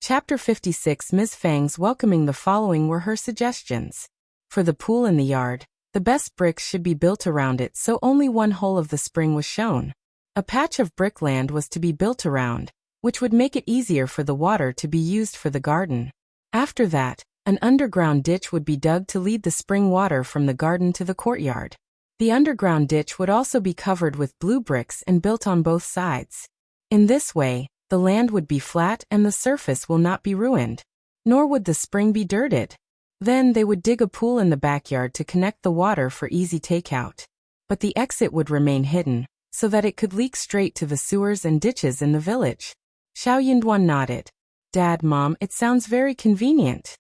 Chapter 56. Ms. Fang's welcoming. The following were her suggestions. For the pool in the yard, the best bricks should be built around it so only one hole of the spring was shown. A patch of brick land was to be built around, which would make it easier for the water to be used for the garden. After that, an underground ditch would be dug to lead the spring water from the garden to the courtyard. The underground ditch would also be covered with blue bricks and built on both sides. In this way, the land would be flat and the surface will not be ruined, nor would the spring be dirted. Then they would dig a pool in the backyard to connect the water for easy takeout. But the exit would remain hidden, so that it could leak straight to the sewers and ditches in the village. Xiao Yinduan nodded. Dad, Mom, it sounds very convenient.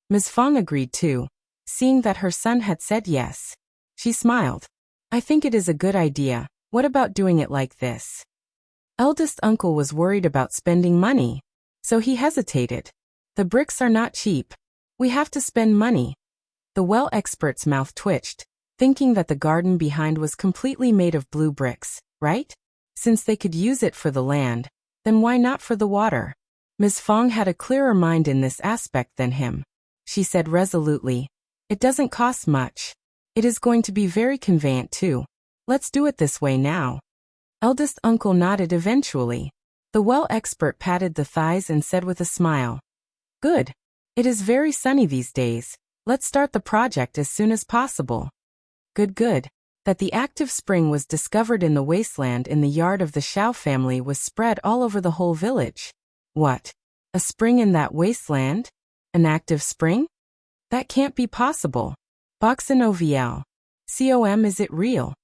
Ms. Fang agreed too, seeing that her son had said yes. She smiled. I think it is a good idea. What about doing it like this? Eldest uncle was worried about spending money, so he hesitated. The bricks are not cheap. We have to spend money. The well expert's mouth twitched, thinking that the garden behind was completely made of blue bricks, right? Since they could use it for the land, then why not for the water? Ms. Fang had a clearer mind in this aspect than him. She said resolutely, it doesn't cost much. It is going to be very convenient too. Let's do it this way now. Eldest uncle nodded eventually. The well expert patted the thighs and said with a smile. Good. It is very sunny these days. Let's start the project as soon as possible. Good. That the active spring was discovered in the wasteland in the yard of the Qiao family was spread all over the whole village. What? A spring in that wasteland? An active spring? That can't be possible. Boxinovial. Com, is it real?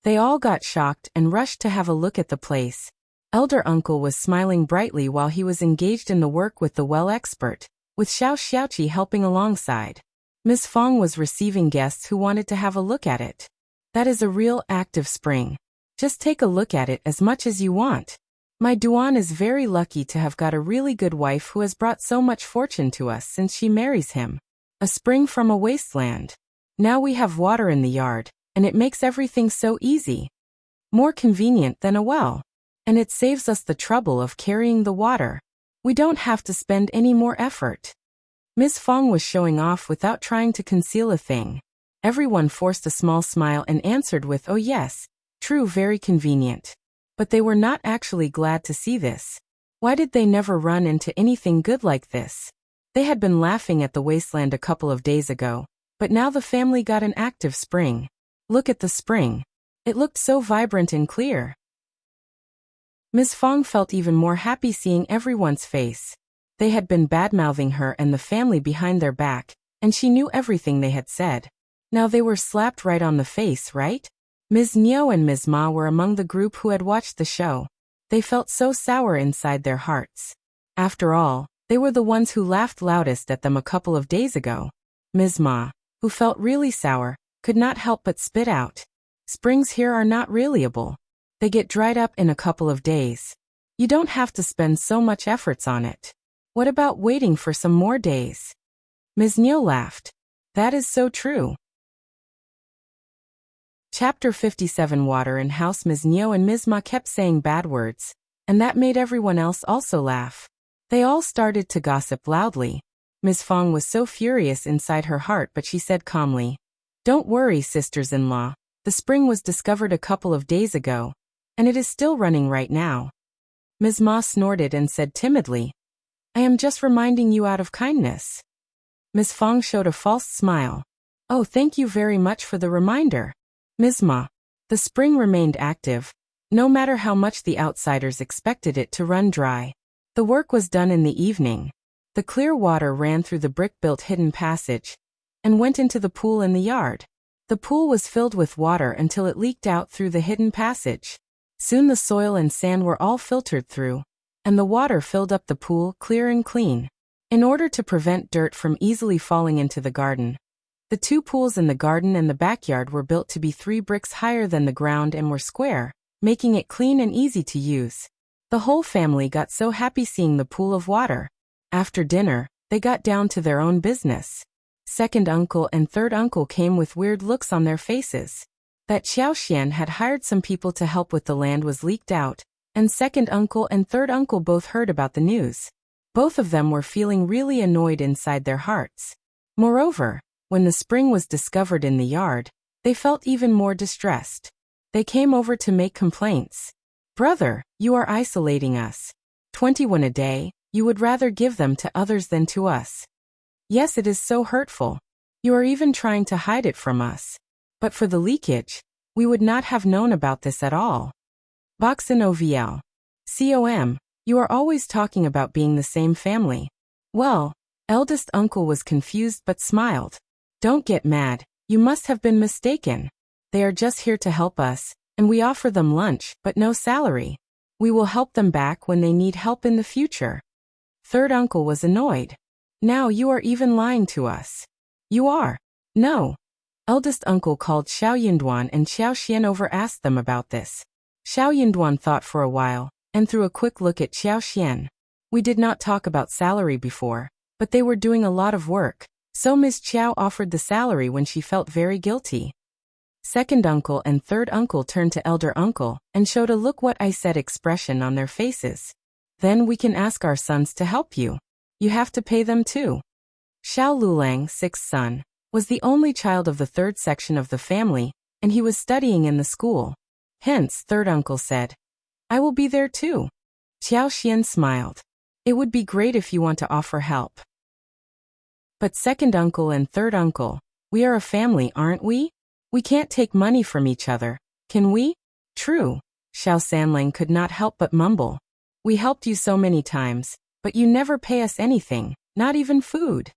They all got shocked and rushed to have a look at the place. Elder uncle was smiling brightly while he was engaged in the work with the well expert, with Xiao Xiaoqi helping alongside. Ms. Fang was receiving guests who wanted to have a look at it. That is a real active spring. Just take a look at it as much as you want. My Duan is very lucky to have got a really good wife who has brought so much fortune to us since she marries him. A spring from a wasteland. Now we have water in the yard, and it makes everything so easy. More convenient than a well. And it saves us the trouble of carrying the water. We don't have to spend any more effort. Ms. Fang was showing off without trying to conceal a thing. Everyone forced a small smile and answered with, oh yes, true, very convenient. But they were not actually glad to see this. Why did they never run into anything good like this? They had been laughing at the wasteland a couple of days ago, but now the family got an active spring. Look at the spring. It looked so vibrant and clear. Ms. Fang felt even more happy seeing everyone's face. They had been bad-mouthing her and the family behind their back, and she knew everything they had said. Now they were slapped right on the face, right? Ms. Niu and Ms. Ma were among the group who had watched the show. They felt so sour inside their hearts. After all, they were the ones who laughed loudest at them a couple of days ago. Ms. Ma, who felt really sour, could not help but spit out. Springs here are not reliable. They get dried up in a couple of days. You don't have to spend so much efforts on it. What about waiting for some more days? Ms. Niu laughed. That is so true. Chapter 57. Water in house. Ms. Niu and Ms. Ma kept saying bad words, and that made everyone else also laugh. They all started to gossip loudly. Ms. Fang was so furious inside her heart, but she said calmly, don't worry, sisters-in-law. The spring was discovered a couple of days ago, and it is still running right now. Ms. Ma snorted and said timidly, I am just reminding you out of kindness. Ms. Fang showed a false smile. Oh, thank you very much for the reminder. Ms. Ma. The spring remained active, no matter how much the outsiders expected it to run dry. The work was done in the evening. The clear water ran through the brick-built hidden passage and went into the pool in the yard. The pool was filled with water until it leaked out through the hidden passage. Soon the soil and sand were all filtered through, and the water filled up the pool clear and clean. In order to prevent dirt from easily falling into the garden, the two pools in the garden and the backyard were built to be 3 bricks higher than the ground and were square, making it clean and easy to use. The whole family got so happy seeing the pool of water. After dinner, they got down to their own business. Second uncle and third uncle came with weird looks on their faces. That Xiaoxian had hired some people to help with the land was leaked out, and second uncle and third uncle both heard about the news. Both of them were feeling really annoyed inside their hearts. Moreover, when the spring was discovered in the yard, they felt even more distressed. They came over to make complaints. Brother, you are isolating us. 21 a day, you would rather give them to others than to us. Yes, it is so hurtful. You are even trying to hide it from us. But for the leakage, we would not have known about this at all. Boxin Com, you are always talking about being the same family. Well, eldest uncle was confused but smiled. Don't get mad, you must have been mistaken. They are just here to help us, and we offer them lunch, but no salary. We will help them back when they need help in the future. Third uncle was annoyed. Now you are even lying to us. You are. No. Eldest uncle called Xiao Yunduan and Xiao Xian over asked them about this. Xiao Yunduan thought for a while, and threw a quick look at Xiao Xian. We did not talk about salary before, but they were doing a lot of work, so Ms. Qiao offered the salary when she felt very guilty. Second uncle and third uncle turned to elder uncle and showed a look what I said expression on their faces. Then we can ask our sons to help you. You have to pay them too. Xiao Lulang, sixth son, was the only child of the third section of the family, and he was studying in the school. Hence, third uncle said, I will be there too. Xiao Xian smiled. It would be great if you want to offer help. But second uncle and third uncle, we are a family, aren't we? We can't take money from each other, can we? True. Xiao Sanlang could not help but mumble. We helped you so many times, but you never pay us anything, not even food.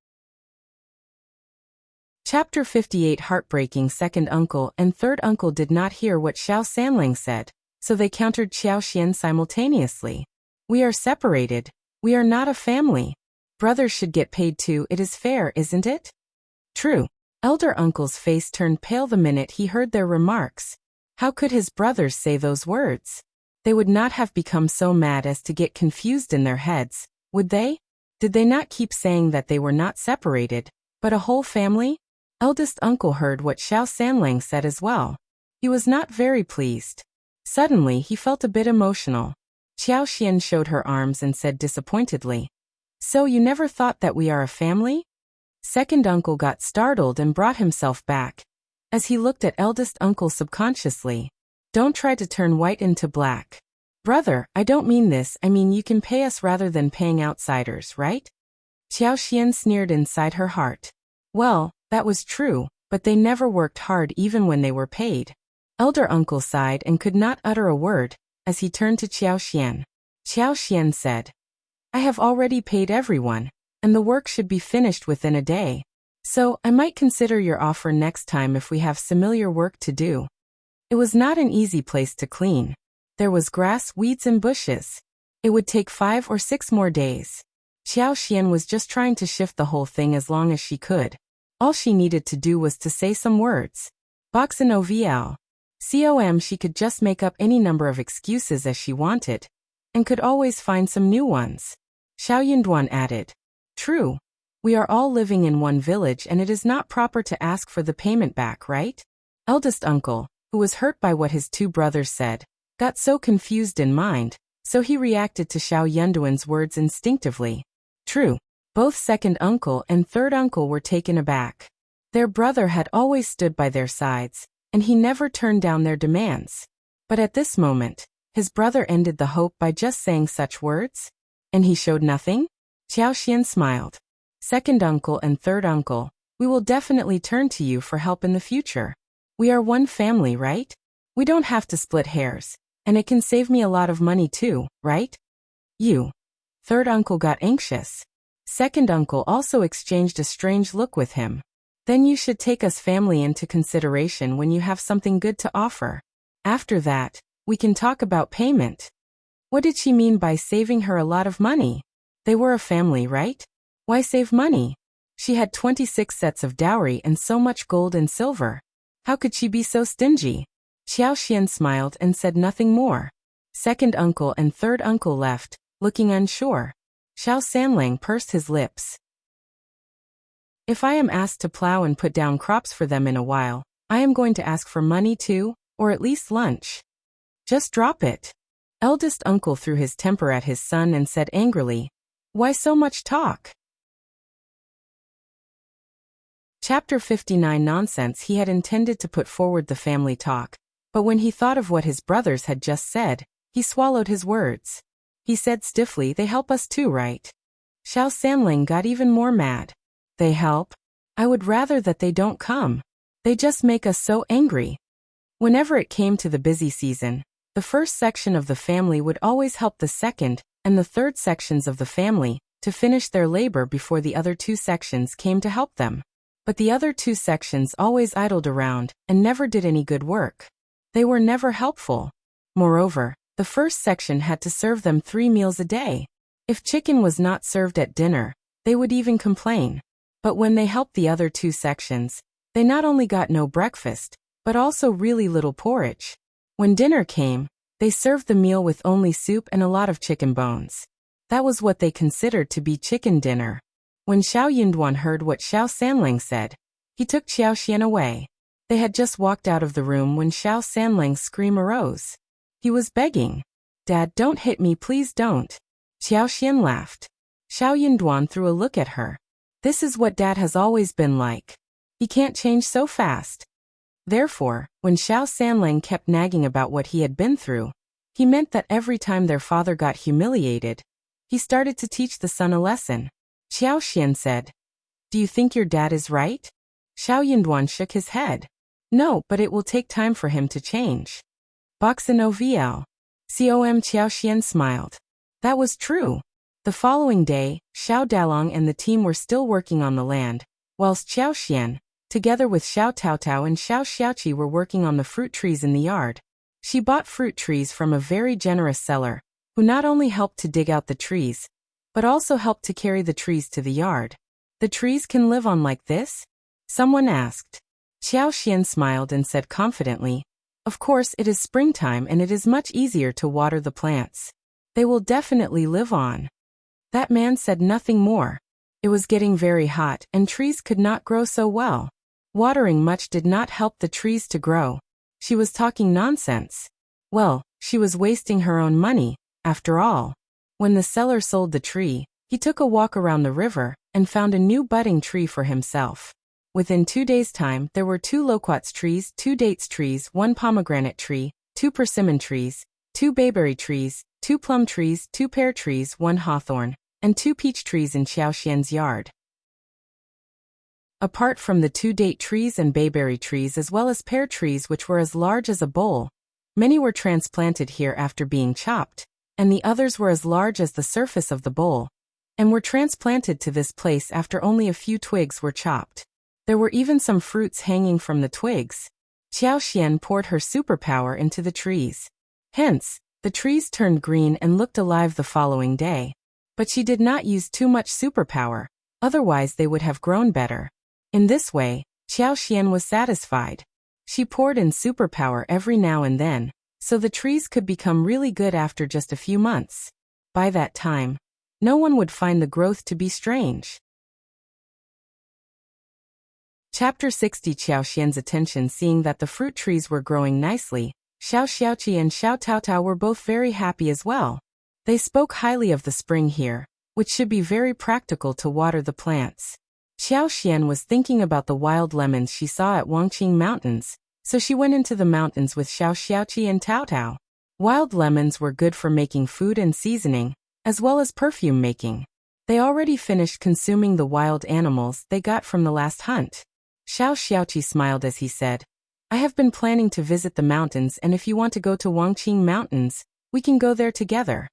Chapter 58 Heartbreaking. Second uncle and third uncle did not hear what Xiao Sanlang said, so they countered Xiao Xian simultaneously. We are separated. We are not a family. Brothers should get paid too. It is fair, isn't it? True. Elder uncle's face turned pale the minute he heard their remarks. How could his brothers say those words? They would not have become so mad as to get confused in their heads, would they? Did they not keep saying that they were not separated, but a whole family? Eldest uncle heard what Xiao Sanlang said as well. He was not very pleased. Suddenly he felt a bit emotional. Xiao Xian showed her arms and said disappointedly, So you never thought that we are a family? Second uncle got startled and brought himself back. As he looked at eldest uncle subconsciously. Don't try to turn white into black. Brother, I don't mean this, I mean you can pay us rather than paying outsiders, right? Xiao Xian sneered inside her heart. Well, that was true, but they never worked hard even when they were paid. Elder uncle sighed and could not utter a word, as he turned to Xiao Xian. Xiao Xian said, I have already paid everyone, and the work should be finished within a day. So, I might consider your offer next time if we have similar work to do. It was not an easy place to clean. There was grass, weeds and bushes. It would take 5 or 6 more days. Xiao Xian was just trying to shift the whole thing as long as she could. All she needed to do was to say some words. Boxin Com, she could just make up any number of excuses as she wanted, and could always find some new ones. Xiao Yunduan added, True. We are all living in one village and it is not proper to ask for the payment back, right? Eldest uncle, who was hurt by what his 2 brothers said, got so confused in mind, so he reacted to Xiao Yunduan's words instinctively. True. Both second uncle and third uncle were taken aback. Their brother had always stood by their sides, and he never turned down their demands. But at this moment, his brother ended the hope by just saying such words? And he showed nothing? Xiao Xian smiled. Second uncle and third uncle, we will definitely turn to you for help in the future. We are one family, right? We don't have to split hairs, and it can save me a lot of money too, right? You. Third uncle got anxious. Second uncle also exchanged a strange look with him. Then you should take us family into consideration when you have something good to offer. After that, we can talk about payment. What did she mean by saving her a lot of money? They were a family, right? Why save money? She had 26 sets of dowry and so much gold and silver. How could she be so stingy? Xiao Xian smiled and said nothing more. Second uncle and third uncle left, looking unsure. Xiao Sanlang pursed his lips. If I am asked to plow and put down crops for them in a while, I am going to ask for money too, or at least lunch. Just drop it. Eldest uncle threw his temper at his son and said angrily, Why so much talk? Chapter 59 Nonsense. He had intended to put forward the family talk, but when he thought of what his brothers had just said, he swallowed his words. He said stiffly, "They help us too, right?" Xiao Sanling got even more mad. "They help? I would rather that they don't come. They just make us so angry." Whenever it came to the busy season, the first section of the family would always help the second and the third sections of the family to finish their labor before the other two sections came to help them. But the other two sections always idled around and never did any good work. They were never helpful. Moreover, the first section had to serve them 3 meals a day. If chicken was not served at dinner, they would even complain. But when they helped the other two sections, they not only got no breakfast, but also really little porridge. When dinner came, they served the meal with only soup and a lot of chicken bones. That was what they considered to be chicken dinner. When Xiao Yunduan heard what Xiao Sanling said, he took Xiao Xian away. They had just walked out of the room when Xiao Sanling's scream arose. He was begging, "Dad, don't hit me, please don't." Xiao Xian laughed. Xiao Yunduan threw a look at her. "This is what Dad has always been like. He can't change so fast." Therefore, when Xiao Sanling kept nagging about what he had been through, he meant that every time their father got humiliated, he started to teach the son a lesson. Xiao Xian said, "Do you think your dad is right?" Xiao Yunduan shook his head. "No, but it will take time for him to change." Boxin OVL. COM Xiao Xian smiled. That was true. The following day, Xiao Dalong and the team were still working on the land, whilst Xiao Xian, together with Xiao Taotao and Xiao Xiaoqi, were working on the fruit trees in the yard. She bought fruit trees from a very generous seller, who not only helped to dig out the trees, but also helped to carry the trees to the yard. "The trees can live on like this?" someone asked. Xiao Xian smiled and said confidently, "Of course, it is springtime and it is much easier to water the plants. They will definitely live on." That man said nothing more. It was getting very hot and trees could not grow so well. Watering much did not help the trees to grow. She was talking nonsense. Well, she was wasting her own money, after all. When the seller sold the tree, he took a walk around the river and found a new budding tree for himself. Within 2 days' time, there were 2 loquats trees, 2 dates trees, 1 pomegranate tree, 2 persimmon trees, 2 bayberry trees, 2 plum trees, 2 pear trees, 1 hawthorn, and 2 peach trees in Xiao Xian's yard. Apart from the 2 date trees and bayberry trees as well as pear trees which were as large as a bowl, many were transplanted here after being chopped, and the others were as large as the surface of the bowl, and were transplanted to this place after only a few twigs were chopped. There were even some fruits hanging from the twigs. Xiao Xian poured her superpower into the trees. Hence, the trees turned green and looked alive the following day. But she did not use too much superpower, otherwise they would have grown better. In this way, Xiao Xian was satisfied. She poured in superpower every now and then, so the trees could become really good after just a few months. By that time, no one would find the growth to be strange. Chapter 60 Xiao Xian's attention seeing that the fruit trees were growing nicely, Xiao Xiaoqi and Xiao Taotao were both very happy as well. They spoke highly of the spring here, which should be very practical to water the plants. Xiao Xian was thinking about the wild lemons she saw at Wangqing Mountains, so she went into the mountains with Xiao Xiaoqi and Taotao. Wild lemons were good for making food and seasoning, as well as perfume making. They already finished consuming the wild animals they got from the last hunt. Xiao Xiaoqi smiled as he said, "I have been planning to visit the mountains, and if you want to go to Wangqing Mountains, we can go there together."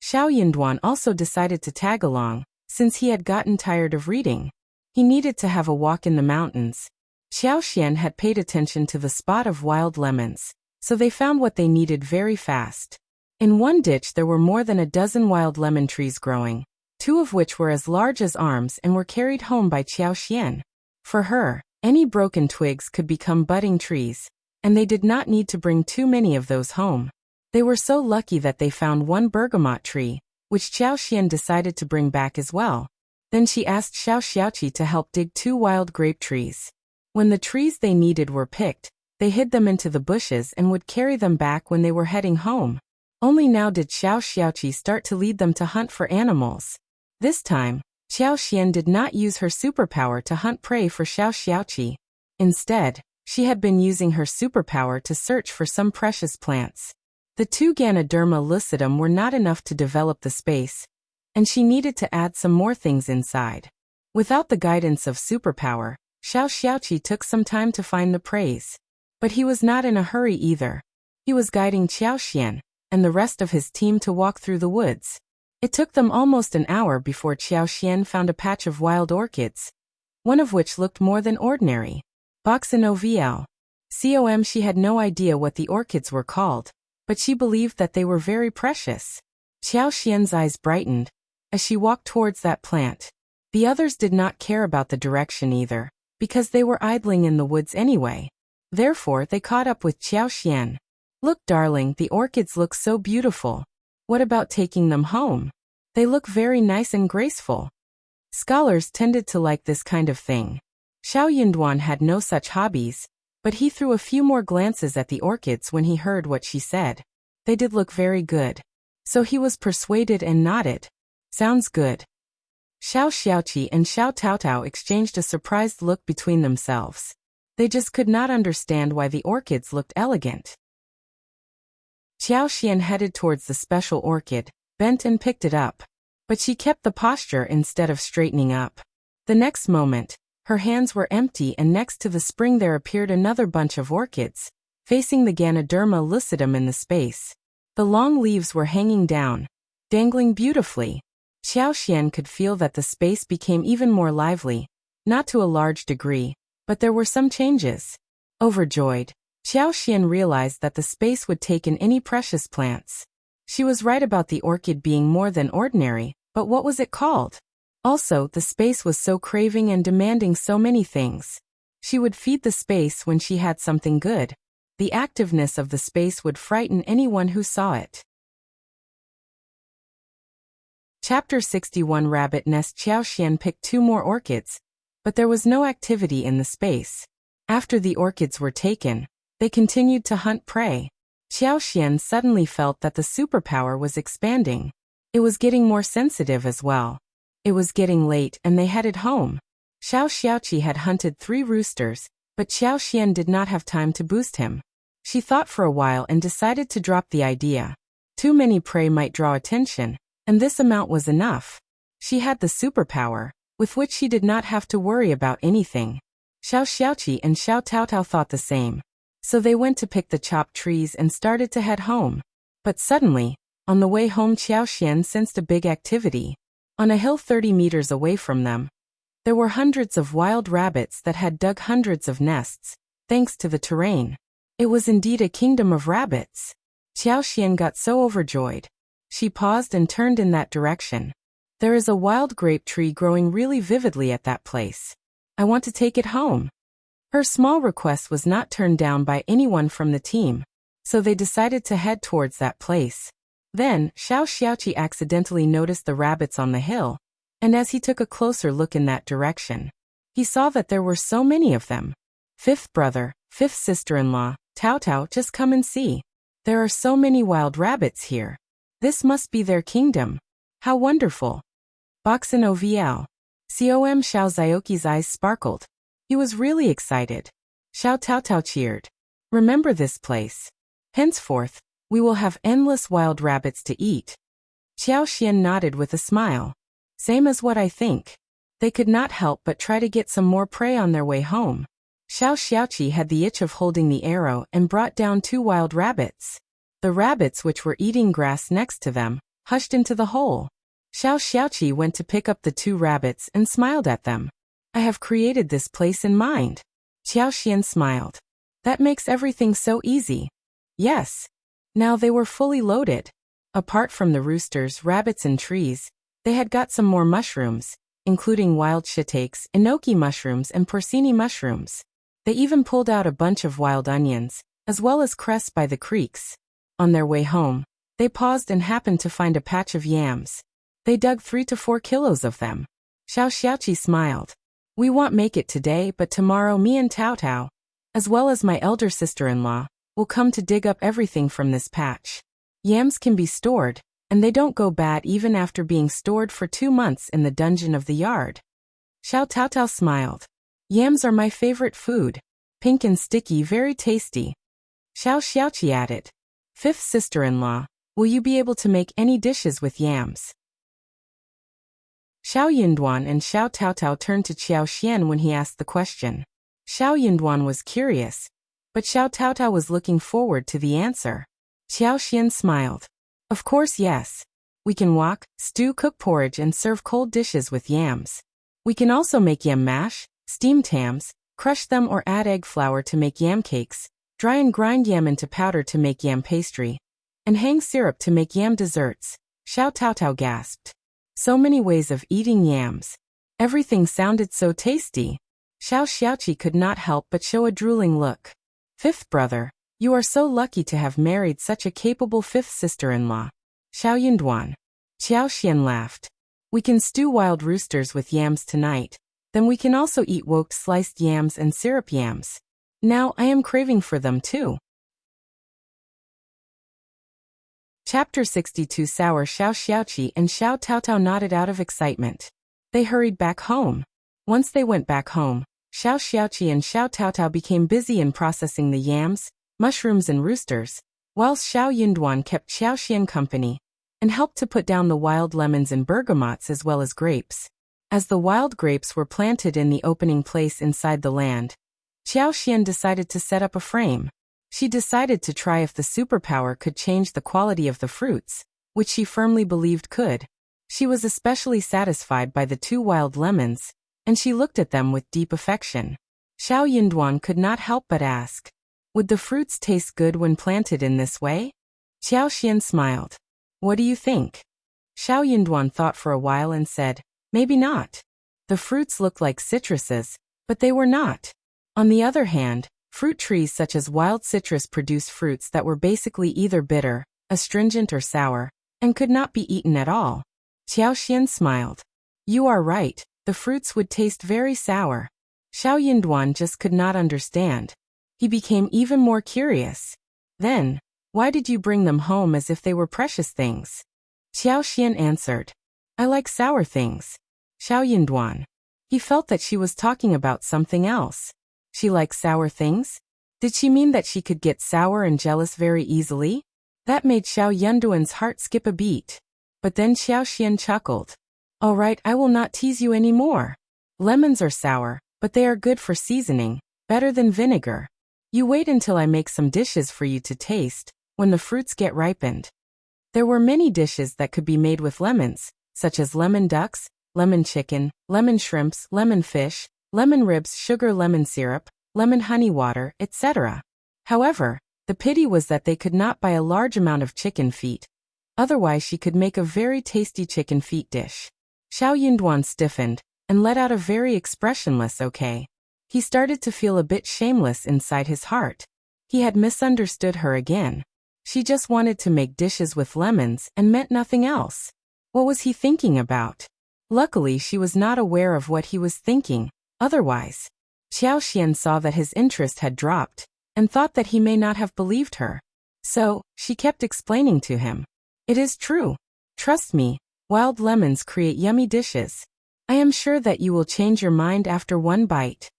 Xiao Yunduan also decided to tag along, since he had gotten tired of reading. He needed to have a walk in the mountains. Xiao Xian had paid attention to the spot of wild lemons, so they found what they needed very fast. In one ditch there were more than a dozen wild lemon trees growing, 2 of which were as large as arms and were carried home by Xiao Xian. For her, any broken twigs could become budding trees, and they did not need to bring too many of those home. They were so lucky that they found 1 bergamot tree, which Xiao Xian decided to bring back as well. Then she asked Xiao Xiaoqi to help dig 2 wild grape trees. When the trees they needed were picked, they hid them into the bushes and would carry them back when they were heading home. Only now did Xiao Xiaoqi start to lead them to hunt for animals. This time, Xiaoxian did not use her superpower to hunt prey for Xiaoxiaoqi. Instead, she had been using her superpower to search for some precious plants. The 2 Ganoderma lucidum were not enough to develop the space, and she needed to add some more things inside. Without the guidance of superpower, Xiaoxiaoqi took some time to find the preys. But he was not in a hurry either. He was guiding Xiaoxian and the rest of his team to walk through the woods. It took them almost an hour before Xiaoxian found a patch of wild orchids, one of which looked more than ordinary. Boxinovial. She had no idea what the orchids were called, but she believed that they were very precious. Xiaoxian's eyes brightened as she walked towards that plant. The others did not care about the direction either, because they were idling in the woods anyway. Therefore, they caught up with Xiaoxian. "Look, darling, the orchids look so beautiful. What about taking them home? They look very nice and graceful." Scholars tended to like this kind of thing. Xiao Yinduan had no such hobbies, but he threw a few more glances at the orchids when he heard what she said. They did look very good. So he was persuaded and nodded. "Sounds good." Xiao Xiaoqi and Xiao Taotao exchanged a surprised look between themselves. They just could not understand why the orchids looked elegant. Xiaoxian headed towards the special orchid, bent and picked it up. But she kept the posture instead of straightening up. The next moment, her hands were empty and next to the spring there appeared another bunch of orchids, facing the Ganoderma lucidum in the space. The long leaves were hanging down, dangling beautifully. Xiaoxian could feel that the space became even more lively, not to a large degree, but there were some changes. Overjoyed, Xiaoxian realized that the space would take in any precious plants. She was right about the orchid being more than ordinary, but what was it called? Also, the space was so craving and demanding so many things. She would feed the space when she had something good. The activeness of the space would frighten anyone who saw it. Chapter 61 Rabbit Nest. Xiaoxian picked 2 more orchids, but there was no activity in the space. After the orchids were taken, they continued to hunt prey. Xiaoxian suddenly felt that the superpower was expanding. It was getting more sensitive as well. It was getting late and they headed home. Xiaoxiaoqi had hunted 3 roosters, but Xiaoxian did not have time to boost him. She thought for a while and decided to drop the idea. Too many prey might draw attention, and this amount was enough. She had the superpower, with which she did not have to worry about anything. Xiaoxiaoqi and Xiao Taotao thought the same. So they went to pick the chopped trees and started to head home. But suddenly, on the way home, Xiaoxian sensed a big activity. On a hill 30 meters away from them, there were hundreds of wild rabbits that had dug hundreds of nests, thanks to the terrain. It was indeed a kingdom of rabbits. Xiaoxian got so overjoyed. She paused and turned in that direction. There is a wild grape tree growing really vividly at that place. I want to take it home. Her small request was not turned down by anyone from the team, so they decided to head towards that place. Then, Xiaoxiaoqi accidentally noticed the rabbits on the hill, and as he took a closer look in that direction, he saw that there were so many of them. "Fifth brother, fifth sister-in-law, Taotao, just come and see. There are so many wild rabbits here. This must be their kingdom. How wonderful." Boxinovial. Xiao Zioki's eyes sparkled. He was really excited. Xiao Taotao cheered. "Remember this place. Henceforth, we will have endless wild rabbits to eat." Xiaoxian nodded with a smile. "Same as what I think." They could not help but try to get some more prey on their way home. Xiaoxiaoqi had the itch of holding the arrow and brought down 2 wild rabbits. The rabbits, which were eating grass next to them, hushed into the hole. Xiaoxiaoqi went to pick up the 2 rabbits and smiled at them. "I have created this place in mind." Xiaoxian smiled. "That makes everything so easy." Yes. Now they were fully loaded. Apart from the roosters, rabbits and trees, they had got some more mushrooms, including wild shiitakes, enoki mushrooms and porcini mushrooms. They even pulled out a bunch of wild onions, as well as cress by the creeks. On their way home, they paused and happened to find a patch of yams. They dug 3 to 4 kilos of them. Xiaoxiaoqi smiled. "We won't make it today, but tomorrow me and Taotao, as well as my elder sister-in-law, will come to dig up everything from this patch. Yams can be stored, and they don't go bad even after being stored for 2 months in the dungeon of the yard. Xiao Taotao smiled. Yams are my favorite food. Pink and sticky, very tasty. Xiao Xiaoqi added. Fifth sister-in-law, will you be able to make any dishes with yams? Xiao Yinduan and Xiao Taotao turned to Qiao Xian when he asked the question. Xiao Yinduan was curious, but Xiao Taotao was looking forward to the answer. Qiao Xian smiled. Of course, yes. We can wok, stew, cook porridge and serve cold dishes with yams. We can also make yam mash, steamed hams, crush them or add egg flour to make yam cakes, dry and grind yam into powder to make yam pastry, and hang syrup to make yam desserts. Xiao Taotao gasped. So many ways of eating yams. Everything sounded so tasty. Xiao Xiaoqi could not help but show a drooling look. Fifth brother, you are so lucky to have married such a capable fifth sister-in-law. Xiao Yinduan. Qiao Xian laughed. We can stew wild roosters with yams tonight. Then we can also eat woked sliced yams and syrup yams. Now I am craving for them too. Chapter 62. Sour. Xiao Xiaoqi and Xiao Taotao nodded out of excitement. They hurried back home. Once they went back home, Xiao Xiaoqi and Xiao Taotao became busy in processing the yams, mushrooms and roosters, whilst Xiao Yinduan kept Xiao Xian company and helped to put down the wild lemons and bergamots as well as grapes. As the wild grapes were planted in the opening place inside the land, Xiao Xian decided to set up a frame. She decided to try if the superpower could change the quality of the fruits, which she firmly believed could. She was especially satisfied by the 2 wild lemons, and she looked at them with deep affection. Xiao Yinduan could not help but ask, would the fruits taste good when planted in this way? Xiao Xian smiled. What do you think? Xiao Yinduan thought for a while and said, maybe not. The fruits looked like citruses, but they were not. On the other hand, fruit trees such as wild citrus produce fruits that were basically either bitter, astringent or sour, and could not be eaten at all. Xiao Xian smiled. You are right, the fruits would taste very sour. Xiao Yinduan just could not understand. He became even more curious. Then, why did you bring them home as if they were precious things? Xiao Xian answered. I like sour things. Xiao Yinduan. He felt that she was talking about something else. She likes sour things? Did she mean that she could get sour and jealous very easily? That made Xiao Yinduan's heart skip a beat. But then Xiao Xian chuckled. All right, I will not tease you anymore. Lemons are sour, but they are good for seasoning, better than vinegar. You wait until I make some dishes for you to taste, when the fruits get ripened. There were many dishes that could be made with lemons, such as lemon ducks, lemon chicken, lemon shrimps, lemon fish, lemon ribs, sugar lemon syrup, lemon honey water, etc. However, the pity was that they could not buy a large amount of chicken feet. Otherwise she could make a very tasty chicken feet dish. Xiao Yinduan stiffened and let out a very expressionless okay. He started to feel a bit shameless inside his heart. He had misunderstood her again. She just wanted to make dishes with lemons and meant nothing else. What was he thinking about? Luckily she was not aware of what he was thinking. Otherwise, Xiao Xian saw that his interest had dropped and thought that he may not have believed her. So, she kept explaining to him. It is true. Trust me, wild lemons create yummy dishes. I am sure that you will change your mind after one bite.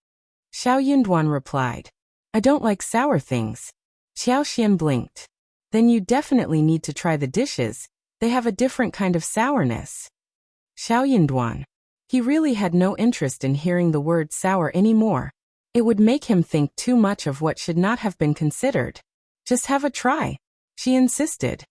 Xiao Yinduan replied. I don't like sour things. Xiao Xian blinked. Then you definitely need to try the dishes. They have a different kind of sourness. Xiao Yinduan. He really had no interest in hearing the word sour anymore. It would make him think too much of what should not have been considered. Just have a try. She insisted.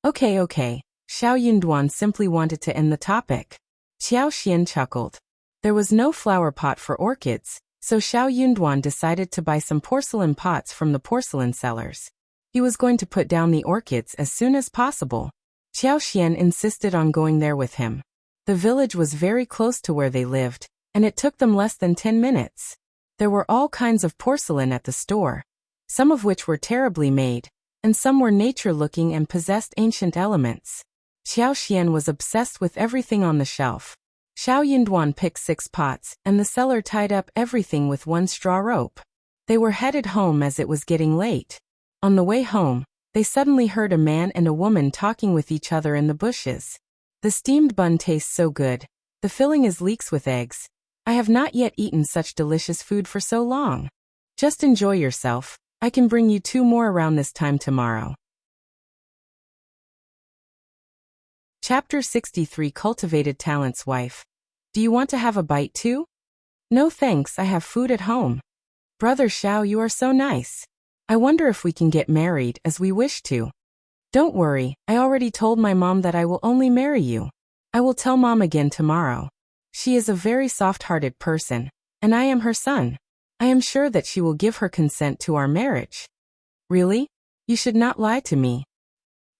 Okay. Xiao Yinduan simply wanted to end the topic. Xiao Xian chuckled. There was no flower pot for orchids, so Xiao Yinduan decided to buy some porcelain pots from the porcelain sellers. He was going to put down the orchids as soon as possible. Xiao Xian insisted on going there with him. The village was very close to where they lived, and it took them less than 10 minutes. There were all kinds of porcelain at the store, some of which were terribly made, and some were nature-looking and possessed ancient elements. Xiao Xian was obsessed with everything on the shelf. Xiao Yinduan picked 6 pots, and the seller tied up everything with one straw rope. They were headed home as it was getting late. On the way home, they suddenly heard a man and a woman talking with each other in the bushes. The steamed bun tastes so good. The filling is leeks with eggs. I have not yet eaten such delicious food for so long. Just enjoy yourself. I can bring you 2 more around this time tomorrow. Chapter 63 Cultivated Talent's Wife. Do you want to have a bite too? No thanks, I have food at home. Brother Xiao, you are so nice. I wonder if we can get married as we wish to. Don't worry, I already told my mom that I will only marry you. I will tell mom again tomorrow. She is a very soft-hearted person, and I am her son. I am sure that she will give her consent to our marriage. Really? You should not lie to me.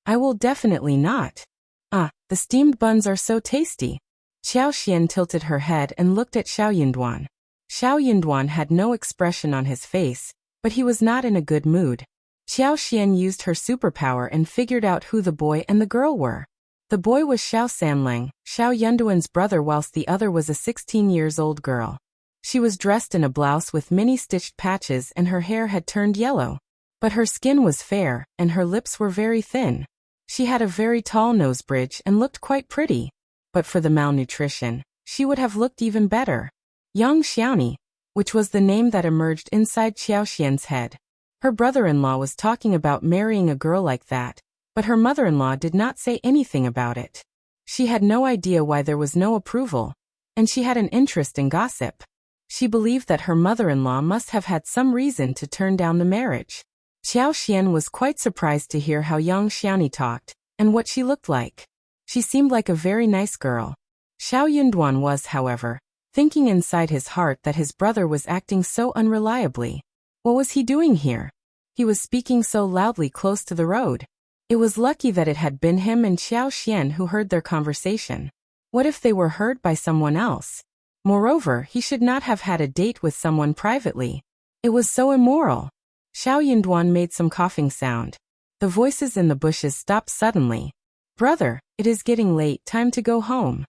I will definitely not. Ah, the steamed buns are so tasty. Xiao Xian tilted her head and looked at Xiao Yunduan. Xiao Yunduan had no expression on his face, but he was not in a good mood. Xiao Xian used her superpower and figured out who the boy and the girl were. The boy was Xiao Sanlang, Xiao Yunduan's brother, whilst the other was a 16-year-old girl. She was dressed in a blouse with many stitched patches and her hair had turned yellow. But her skin was fair, and her lips were very thin. She had a very tall nose bridge and looked quite pretty. But for the malnutrition, she would have looked even better. Young Xiaoni, which was the name that emerged inside Xiao Xian's head. Her brother-in-law was talking about marrying a girl like that, but her mother-in-law did not say anything about it. She had no idea why there was no approval, and she had an interest in gossip. She believed that her mother-in-law must have had some reason to turn down the marriage. Xiao Xian was quite surprised to hear how young Xiaoni talked, and what she looked like. She seemed like a very nice girl. Xiao Yunduan was, however, thinking inside his heart that his brother was acting so unreliably. What was he doing here? He was speaking so loudly close to the road. It was lucky that it had been him and Xiao Xian who heard their conversation. What if they were heard by someone else? Moreover, he should not have had a date with someone privately. It was so immoral. Xiao Yunduan made some coughing sound. The voices in the bushes stopped suddenly. Brother, it is getting late, time to go home.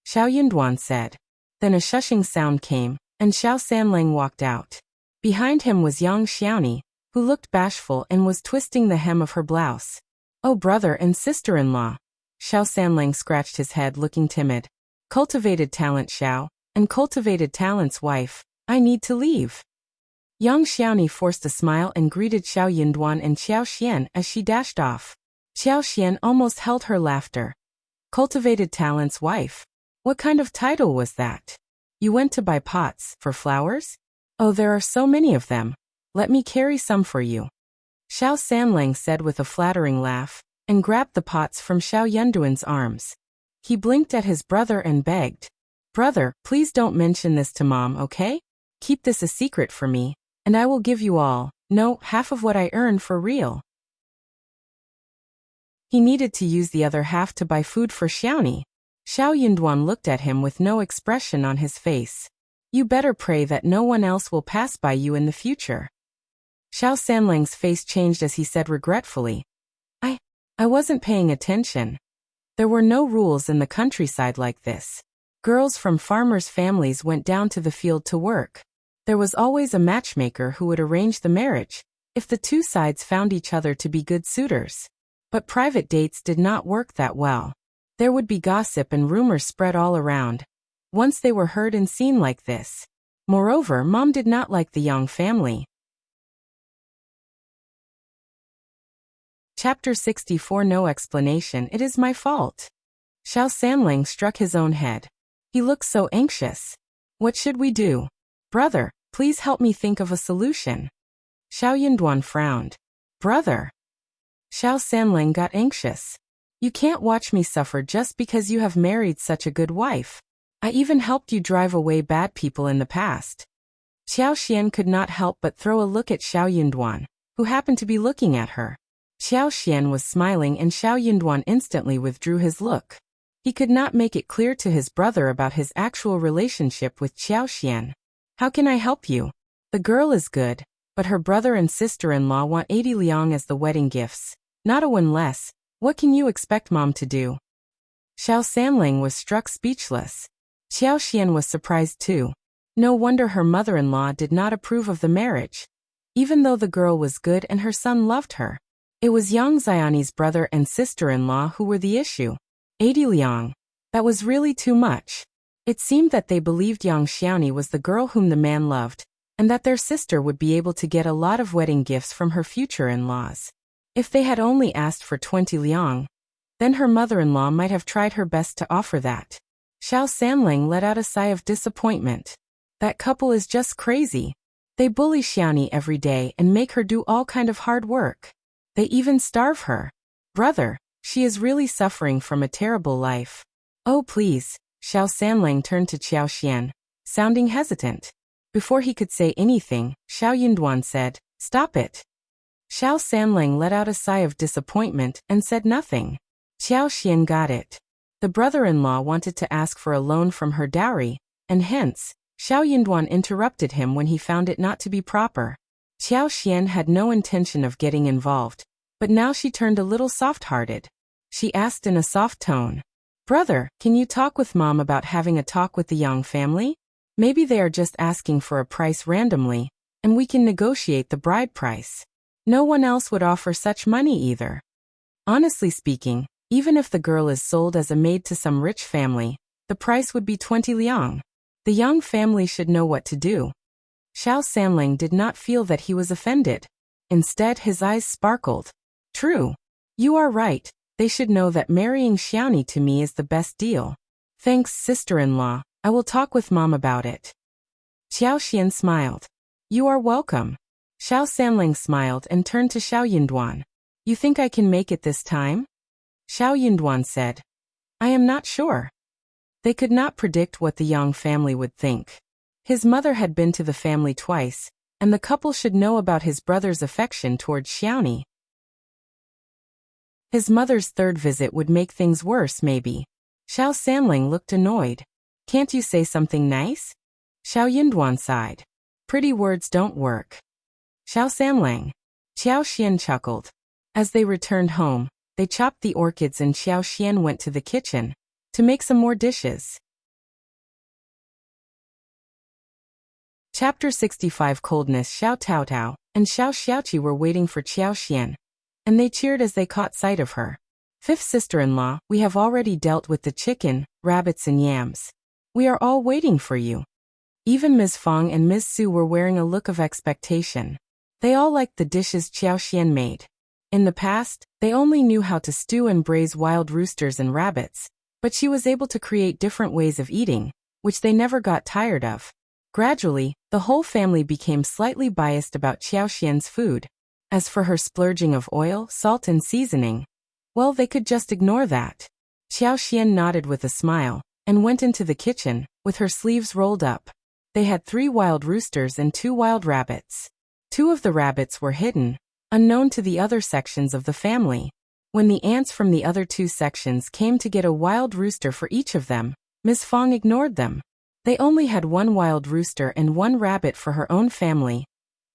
Xiao Yunduan said. Then a shushing sound came, and Xiao Sanlang walked out. Behind him was young Xiaoni, who looked bashful and was twisting the hem of her blouse. Oh, brother and sister-in-law. Xiao Sanlang scratched his head, looking timid. Cultivated talent Xiao, and cultivated talent's wife, I need to leave. Young Xiaoni forced a smile and greeted Xiao Yunduan and Xiao Xian as she dashed off. Xiao Xian almost held her laughter. Cultivated talent's wife? What kind of title was that? You went to buy pots for flowers? Oh, there are so many of them. Let me carry some for you. Xiao Sanlang said with a flattering laugh, and grabbed the pots from Xiao Yunduan's arms. He blinked at his brother and begged. Brother, please don't mention this to mom, okay? Keep this a secret for me, and I will give you all, no, half of what I earn for real. He needed to use the other half to buy food for Xiaoni. Xiao Yunduan looked at him with no expression on his face. You better pray that no one else will pass by you in the future. Xiao Sanlang's face changed as he said regretfully. I wasn't paying attention. There were no rules in the countryside like this. Girls from farmers' families went down to the field to work. There was always a matchmaker who would arrange the marriage, if the two sides found each other to be good suitors. But private dates did not work that well. There would be gossip and rumors spread all around, once they were heard and seen like this. Moreover, mom did not like the young family. Chapter 64 No explanation. It is my fault. Xiao Sanlang struck his own head. He looked so anxious. What should we do? Brother, please help me think of a solution. Xiao Yunduan frowned. Brother. Xiao Sanlang got anxious. You can't watch me suffer just because you have married such a good wife. I even helped you drive away bad people in the past. Xiao Xian could not help but throw a look at Xiao Yunduan, who happened to be looking at her. Xiao Xian was smiling and Xiao Yunduan instantly withdrew his look. He could not make it clear to his brother about his actual relationship with Xiao Xian. How can I help you? The girl is good, but her brother and sister-in-law want 80 liang as the wedding gifts. Not a one less. What can you expect mom to do? Xiao Sanlang was struck speechless. Xiao Xian was surprised too. No wonder her mother-in-law did not approve of the marriage. Even though the girl was good and her son loved her. It was Yang Xiaoni's brother and sister-in-law who were the issue. 80 liang. That was really too much. It seemed that they believed Yang Xiaoni was the girl whom the man loved, and that their sister would be able to get a lot of wedding gifts from her future in-laws. If they had only asked for 20 liang, then her mother-in-law might have tried her best to offer that. Xiao Sanling let out a sigh of disappointment. That couple is just crazy. They bully Xiaoni every day and make her do all kind of hard work. They even starve her. Brother, she is really suffering from a terrible life. Oh please, Xiao Sanling turned to Qiao Xian, sounding hesitant. Before he could say anything, Xiao Yinduan said, "Stop it." Xiao Sanling let out a sigh of disappointment and said nothing. Qiao Xian got it. The brother-in-law wanted to ask for a loan from her dowry, and hence, Xiao Yinduan interrupted him when he found it not to be proper. Qiao Xian had no intention of getting involved, but now she turned a little soft-hearted. She asked in a soft tone, "Brother, can you talk with Mom about having a talk with the Yang family? Maybe they are just asking for a price randomly, and we can negotiate the bride price. No one else would offer such money either. Honestly speaking, even if the girl is sold as a maid to some rich family, the price would be 20 liang. The Yang family should know what to do." Xiao Sanling did not feel that he was offended. Instead, his eyes sparkled. "True. You are right. They should know that marrying Xiaoni to me is the best deal. Thanks, sister-in-law. I will talk with Mom about it." Qiao Xian smiled. "You are welcome." Xiao Sanling smiled and turned to Xiao Yinduan. "You think I can make it this time?" Xiao Yinduan said, "I am not sure." They could not predict what the Yang family would think. His mother had been to the family twice, and the couple should know about his brother's affection towards Xiaoni. His mother's third visit would make things worse maybe. Xiao Sanling looked annoyed. "Can't you say something nice?" Xiao Yinduan sighed. "Pretty words don't work." Xiao Sanling. Qiao Xian chuckled. As they returned home, they chopped the orchids and Qiao Xian went to the kitchen to make some more dishes. Chapter 65 Coldness. Xiao Taotao and Xiao Xiaoqi were waiting for Qiao Xian, and they cheered as they caught sight of her. "Fifth sister-in-law, we have already dealt with the chicken, rabbits and yams. We are all waiting for you." Even Ms. Fang and Ms. Su were wearing a look of expectation. They all liked the dishes Qiao Xian made. In the past, they only knew how to stew and braise wild roosters and rabbits, but she was able to create different ways of eating, which they never got tired of. Gradually, the whole family became slightly biased about Qiao Xian's food. As for her splurging of oil, salt and seasoning, well, they could just ignore that. Qiao Xian nodded with a smile, and went into the kitchen, with her sleeves rolled up. They had 3 wild roosters and 2 wild rabbits. 2 of the rabbits were hidden, unknown to the other sections of the family. When the ants from the other 2 sections came to get a wild rooster for each of them, Ms. Fang ignored them. They only had 1 wild rooster and 1 rabbit for her own family,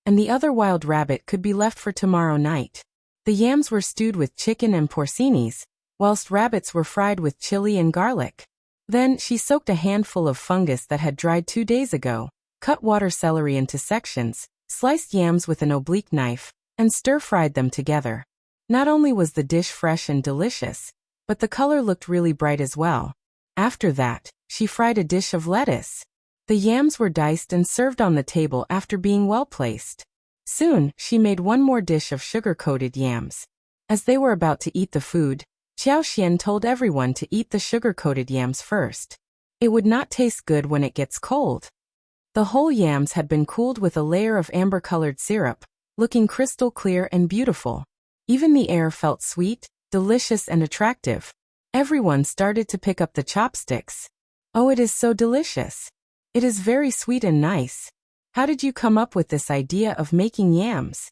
and the other wild rabbit could be left for tomorrow night. The yams were stewed with chicken and porcinis, whilst rabbits were fried with chili and garlic. Then she soaked a handful of fungus that had dried 2 days ago, cut water celery into sections, sliced yams with an oblique knife, and stir-fried them together. Not only was the dish fresh and delicious, but the color looked really bright as well. After that, she fried a dish of lettuce. The yams were diced and served on the table after being well placed. Soon, she made 1 more dish of sugar-coated yams. As they were about to eat the food, Qiao Xian told everyone to eat the sugar-coated yams first. It would not taste good when it gets cold. The whole yams had been cooled with a layer of amber-colored syrup, looking crystal clear and beautiful. Even the air felt sweet, delicious and attractive. Everyone started to pick up the chopsticks. "Oh, it is so delicious. It is very sweet and nice. How did you come up with this idea of making yams?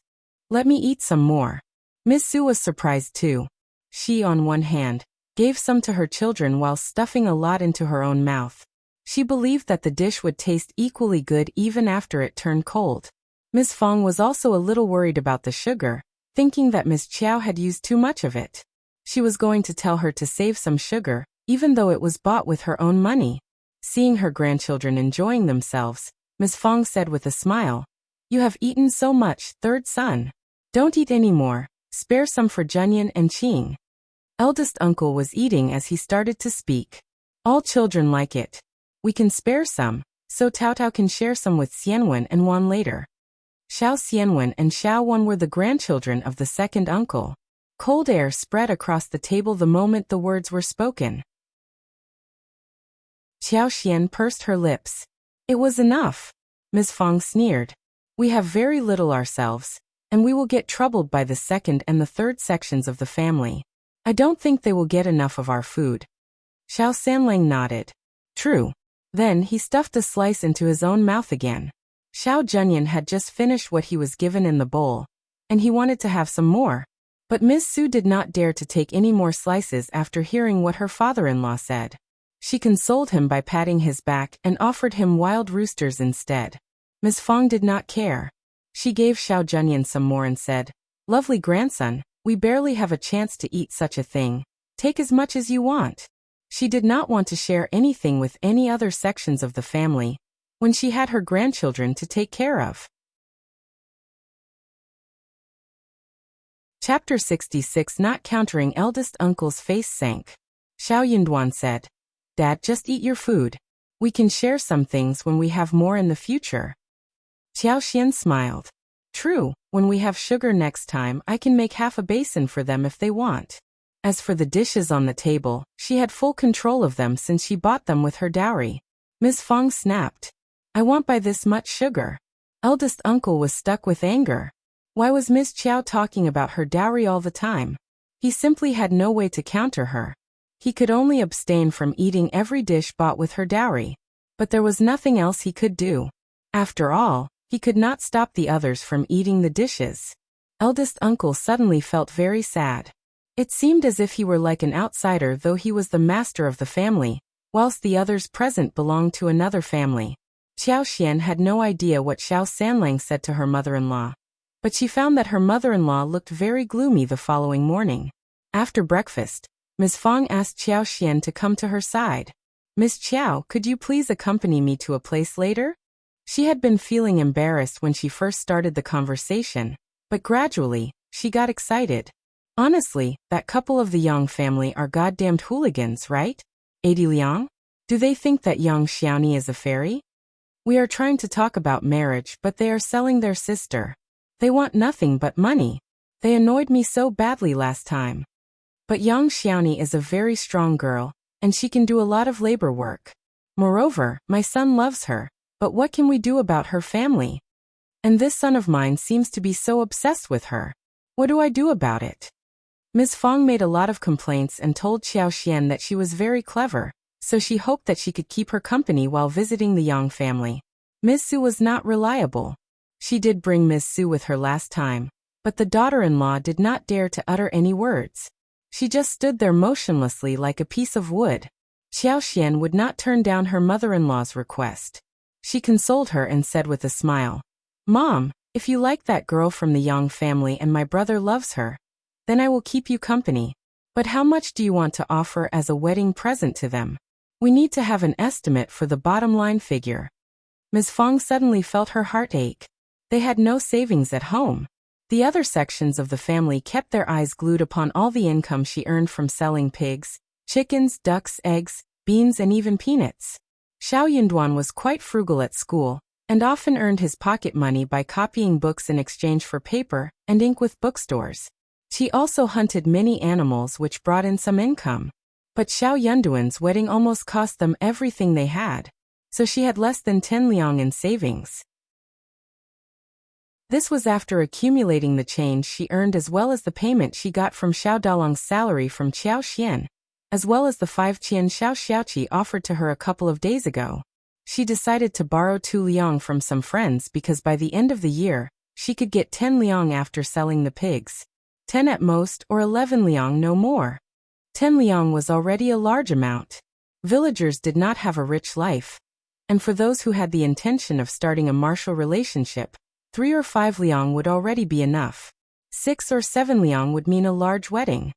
Let me eat some more." Miss Su was surprised too. She, on one hand, gave some to her children while stuffing a lot into her own mouth. She believed that the dish would taste equally good even after it turned cold. Ms. Fang was also a little worried about the sugar, thinking that Ms. Qiao had used too much of it. She was going to tell her to save some sugar, even though it was bought with her own money. Seeing her grandchildren enjoying themselves, Ms. Fang said with a smile, "You have eaten so much, third son. Don't eat any more. Spare some for Junyan and Qing. Eldest uncle was eating as he started to speak. All children like it. We can spare some, so Tao Tao can share some with Xianwen and Wan later. Xiao Xianwen and Xiao Wan were the grandchildren of the second uncle. Cold air spread across the table the moment the words were spoken. Qiao Xian pursed her lips. It was enough. Ms. Fang sneered. We have very little ourselves, and we will get troubled by the second and the third sections of the family. I don't think they will get enough of our food. Xiao Sanlang nodded. True. Then he stuffed a slice into his own mouth again. Xiao Junyan had just finished what he was given in the bowl, and he wanted to have some more. But Ms. Su did not dare to take any more slices after hearing what her father-in-law said. She consoled him by patting his back and offered him wild roosters instead. Ms. Fang did not care. She gave Xiao Junyan some more and said, Lovely grandson, we barely have a chance to eat such a thing. Take as much as you want. She did not want to share anything with any other sections of the family, when she had her grandchildren to take care of. Chapter 66. Not countering eldest uncle's face sank. Xiao Yunduan said, Dad, just eat your food. We can share some things when we have more in the future. Qiao Xian smiled. True, when we have sugar next time I can make half a basin for them if they want. As for the dishes on the table, she had full control of them since she bought them with her dowry. Ms. Fang snapped. I want by this much sugar. Eldest uncle was stuck with anger. Why was Ms. Qiao talking about her dowry all the time? He simply had no way to counter her. He could only abstain from eating every dish bought with her dowry. But there was nothing else he could do. After all, he could not stop the others from eating the dishes. Eldest uncle suddenly felt very sad. It seemed as if he were like an outsider, though he was the master of the family, whilst the others present belonged to another family. Qiao Xian had no idea what Xiao Sanlang said to her mother-in-law. But she found that her mother-in-law looked very gloomy the following morning. After breakfast, Ms. Fang asked Qiao Xian to come to her side. Miss Qiao, could you please accompany me to a place later? She had been feeling embarrassed when she first started the conversation, but gradually, she got excited. Honestly, that couple of the Yang family are goddamned hooligans, right? 80 Liang? Do they think that young Xiaoni is a fairy? We are trying to talk about marriage, but they are selling their sister. They want nothing but money. They annoyed me so badly last time. But young Xiaoni is a very strong girl, and she can do a lot of labor work. Moreover, my son loves her, but what can we do about her family? And this son of mine seems to be so obsessed with her. What do I do about it? Ms. Fang made a lot of complaints and told Qiao Xian that she was very clever, so she hoped that she could keep her company while visiting the Yang family. Ms. Su was not reliable. She did bring Ms. Su with her last time, but the daughter-in-law did not dare to utter any words. She just stood there motionlessly like a piece of wood. Qiao Xian would not turn down her mother-in-law's request. She consoled her and said with a smile, Mom, if you like that girl from the Yang family and my brother loves her, then I will keep you company. But how much do you want to offer as a wedding present to them? We need to have an estimate for the bottom line figure. Ms. Fang suddenly felt her heart ache. They had no savings at home. The other sections of the family kept their eyes glued upon all the income she earned from selling pigs, chickens, ducks, eggs, beans, and even peanuts. Xiao Yunduan was quite frugal at school, and often earned his pocket money by copying books in exchange for paper and ink with bookstores. She also hunted many animals which brought in some income. But Xiao Yunduan's wedding almost cost them everything they had, so she had less than 10 liang in savings. This was after accumulating the change she earned as well as the payment she got from Xiao Dalong's salary from Qiao Xian, as well as the 5 Qian Xiao Xiaoqi offered to her a couple of days ago. She decided to borrow 2 liang from some friends because by the end of the year, she could get 10 liang after selling the pigs. 10 at most or 11 liang no more. 10 liang was already a large amount. Villagers did not have a rich life. And for those who had the intention of starting a martial relationship, 3 or 5 liang would already be enough. 6 or 7 liang would mean a large wedding.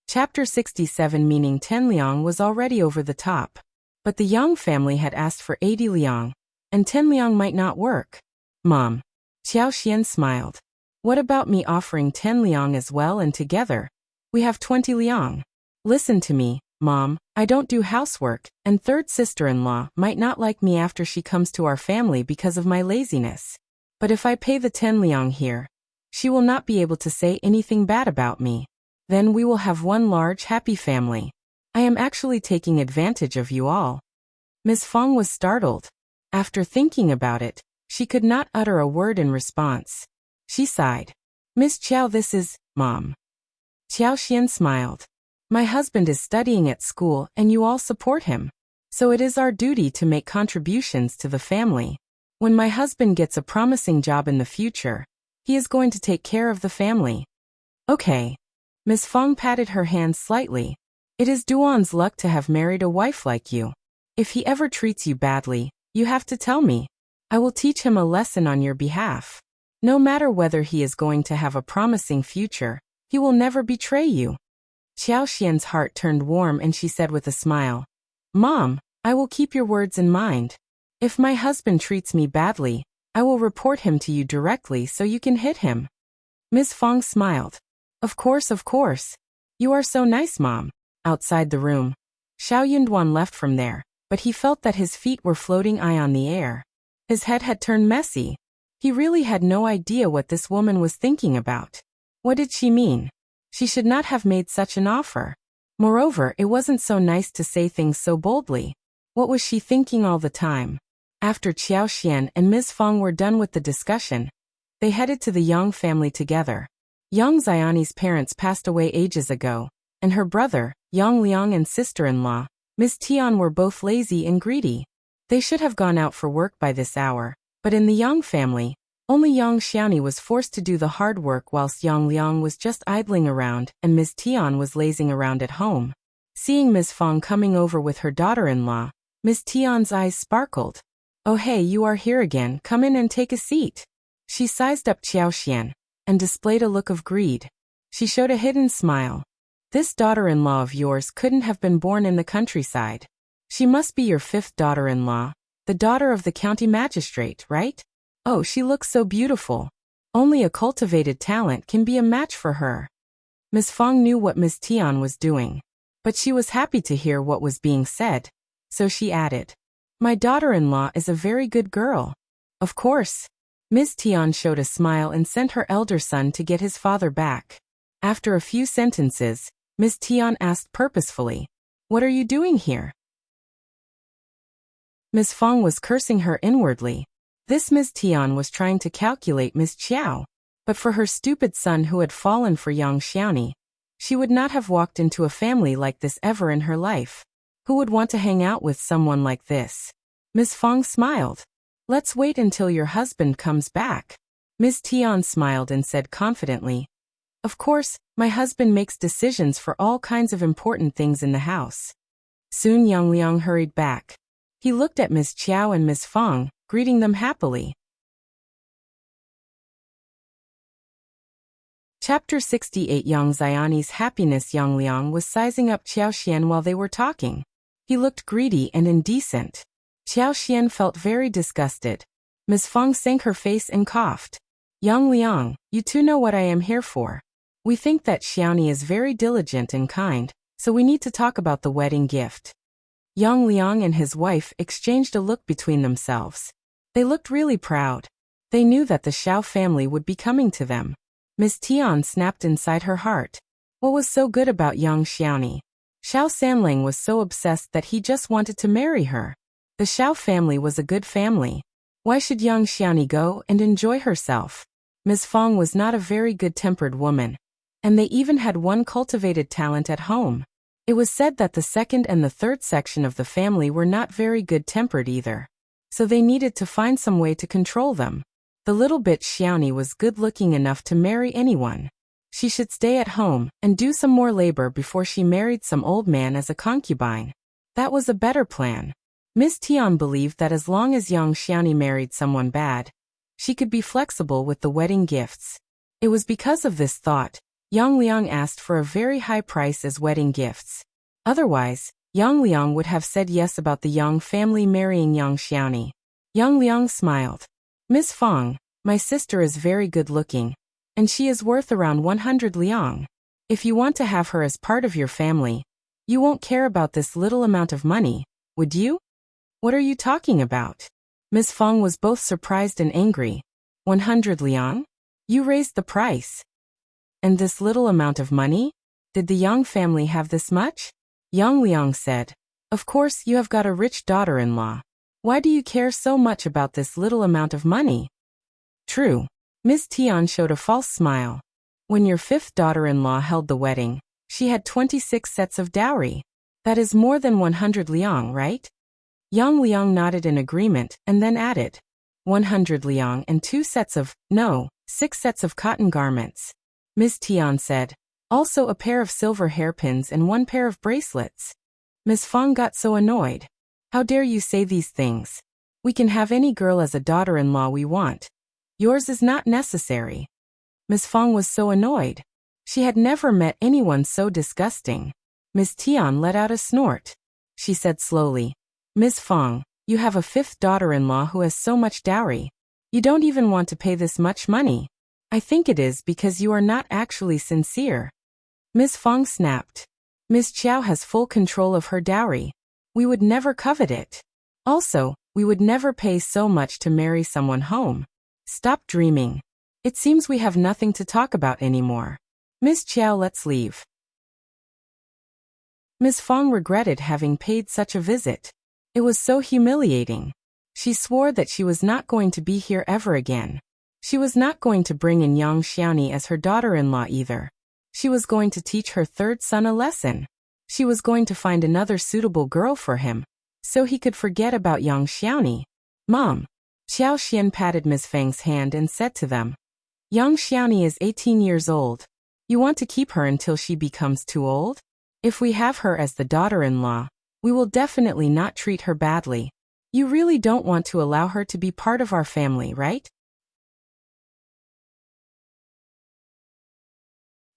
Chapter 67. Meaning 10 liang was already over the top. But the Yang family had asked for 80 liang, and 10 liang might not work. Mom. Xian smiled. What about me offering 10 liang as well, and together we have 20 liang? Listen to me, Mom, I don't do housework, and third sister-in-law might not like me after she comes to our family because of my laziness. But if I pay the 10 liang here, she will not be able to say anything bad about me. Then we will have one large happy family. I am actually taking advantage of you all. Ms. Fang was startled. After thinking about it, she could not utter a word in response. She sighed. Miss Qiao, this is, Mom. Xian smiled. My husband is studying at school and you all support him. So it is our duty to make contributions to the family. When my husband gets a promising job in the future, he is going to take care of the family. Okay. Ms. Fang patted her hand slightly. It is Duan's luck to have married a wife like you. If he ever treats you badly, you have to tell me. I will teach him a lesson on your behalf. No matter whether he is going to have a promising future, he will never betray you. Xiaoxian's heart turned warm and she said with a smile, Mom, I will keep your words in mind. If my husband treats me badly, I will report him to you directly so you can hit him. Ms. Fang smiled. Of course, of course. You are so nice, Mom. Outside the room, Xiao Yunduan left from there, but he felt that his feet were floating high on the air. His head had turned messy. He really had no idea what this woman was thinking about. What did she mean? She should not have made such an offer. Moreover, it wasn't so nice to say things so boldly. What was she thinking all the time? After Xiaoxian and Ms. Fang were done with the discussion, they headed to the Yang family together. Yang Xiaoni's parents passed away ages ago, and her brother, Yang Liang, and sister-in-law, Ms. Tian, were both lazy and greedy. They should have gone out for work by this hour, but in the Yang family, only Yang Xiaoni was forced to do the hard work whilst Yang Liang was just idling around and Ms. Tian was lazing around at home. Seeing Ms. Fang coming over with her daughter-in-law, Ms. Tian's eyes sparkled. Oh hey, you are here again, come in and take a seat. She sized up Xiaoxian and displayed a look of greed. She showed a hidden smile. This daughter-in-law of yours couldn't have been born in the countryside. She must be your fifth daughter-in-law, the daughter of the county magistrate, right? Oh, she looks so beautiful. Only a cultivated talent can be a match for her. Ms. Fang knew what Ms. Tian was doing, but she was happy to hear what was being said, so she added, My daughter-in-law is a very good girl. Of course. Ms. Tian showed a smile and sent her elder son to get his father back. After a few sentences, Ms. Tian asked purposefully, What are you doing here? Ms. Fang was cursing her inwardly. This Ms. Tian was trying to calculate Ms. Qiao, but for her stupid son who had fallen for young Xiaoni, she would not have walked into a family like this ever in her life. Who would want to hang out with someone like this? Ms. Fang smiled. Let's wait until your husband comes back. Ms. Tian smiled and said confidently, Of course, my husband makes decisions for all kinds of important things in the house. Soon Yang Liang hurried back. He looked at Ms. Qiao and Ms. Fang, greeting them happily. Chapter 68. Yang Xiaoni's happiness. Yang Liang was sizing up Xiaoxian while they were talking. He looked greedy and indecent. Xiaoxian felt very disgusted. Ms. Fang sank her face and coughed. Yang Liang, you two know what I am here for. We think that Xiaoni is very diligent and kind, so we need to talk about the wedding gift. Yang Liang and his wife exchanged a look between themselves. They looked really proud. They knew that the Xiao family would be coming to them. Ms. Tian snapped inside her heart. What was so good about young Xiaoni? Xiao Sanlang was so obsessed that he just wanted to marry her. The Xiao family was a good family. Why should young Xiaoni go and enjoy herself? Ms. Fang was not a very good-tempered woman, and they even had one cultivated talent at home. It was said that the second and the third section of the family were not very good-tempered either. So they needed to find some way to control them. The little bit Xiaoni was good-looking enough to marry anyone. She should stay at home and do some more labor before she married some old man as a concubine. That was a better plan. Ms. Tian believed that as long as young Xiaoni married someone bad, she could be flexible with the wedding gifts. It was because of this thought, Yang Liang asked for a very high price as wedding gifts. Otherwise, Yang Liang would have said yes about the Yang family marrying young Xiaoni. Yang Liang smiled. Miss Fang, My sister is very good looking, and she is worth around 100 liang. If you want to have her as part of your family, you won't care about this little amount of money, would you? What are you talking about? Ms. Fang was both surprised and angry. 100 liang? You raised the price. And this little amount of money? Did the Yang family have this much? Yang Liang said, of course you have got a rich daughter-in-law. Why do you care so much about this little amount of money? True. Ms. Tian showed a false smile. When your fifth daughter-in-law held the wedding, she had 26 sets of dowry. That is more than 100 liang, right? Yang Liang nodded in agreement and then added, 100 liang and 6 sets of cotton garments. Ms. Tian said, also a pair of silver hairpins and 1 pair of bracelets. Ms. Fang got so annoyed. How dare you say these things? We can have any girl as a daughter-in-law we want. Yours is not necessary. Ms. Fang was so annoyed. She had never met anyone so disgusting. Ms. Tian let out a snort. She said slowly, Ms. Fang, you have a fifth daughter-in-law who has so much dowry. You don't even want to pay this much money. I think it is because you are not actually sincere. Ms. Fang snapped. Ms. Qiao has full control of her dowry. We would never covet it. Also, we would never pay so much to marry someone home. Stop dreaming. It seems we have nothing to talk about anymore. Ms. Qiao, let's leave. Ms. Fang regretted having paid such a visit. It was so humiliating. She swore that she was not going to be here ever again. She was not going to bring in young Xiaoni as her daughter-in-law either. She was going to teach her third son a lesson. She was going to find another suitable girl for him, so he could forget about young Xiaoni. Mom. Xiao Xian patted Ms. Fang's hand and said to them, young Xiaoni is 18 years old. You want to keep her until she becomes too old? If we have her as the daughter-in-law, we will definitely not treat her badly. You really don't want to allow her to be part of our family, right?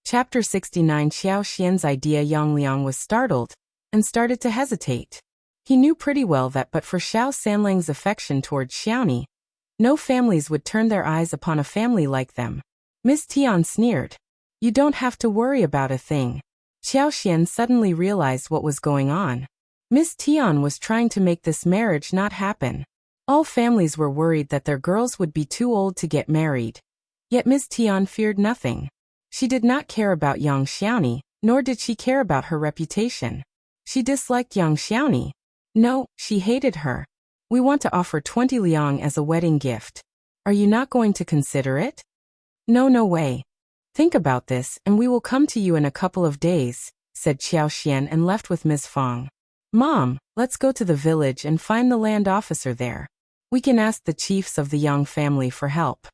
Chapter 69. Xiao Xian's idea. Yang Liang was startled and started to hesitate. He knew pretty well that but for Xiao Sanlang's affection towards Xiaoni, no families would turn their eyes upon a family like them. Ms. Tian sneered. You don't have to worry about a thing. Xiao Xian suddenly realized what was going on. Ms. Tian was trying to make this marriage not happen. All families were worried that their girls would be too old to get married. Yet Ms. Tian feared nothing. She did not care about young Xiaoni, nor did she care about her reputation. She disliked young Xiaoni. No, she hated her. We want to offer 20 liang as a wedding gift. Are you not going to consider it? No way. Think about this and we will come to you in a couple of days, said Xiao Xian and left with Ms. Fang. Mom, let's go to the village and find the land officer there. We can ask the chiefs of the Yang family for help.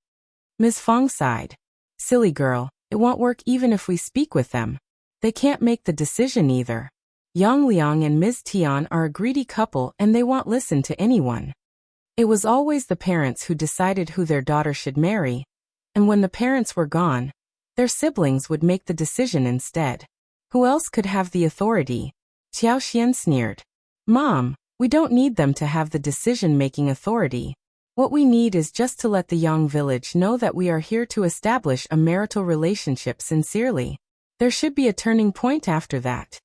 Ms. Fang sighed. Silly girl, it won't work even if we speak with them. They can't make the decision either. Yang Liang and Ms. Tian are a greedy couple and they won't listen to anyone. It was always the parents who decided who their daughter should marry, and when the parents were gone, their siblings would make the decision instead. Who else could have the authority? Xiao Xian sneered. Mom, we don't need them to have the decision-making authority. What we need is just to let the young village know that we are here to establish a marital relationship sincerely. There should be a turning point after that.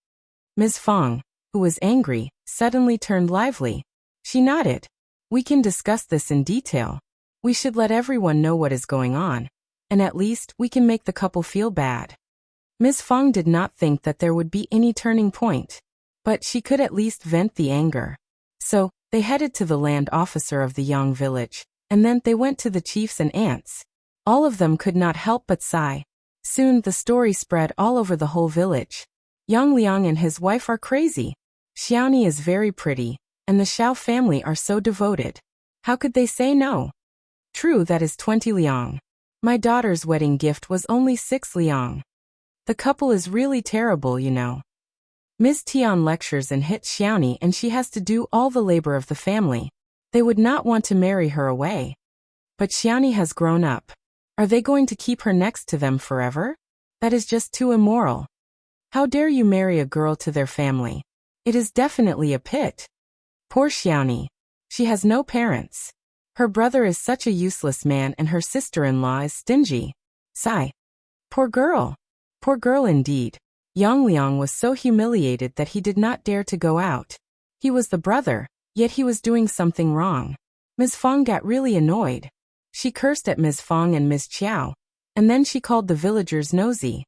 Ms. Fang, who was angry, suddenly turned lively. She nodded. We can discuss this in detail. We should let everyone know what is going on, and at least we can make the couple feel bad. Ms. Fang did not think that there would be any turning point, but she could at least vent the anger. So, they headed to the land officer of the young village, and then they went to the chiefs and aunts. All of them could not help but sigh. Soon the story spread all over the whole village. Yang Liang and his wife are crazy. Xiaoni is very pretty, and the Xiao family are so devoted. How could they say no? True, that is 20 liang. My daughter's wedding gift was only 6 liang. The couple is really terrible, you know. Ms. Tian lectures and hits Xiaoni and she has to do all the labor of the family. They would not want to marry her away. But Xiaoni has grown up. Are they going to keep her next to them forever? That is just too immoral. How dare you marry a girl to their family? It is definitely a pit. Poor Xiaoni. She has no parents. Her brother is such a useless man and her sister-in-law is stingy. Sigh. Poor girl. Poor girl indeed. Yang Liang was so humiliated that he did not dare to go out. He was the brother, yet he was doing something wrong. Ms. Fang got really annoyed. She cursed at Ms. Fang and Ms. Qiao, and then she called the villagers nosy.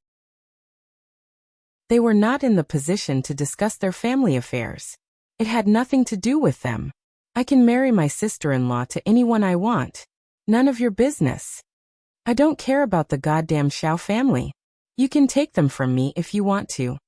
They were not in the position to discuss their family affairs. It had nothing to do with them. I can marry my sister-in-law to anyone I want. None of your business. I don't care about the goddamn Xiao family. You can take them from me if you want to.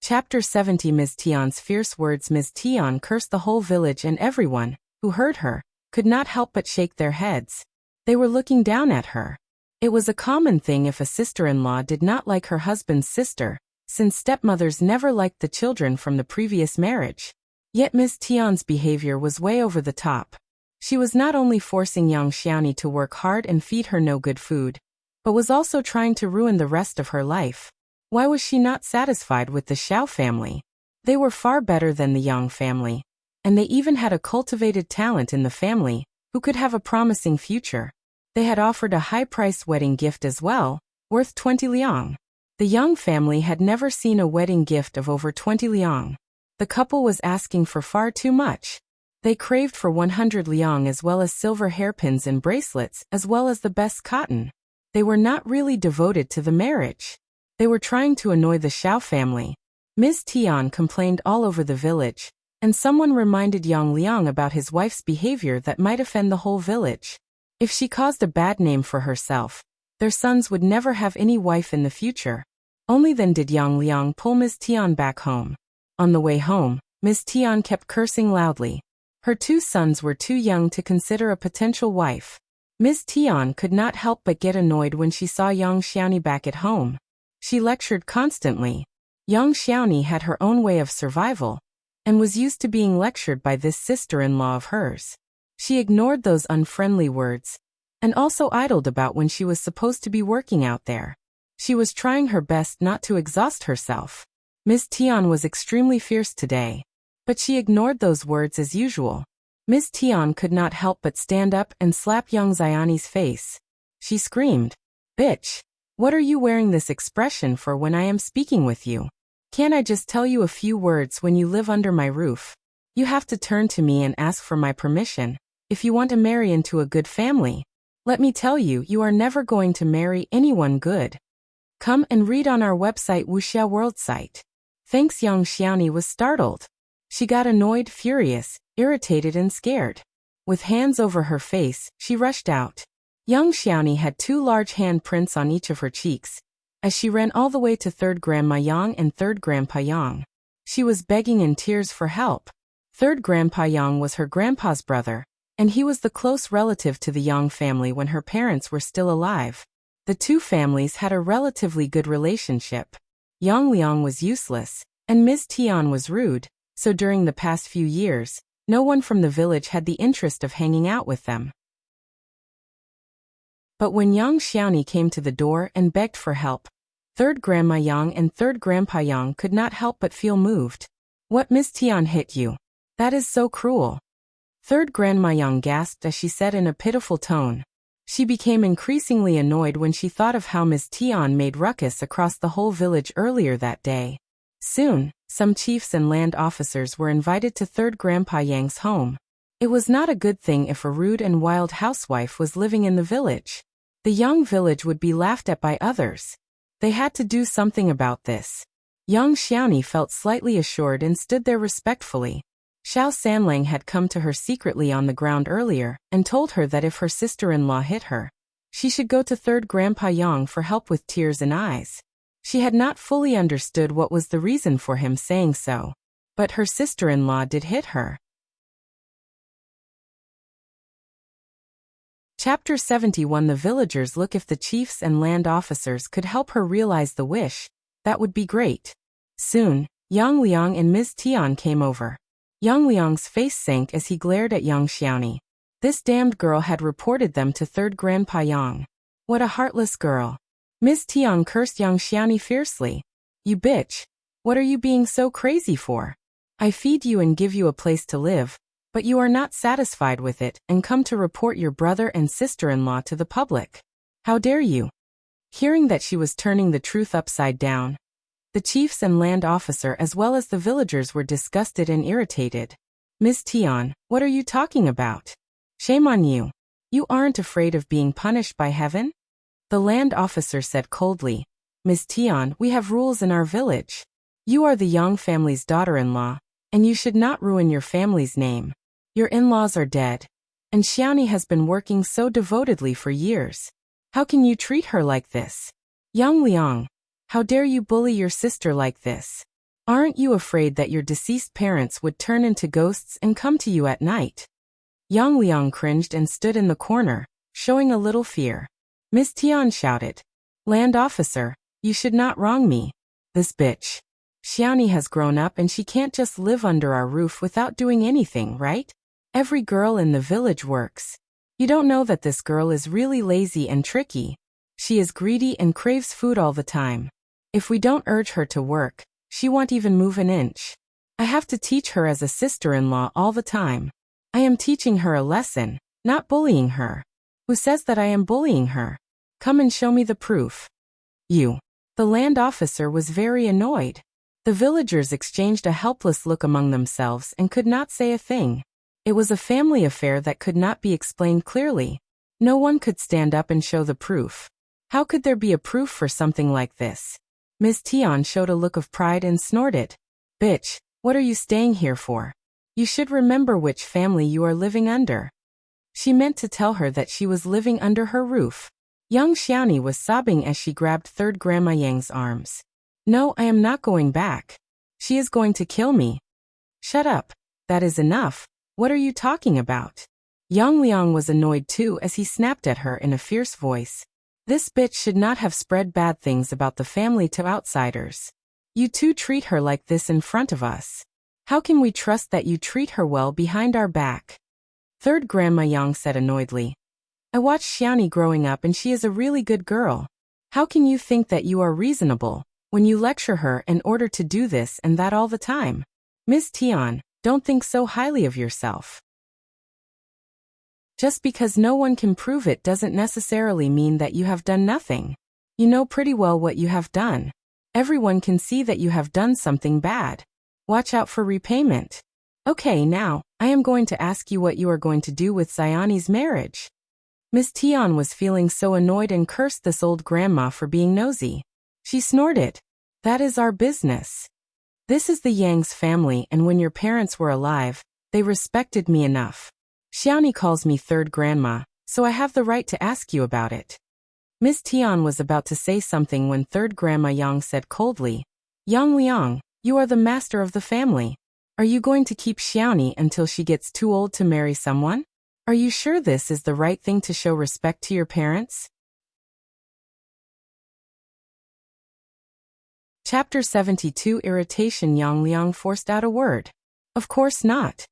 Chapter 70. Ms. Tian's fierce words. Ms. Tian cursed the whole village, and everyone, who heard her, could not help but shake their heads. They were looking down at her. It was a common thing if a sister-in-law did not like her husband's sister, since stepmothers never liked the children from the previous marriage. Yet Ms. Tian's behavior was way over the top. She was not only forcing young Xiaoni to work hard and feed her no good food, but was also trying to ruin the rest of her life. Why was she not satisfied with the Xiao family? They were far better than the Yang family, and they even had a cultivated talent in the family, who could have a promising future. They had offered a high-priced wedding gift as well, worth 20 liang. The Yang family had never seen a wedding gift of over 20 liang. The couple was asking for far too much. They craved for 100 liang as well as silver hairpins and bracelets as well as the best cotton. They were not really devoted to the marriage. They were trying to annoy the Xiao family. Ms. Tian complained all over the village, and someone reminded Yang Liang about his wife's behavior that might offend the whole village. If she caused a bad name for herself, their sons would never have any wife in the future. Only then did Yang Liang pull Ms. Tian back home. On the way home, Ms. Tian kept cursing loudly. Her two sons were too young to consider a potential wife. Ms. Tian could not help but get annoyed when she saw young Xiaoni back at home. She lectured constantly. Young Xiaoni had her own way of survival, and was used to being lectured by this sister-in-law of hers. She ignored those unfriendly words, and also idled about when she was supposed to be working out there. She was trying her best not to exhaust herself. Ms. Tian was extremely fierce today, but she ignored those words as usual. Ms. Tian could not help but stand up and slap young Xiaoni's face. She screamed, "Bitch! What are you wearing this expression for when I am speaking with you? Can't I just tell you a few words when you live under my roof? You have to turn to me and ask for my permission, if you want to marry into a good family. Let me tell you, you are never going to marry anyone good. Come and read on our website Wuxia World site." Thanks. Young Xiaoni was startled. She got annoyed, furious, irritated and scared. With hands over her face, she rushed out. Young Xiaoni had 2 large hand prints on each of her cheeks, as she ran all the way to 3rd Grandma Yang and 3rd Grandpa Yang. She was begging in tears for help. 3rd Grandpa Yang was her grandpa's brother, and he was the close relative to the Yang family when her parents were still alive. The two families had a relatively good relationship. Yang Liang was useless, and Ms. Tian was rude, so during the past few years, no one from the village had the interest of hanging out with them. But when young Xiaoni came to the door and begged for help, 3rd Grandma Yang and 3rd Grandpa Yang could not help but feel moved. "What, Ms. Tian hit you? That is so cruel." 3rd Grandma Yang gasped as she said in a pitiful tone. She became increasingly annoyed when she thought of how Ms. Tian made ruckus across the whole village earlier that day. Soon, some chiefs and land officers were invited to 3rd Grandpa Yang's home. It was not a good thing if a rude and wild housewife was living in the village. The young village would be laughed at by others. They had to do something about this. Young Xiaoni felt slightly assured and stood there respectfully. Xiao Sanlang had come to her secretly on the ground earlier and told her that if her sister-in-law hit her, she should go to 3rd Grandpa Yang for help with tears and eyes. She had not fully understood what was the reason for him saying so, but her sister-in-law did hit her. Chapter 71. The villagers look. If the chiefs and land officers could help her realize the wish, that would be great. Soon, Yang Liang and Ms. Tian came over. Yang Liang's face sank as he glared at young Xiaoni. This damned girl had reported them to 3rd Grandpa Yang. What a heartless girl. Ms. Tian cursed young Xiaoni fiercely. "You bitch! What are you being so crazy for? I feed you and give you a place to live, but you are not satisfied with it and come to report your brother and sister-in-law to the public. How dare you? Hearing that she was turning the truth upside down, the chiefs and land officer as well as the villagers were disgusted and irritated. Miss Tian, what are you talking about? Shame on you. You aren't afraid of being punished by heaven? The land officer said coldly. Miss Tian, we have rules in our village. You are the Yang family's daughter-in-law, and you should not ruin your family's name. Your in-laws are dead, and Xiaoni has been working so devotedly for years. How can you treat her like this? Yang Liang, how dare you bully your sister like this? Aren't you afraid that your deceased parents would turn into ghosts and come to you at night? Yang Liang cringed and stood in the corner, showing a little fear. Miss Tian shouted. Land officer, you should not wrong me. This bitch. Xiaoni has grown up and she can't just live under our roof without doing anything, right? Every girl in the village works. You don't know that this girl is really lazy and tricky. She is greedy and craves food all the time. If we don't urge her to work, she won't even move an inch. I have to teach her as a sister-in-law all the time. I am teaching her a lesson, not bullying her. Who says that I am bullying her? Come and show me the proof. You. The land officer was very annoyed. The villagers exchanged a helpless look among themselves and could not say a thing. It was a family affair that could not be explained clearly. No one could stand up and show the proof. How could there be a proof for something like this? Miss Tian showed a look of pride and snorted. Bitch, what are you staying here for? You should remember which family you are living under. She meant to tell her that she was living under her roof. Young Xiaoni was sobbing as she grabbed third Grandma Yang's arms. No, I am not going back. She is going to kill me. Shut up. That is enough. What are you talking about? Yang Liang was annoyed too as he snapped at her in a fierce voice. This bitch should not have spread bad things about the family to outsiders. You two treat her like this in front of us. How can we trust that you treat her well behind our back? Third Grandma Yang said annoyedly. I watched Xiaoni growing up and she is a really good girl. How can you think that you are reasonable when you lecture her in order to do this and that all the time? Miss Tian, don't think so highly of yourself. Just because no one can prove it doesn't necessarily mean that you have done nothing. You know pretty well what you have done. Everyone can see that you have done something bad. Watch out for repayment. Okay, now, I am going to ask you what you are going to do with Xiaoni's marriage. Miss Tian was feeling so annoyed and cursed this old grandma for being nosy. She snorted. That is our business. This is the Yang's family, and when your parents were alive, they respected me enough. Xiaoni calls me third grandma, so I have the right to ask you about it. Miss Tian was about to say something when third Grandma Yang said coldly, Yang Liang, you are the master of the family. Are you going to keep Xiaoni until she gets too old to marry someone? Are you sure this is the right thing to show respect to your parents? Chapter 72 Irritation. Yang Liang forced out a word. Of course not.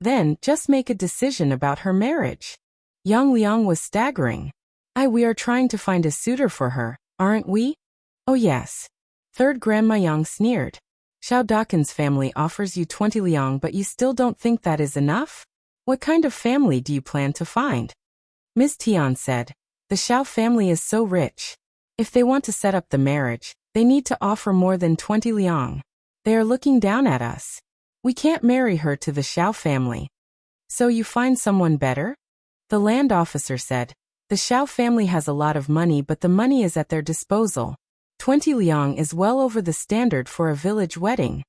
Then, just make a decision about her marriage. Yang Liang was staggering. We are trying to find a suitor for her, aren't we? Oh yes. Third Grandma Yang sneered. Xiao Dakin's family offers you 20 liang, but you still don't think that is enough? What kind of family do you plan to find? Miss Tian said. The Xiao family is so rich. If they want to set up the marriage, they need to offer more than 20 liang. They are looking down at us. We can't marry her to the Xiao family. So you find someone better? The land officer said. The Xiao family has a lot of money, but the money is at their disposal. 20 liang is well over the standard for a village wedding.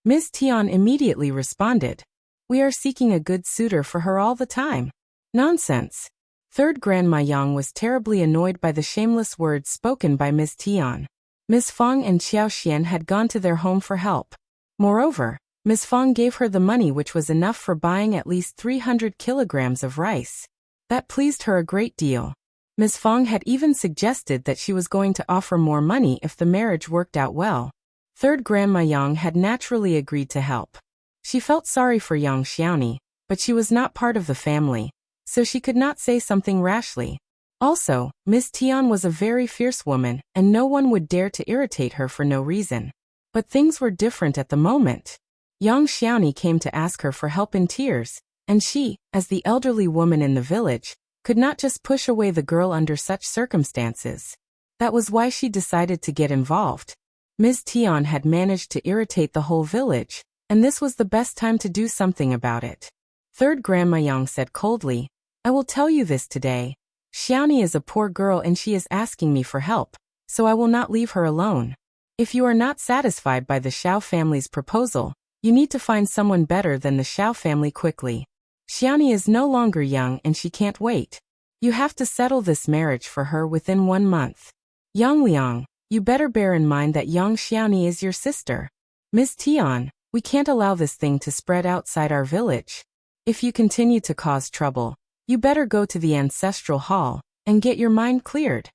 Miss Tian immediately responded. We are seeking a good suitor for her all the time. Nonsense. Third Grandma Yang was terribly annoyed by the shameless words spoken by Miss Tian. Miss Fang and Qiao Xian had gone to their home for help. Moreover, Miss Fang gave her the money, which was enough for buying at least 300 kilograms of rice. That pleased her a great deal. Miss Fang had even suggested that she was going to offer more money if the marriage worked out well. Third Grandma Yang had naturally agreed to help. She felt sorry for young Xiaoni, but she was not part of the family, so she could not say something rashly. Also, Miss Tian was a very fierce woman, and no one would dare to irritate her for no reason. But things were different at the moment. Young Xiaoni came to ask her for help in tears, and she, as the elderly woman in the village, could not just push away the girl under such circumstances. That was why she decided to get involved. Ms. Tian had managed to irritate the whole village, and this was the best time to do something about it. Third Grandma Yang said coldly, I will tell you this today. Xiaoni is a poor girl and she is asking me for help, so I will not leave her alone. If you are not satisfied by the Xiao family's proposal, you need to find someone better than the Xiao family quickly. Xiaoni is no longer young and she can't wait. You have to settle this marriage for her within 1 month. Young Liang, you better bear in mind that young Xiaoni is your sister. Ms. Tian, we can't allow this thing to spread outside our village. If you continue to cause trouble, you better go to the ancestral hall and get your mind cleared.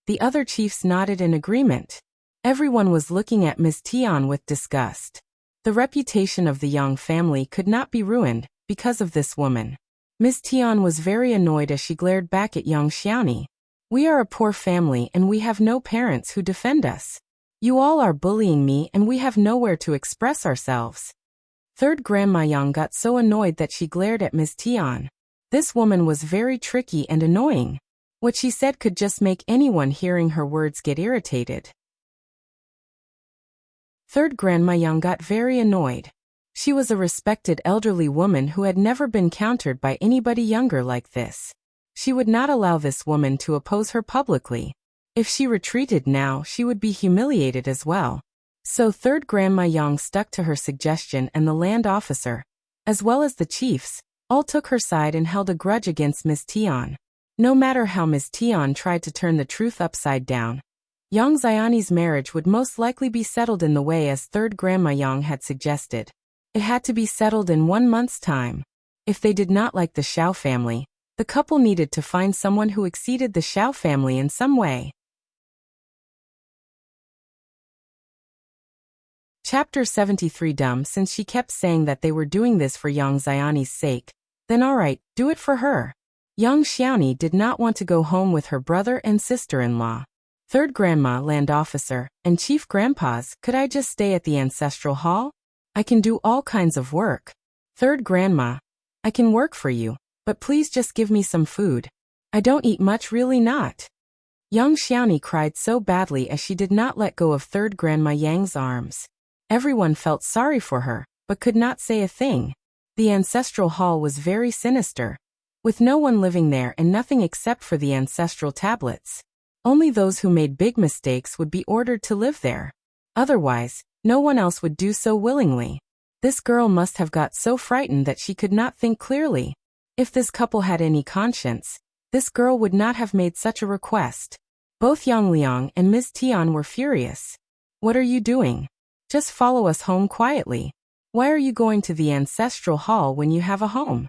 The other chiefs nodded in agreement. Everyone was looking at Ms. Tian with disgust. The reputation of the Yang family could not be ruined because of this woman. Ms. Tian was very annoyed as she glared back at young Xiaoni. We are a poor family and we have no parents who defend us. You all are bullying me and we have nowhere to express ourselves. Third Grandma Yang got so annoyed that she glared at Ms. Tian. This woman was very tricky and annoying. What she said could just make anyone hearing her words get irritated. Third Grandma Yang got very annoyed. She was a respected elderly woman who had never been countered by anybody younger like this. She would not allow this woman to oppose her publicly. If she retreated now, she would be humiliated as well. So Third Grandma Yang stuck to her suggestion, and the land officer, as well as the chiefs, all took her side and held a grudge against Ms. Tian. No matter how Ms. Tian tried to turn the truth upside down, young Xiaoni's marriage would most likely be settled in the way as Third Grandma Yang had suggested. It had to be settled in 1 month's time. If they did not like the Xiao family, the couple needed to find someone who exceeded the Xiao family in some way. Chapter 73. Dumb. Since she kept saying that they were doing this for young Xiaoni's sake, then alright, do it for her. Young Xiaoni did not want to go home with her brother and sister-in-law. Third Grandma, Land Officer, and Chief Grandpas, could I just stay at the ancestral hall? I can do all kinds of work. Third Grandma, I can work for you, but please just give me some food. I don't eat much, really not. Young Xiaoni cried so badly as she did not let go of Third Grandma Yang's arms. Everyone felt sorry for her, but could not say a thing. The ancestral hall was very sinister, with no one living there and nothing except for the ancestral tablets. Only those who made big mistakes would be ordered to live there. Otherwise, no one else would do so willingly. This girl must have got so frightened that she could not think clearly. If this couple had any conscience, this girl would not have made such a request. Both Yang Liang and Ms. Tian were furious. What are you doing? Just follow us home quietly. Why are you going to the ancestral hall when you have a home?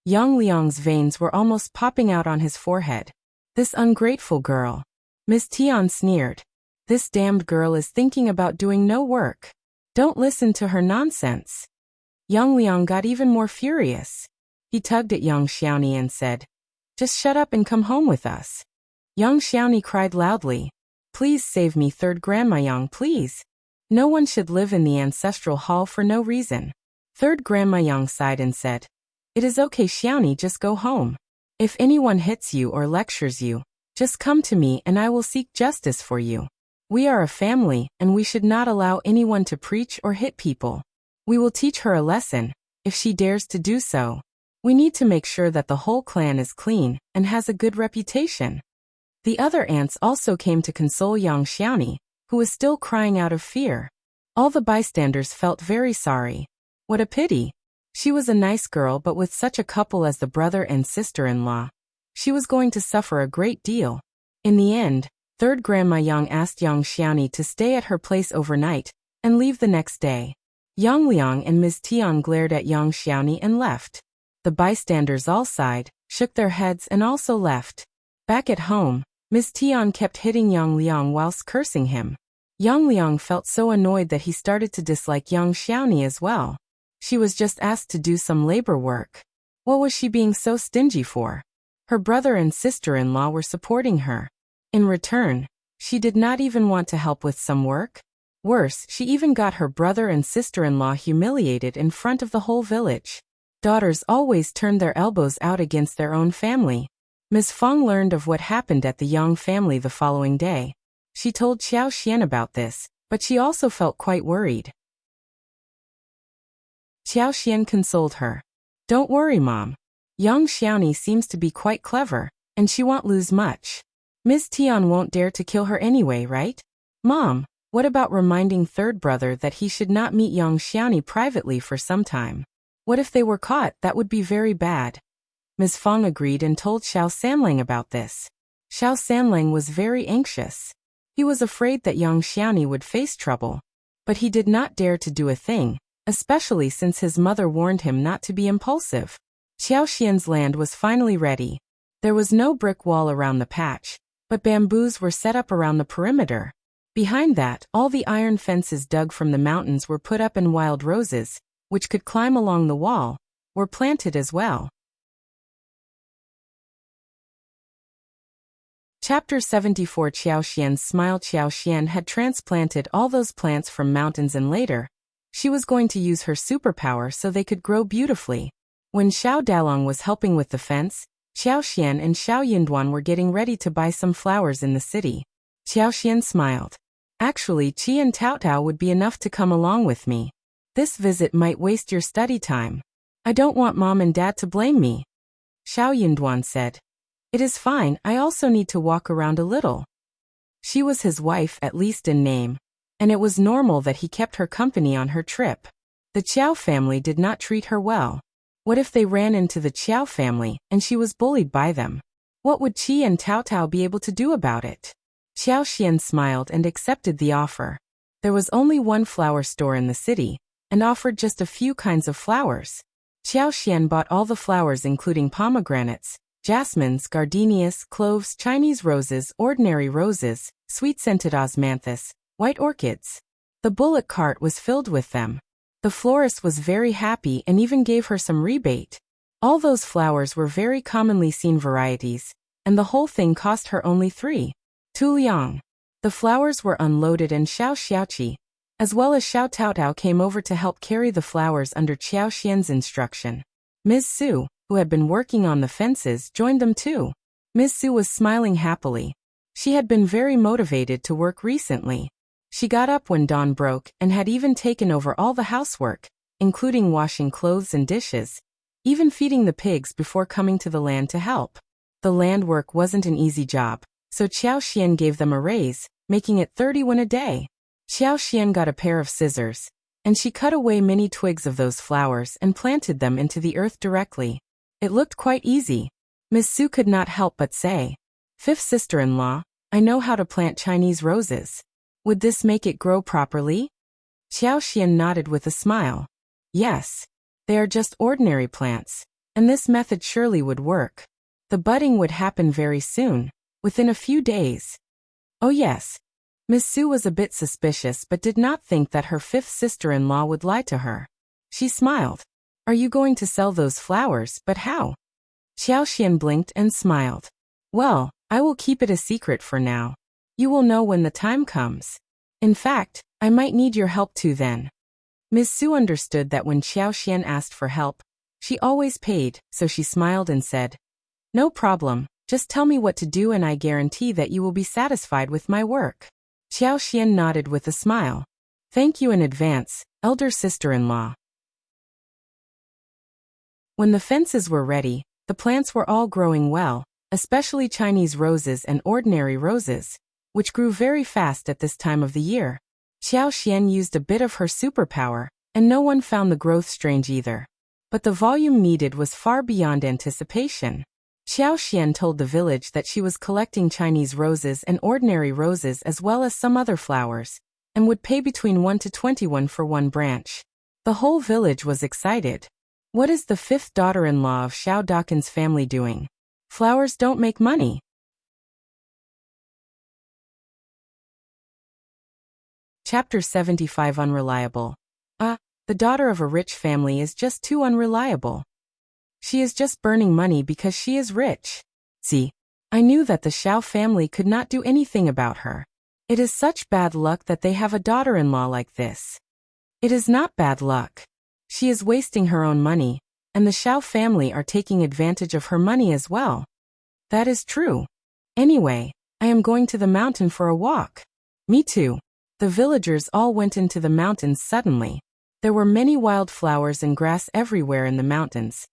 Yang Liang's veins were almost popping out on his forehead. This ungrateful girl. Ms. Tian sneered. This damned girl is thinking about doing no work. Don't listen to her nonsense. Yang Liang got even more furious. He tugged at young Xiaoni and said, just shut up and come home with us. Young Xiaoni cried loudly. Please save me, Third Grandma Yang, please. No one should live in the ancestral hall for no reason. Third Grandma Yang sighed and said, it is okay, Xiaoni, just go home. If anyone hits you or lectures you, just come to me and I will seek justice for you. We are a family, and we should not allow anyone to preach or hit people. We will teach her a lesson, if she dares to do so. We need to make sure that the whole clan is clean and has a good reputation. The other aunts also came to console young Xiaoni, who was still crying out of fear. All the bystanders felt very sorry. What a pity. She was a nice girl, but with such a couple as the brother and sister-in-law, she was going to suffer a great deal. In the end, Third Grandma Yang asked young Xiaoni to stay at her place overnight and leave the next day. Yang Liang and Ms. Tian glared at young Xiaoni and left. The bystanders all sighed, shook their heads and also left. Back at home, Ms. Tian kept hitting Yang Liang whilst cursing him. Yang Liang felt so annoyed that he started to dislike young Xiaoni as well. She was just asked to do some labor work. What was she being so stingy for? Her brother and sister-in-law were supporting her. In return, she did not even want to help with some work. Worse, she even got her brother and sister-in-law humiliated in front of the whole village. Daughters always turned their elbows out against their own family. Ms. Fang learned of what happened at the Yang family the following day. She told Xiao about this, but she also felt quite worried. Xiao consoled her. Don't worry, Mom. Young Xiaoni seems to be quite clever, and she won't lose much. Ms. Tian won't dare to kill her anyway, right? Mom, what about reminding third brother that he should not meet young Xiaoni privately for some time? What if they were caught? That would be very bad. Ms. Fang agreed and told Xiao Sanlang about this. Xiao Sanlang was very anxious. He was afraid that young Xiaoni would face trouble. But he did not dare to do a thing, especially since his mother warned him not to be impulsive. Xiaoxian's land was finally ready. There was no brick wall around the patch, but bamboos were set up around the perimeter. Behind that, all the iron fences dug from the mountains were put up, and wild roses, which could climb along the wall, were planted as well. Chapter 74. Xiaoxian's smile. Xiaoxian had transplanted all those plants from mountains, and later, she was going to use her superpower so they could grow beautifully. When Xiao Dalong was helping with the fence, Xiaoxian and Xiao Yinduan were getting ready to buy some flowers in the city. Xiaoxian smiled. Actually, Qi and Tao Tao would be enough to come along with me. This visit might waste your study time. I don't want Mom and Dad to blame me. Xiao Yinduan said. It is fine, I also need to walk around a little. She was his wife, at least in name, and it was normal that he kept her company on her trip. The Qiao family did not treat her well. What if they ran into the Qiao family, and she was bullied by them? What would Qi and Tao Tao be able to do about it? Xiaoxian smiled and accepted the offer. There was only one flower store in the city, and offered just a few kinds of flowers. Xiaoxian bought all the flowers, including pomegranates, jasmines, gardenias, cloves, Chinese roses, ordinary roses, sweet-scented osmanthus, white orchids. The bullock cart was filled with them. The florist was very happy and even gave her some rebate. All those flowers were very commonly seen varieties, and the whole thing cost her only 3 2 The flowers were unloaded, and Xiao Xiaoqi, as well as Xiao Taotao, came over to help carry the flowers under Xiaoxian's instruction. Ms. Su, who had been working on the fences, joined them too. Ms. Su was smiling happily. She had been very motivated to work recently. She got up when dawn broke and had even taken over all the housework, including washing clothes and dishes, even feeding the pigs before coming to the land to help. The land work wasn't an easy job, so Xiaoxian gave them a raise, making it 30 a day. Xiaoxian got a pair of scissors, and she cut away many twigs of those flowers and planted them into the earth directly. It looked quite easy. Miss Su could not help but say, "Fifth sister-in-law, I know how to plant Chinese roses. Would this make it grow properly?" Xiaoxian nodded with a smile. Yes. They are just ordinary plants, and this method surely would work. The budding would happen very soon, within a few days. Oh yes. Miss Su was a bit suspicious but did not think that her fifth sister-in-law would lie to her. She smiled. Are you going to sell those flowers? But how? Xiaoxian blinked and smiled. Well, I will keep it a secret for now. You will know when the time comes. In fact, I might need your help too then. Miss Su understood that when Xiaoxian asked for help, she always paid, so she smiled and said, "No problem, just tell me what to do and I guarantee that you will be satisfied with my work." Xiaoxian nodded with a smile. Thank you in advance, elder sister-in-law. When the fences were ready, the plants were all growing well, especially Chinese roses and ordinary roses, which grew very fast at this time of the year. Xiaoxian used a bit of her superpower, and no one found the growth strange either. But the volume needed was far beyond anticipation. Xiaoxian told the village that she was collecting Chinese roses and ordinary roses as well as some other flowers, and would pay between 1 to 21 for one branch. The whole village was excited. What is the fifth daughter-in-law of Xiao Dakin's family doing? Flowers don't make money. Chapter 75. Unreliable. The daughter of a rich family is just too unreliable. She is just burning money because she is rich. See, I knew that the Xiao family could not do anything about her. It is such bad luck that they have a daughter-in-law like this. It is not bad luck. She is wasting her own money, and the Xiao family are taking advantage of her money as well. That is true. Anyway, I am going to the mountain for a walk. Me too. The villagers all went into the mountains suddenly. There were many wildflowers and grass everywhere in the mountains,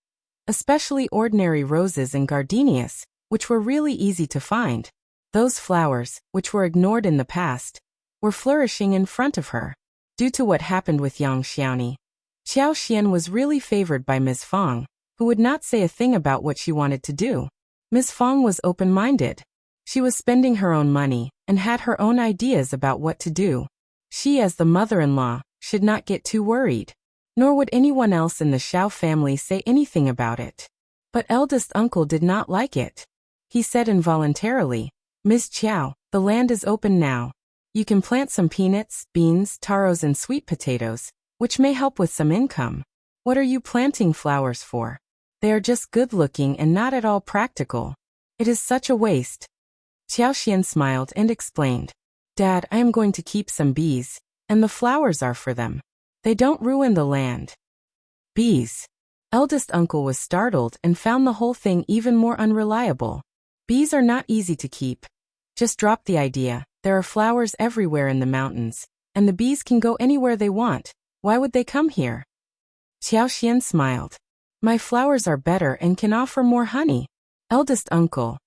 especially ordinary roses and gardenias, which were really easy to find. Those flowers, which were ignored in the past, were flourishing in front of her. Due to what happened with young Xiaoni, Qiao Xian was really favored by Ms. Fang, who would not say a thing about what she wanted to do. Ms. Fang was open-minded. She was spending her own money and had her own ideas about what to do. She, as the mother-in-law, should not get too worried. Nor would anyone else in the Xiao family say anything about it. But eldest uncle did not like it. He said involuntarily, "Ms. Qiao, the land is open now. You can plant some peanuts, beans, taros and sweet potatoes, which may help with some income. What are you planting flowers for? They are just good-looking and not at all practical. It is such a waste." Qiao Xian smiled and explained, "Dad, I am going to keep some bees, and the flowers are for them. They don't ruin the land." Bees. Eldest uncle was startled and found the whole thing even more unreliable. Bees are not easy to keep. Just drop the idea. There are flowers everywhere in the mountains, and the bees can go anywhere they want. Why would they come here? Qiao Xian smiled. "My flowers are better and can offer more honey." Eldest uncle.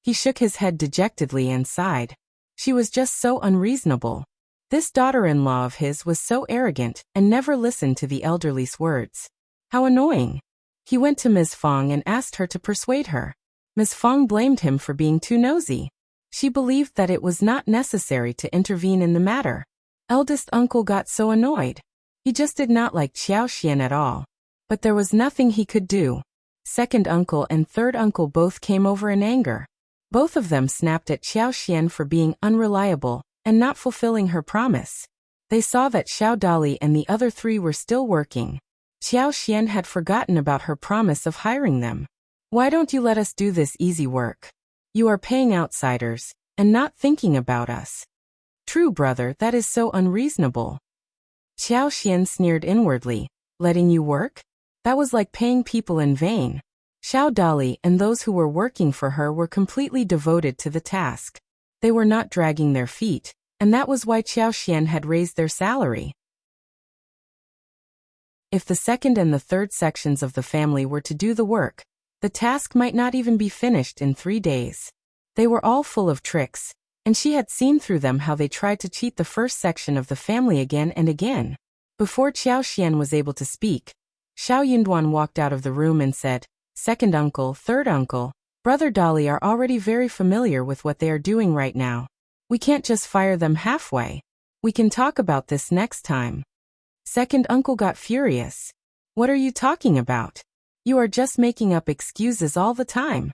He shook his head dejectedly and sighed. She was just so unreasonable. This daughter-in-law of his was so arrogant and never listened to the elderly's words. How annoying. He went to Ms. Fang and asked her to persuade her. Ms. Fang blamed him for being too nosy. She believed that it was not necessary to intervene in the matter. Eldest uncle got so annoyed. He just did not like Qiao Xian at all. But there was nothing he could do. Second uncle and third uncle both came over in anger. Both of them snapped at Qiao Xian for being unreliable and not fulfilling her promise. They saw that Xiao Dali and the other three were still working. Qiao Xian had forgotten about her promise of hiring them. "Why don't you let us do this easy work? You are paying outsiders and not thinking about us." "True, brother, that is so unreasonable." Qiao Xian sneered inwardly. "Letting you work? That was like paying people in vain." Xiao Dali and those who were working for her were completely devoted to the task. They were not dragging their feet, and that was why Qiao Xian had raised their salary. If the second and the third sections of the family were to do the work, the task might not even be finished in 3 days. They were all full of tricks, and she had seen through them how they tried to cheat the first section of the family again and again. Before Qiao Xian was able to speak, Xiao Yunduan walked out of the room and said, "Second uncle, third uncle, Brother Dali are already very familiar with what they are doing right now. We can't just fire them halfway. We can talk about this next time." Second uncle got furious. "What are you talking about? You are just making up excuses all the time."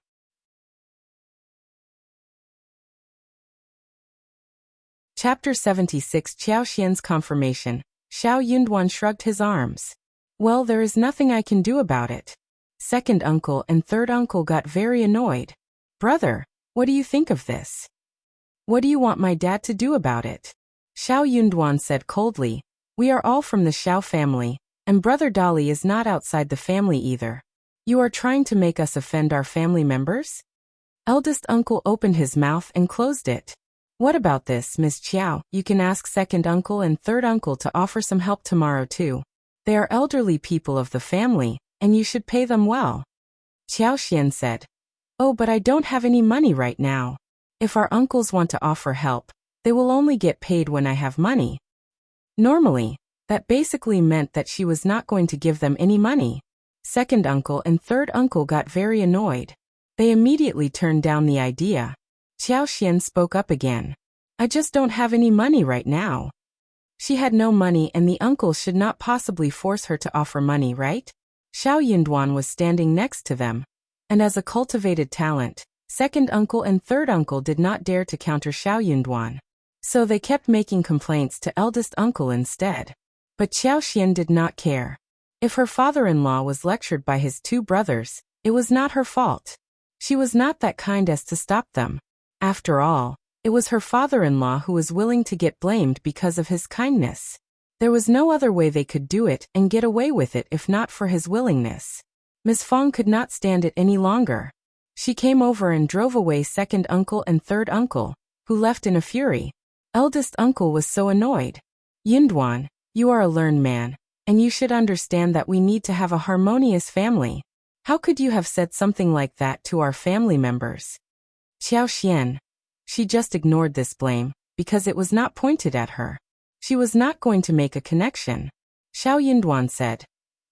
Chapter 76 Qiao Xian's confirmation. Xiao Yunduan shrugged his arms. "Well, there is nothing I can do about it." Second uncle and third uncle got very annoyed. "Brother, what do you think of this? What do you want my dad to do about it?" Xiao Yunduan said coldly, "We are all from the Xiao family, and Brother Dali is not outside the family either. You are trying to make us offend our family members?" Eldest uncle opened his mouth and closed it. "What about this, Ms. Qiao? You can ask second uncle and third uncle to offer some help tomorrow too. They are elderly people of the family, and you should pay them well." Qiao Xian said, "Oh, but I don't have any money right now. If our uncles want to offer help, they will only get paid when I have money." Normally, that basically meant that she was not going to give them any money. Second uncle and third uncle got very annoyed. They immediately turned down the idea. Qiao Xian spoke up again. "I just don't have any money right now." She had no money and the uncles should not possibly force her to offer money, right? Xiao Yunduan was standing next to them. And as a cultivated talent, second uncle and third uncle did not dare to counter Xiao Yunduan. So they kept making complaints to eldest uncle instead. But Qiao Xian did not care. If her father-in-law was lectured by his 2 brothers, it was not her fault. She was not that kind as to stop them. After all, It was her father-in-law who was willing to get blamed because of his kindness. There was no other way they could do it and get away with it if not for his willingness. Ms. Fang could not stand it any longer. She came over and drove away second uncle and third uncle, who left in a fury. Eldest uncle was so annoyed. Yinduan, you are a learned man, and you should understand that we need to have a harmonious family. How could you have said something like that to our family members? Xiao. She just ignored this blame, because it was not pointed at her. She was not going to make a connection. Xiao Yinduan said,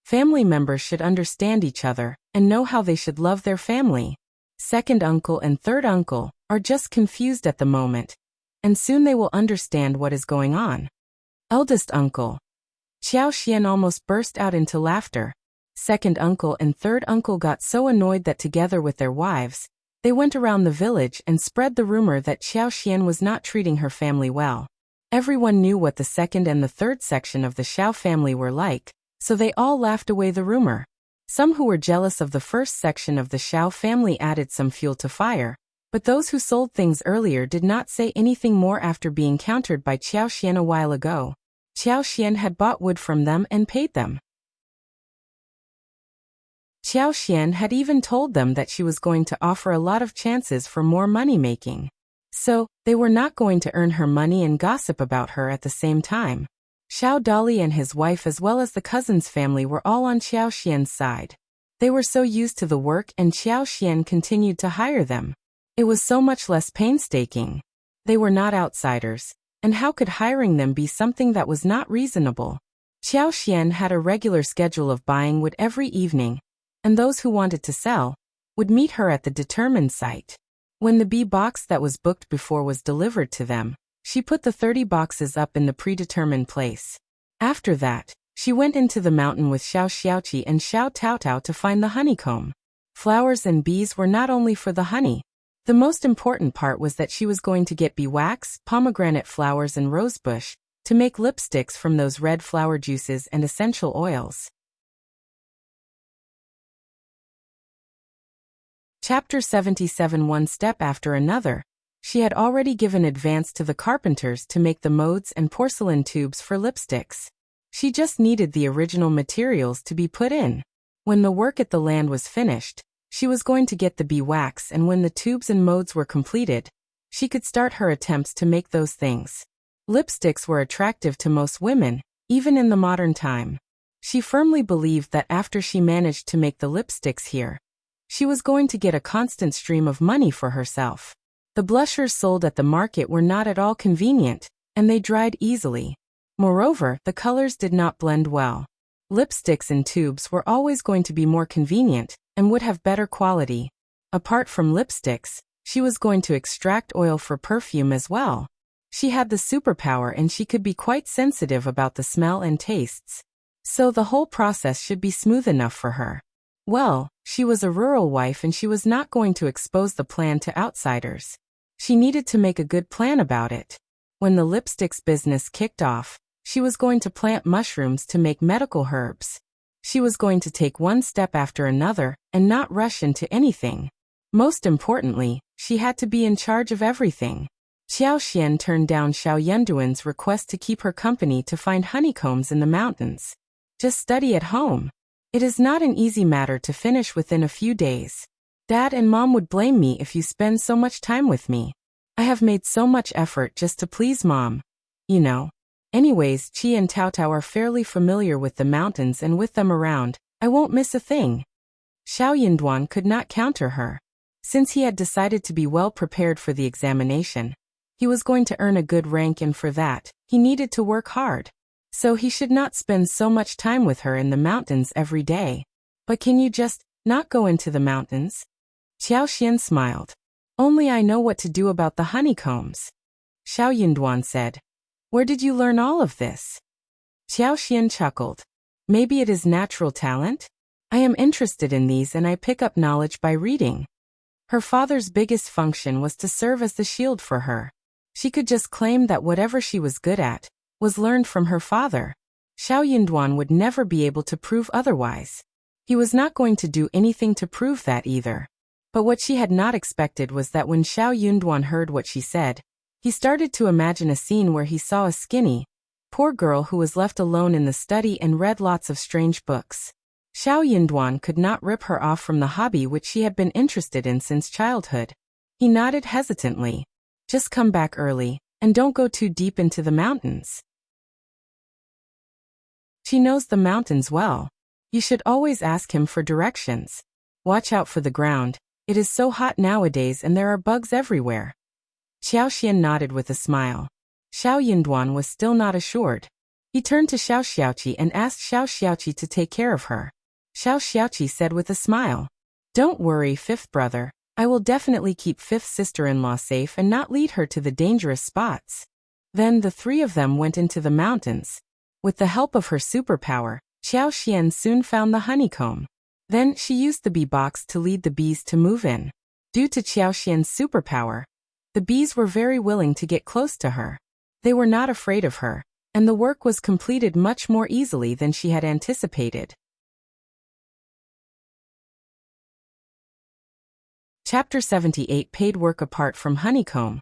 family members should understand each other and know how they should love their family. Second uncle and third uncle are just confused at the moment, and soon they will understand what is going on. Eldest uncle. Xiao almost burst out into laughter. Second uncle and third uncle got so annoyed that together with their wives, they went around the village and spread the rumor that Xiao was not treating her family well. Everyone knew what the second and the third section of the Xiao family were like, so they all laughed away the rumor. Some who were jealous of the first section of the Xiao family added some fuel to fire, but those who sold things earlier did not say anything more after being countered by Qiao a while ago. Qiao had bought wood from them and paid them. Qiao had even told them that she was going to offer a lot of chances for more money-making. So, they were not going to earn her money and gossip about her at the same time. Xiao Dali and his wife as well as the cousin's family were all on Qiao side. They were so used to the work and Qiao continued to hire them. It was so much less painstaking. They were not outsiders, and how could hiring them be something that was not reasonable? Qiao had a regular schedule of buying wood every evening, and those who wanted to sell would meet her at the determined site. When the B box that was booked before was delivered to them, she put the 30 boxes up in the predetermined place. After that, she went into the mountain with Xiao Xiaoqi and Xiao Taotao to find the honeycomb. Flowers and bees were not only for the honey. The most important part was that she was going to get bee wax, pomegranate flowers and rosebush, to make lipsticks from those red flower juices and essential oils. Chapter 77. One step after another. She had already given advance to the carpenters to make the molds and porcelain tubes for lipsticks. She just needed the original materials to be put in. When the work at the land was finished, she was going to get the bee wax, and when the tubes and molds were completed, she could start her attempts to make those things. Lipsticks were attractive to most women, even in the modern time. She firmly believed that after she managed to make the lipsticks here, she was going to get a constant stream of money for herself. The blushers sold at the market were not at all convenient, and they dried easily. Moreover, the colors did not blend well. Lipsticks in tubes were always going to be more convenient, and would have better quality. Apart from lipsticks, she was going to extract oil for perfume as well. She had the superpower and she could be quite sensitive about the smell and tastes. So the whole process should be smooth enough for her. Well, she was a rural wife and she was not going to expose the plan to outsiders. She needed to make a good plan about it. When the lipsticks business kicked off, she was going to plant mushrooms to make medical herbs. She was going to take one step after another and not rush into anything. Most importantly, she had to be in charge of everything. Xiao turned down Xiao Yunduan's request to keep her company to find honeycombs in the mountains. Just study at home. It is not an easy matter to finish within a few days. Dad and Mom would blame me if you spend so much time with me. I have made so much effort just to please Mom. You know. Anyways, Qi and Taotao are fairly familiar with the mountains, and with them around, I won't miss a thing. Xiao Yinduan could not counter her. Since he had decided to be well prepared for the examination, he was going to earn a good rank, and for that, he needed to work hard. So he should not spend so much time with her in the mountains every day. But can you just not go into the mountains? Xiao smiled. Only I know what to do about the honeycombs. Xiao Yinduan said. Where did you learn all of this? Xiao chuckled. Maybe it is natural talent? I am interested in these and I pick up knowledge by reading. Her father's biggest function was to serve as the shield for her. She could just claim that whatever she was good at was learned from her father. Xiao Yinduan would never be able to prove otherwise. He was not going to do anything to prove that either. But what she had not expected was that when Xiao Yunduan heard what she said, He started to imagine a scene where he saw a skinny, poor girl who was left alone in the study and read lots of strange books. Xiao Yinduan could not rip her off from the hobby which she had been interested in since childhood. He nodded hesitantly. Just come back early, and don't go too deep into the mountains. She knows the mountains well. You should always ask him for directions. Watch out for the ground. It is so hot nowadays and there are bugs everywhere. Xiao Xian nodded with a smile. Xiao Yinduan was still not assured. He turned to Xiao Xiaoqi and asked Xiao Xiaoqi to take care of her. Xiao Xiaoqi said with a smile, "Don't worry, fifth brother. I will definitely keep fifth sister-in-law safe and not lead her to the dangerous spots." Then the three of them went into the mountains. With the help of her superpower, Xiao Xian soon found the honeycomb. Then she used the bee box to lead the bees to move in. Due to Xiao Xian's superpower, the bees were very willing to get close to her. They were not afraid of her, and the work was completed much more easily than she had anticipated. Chapter 78 Paid Work Apart from Honeycomb.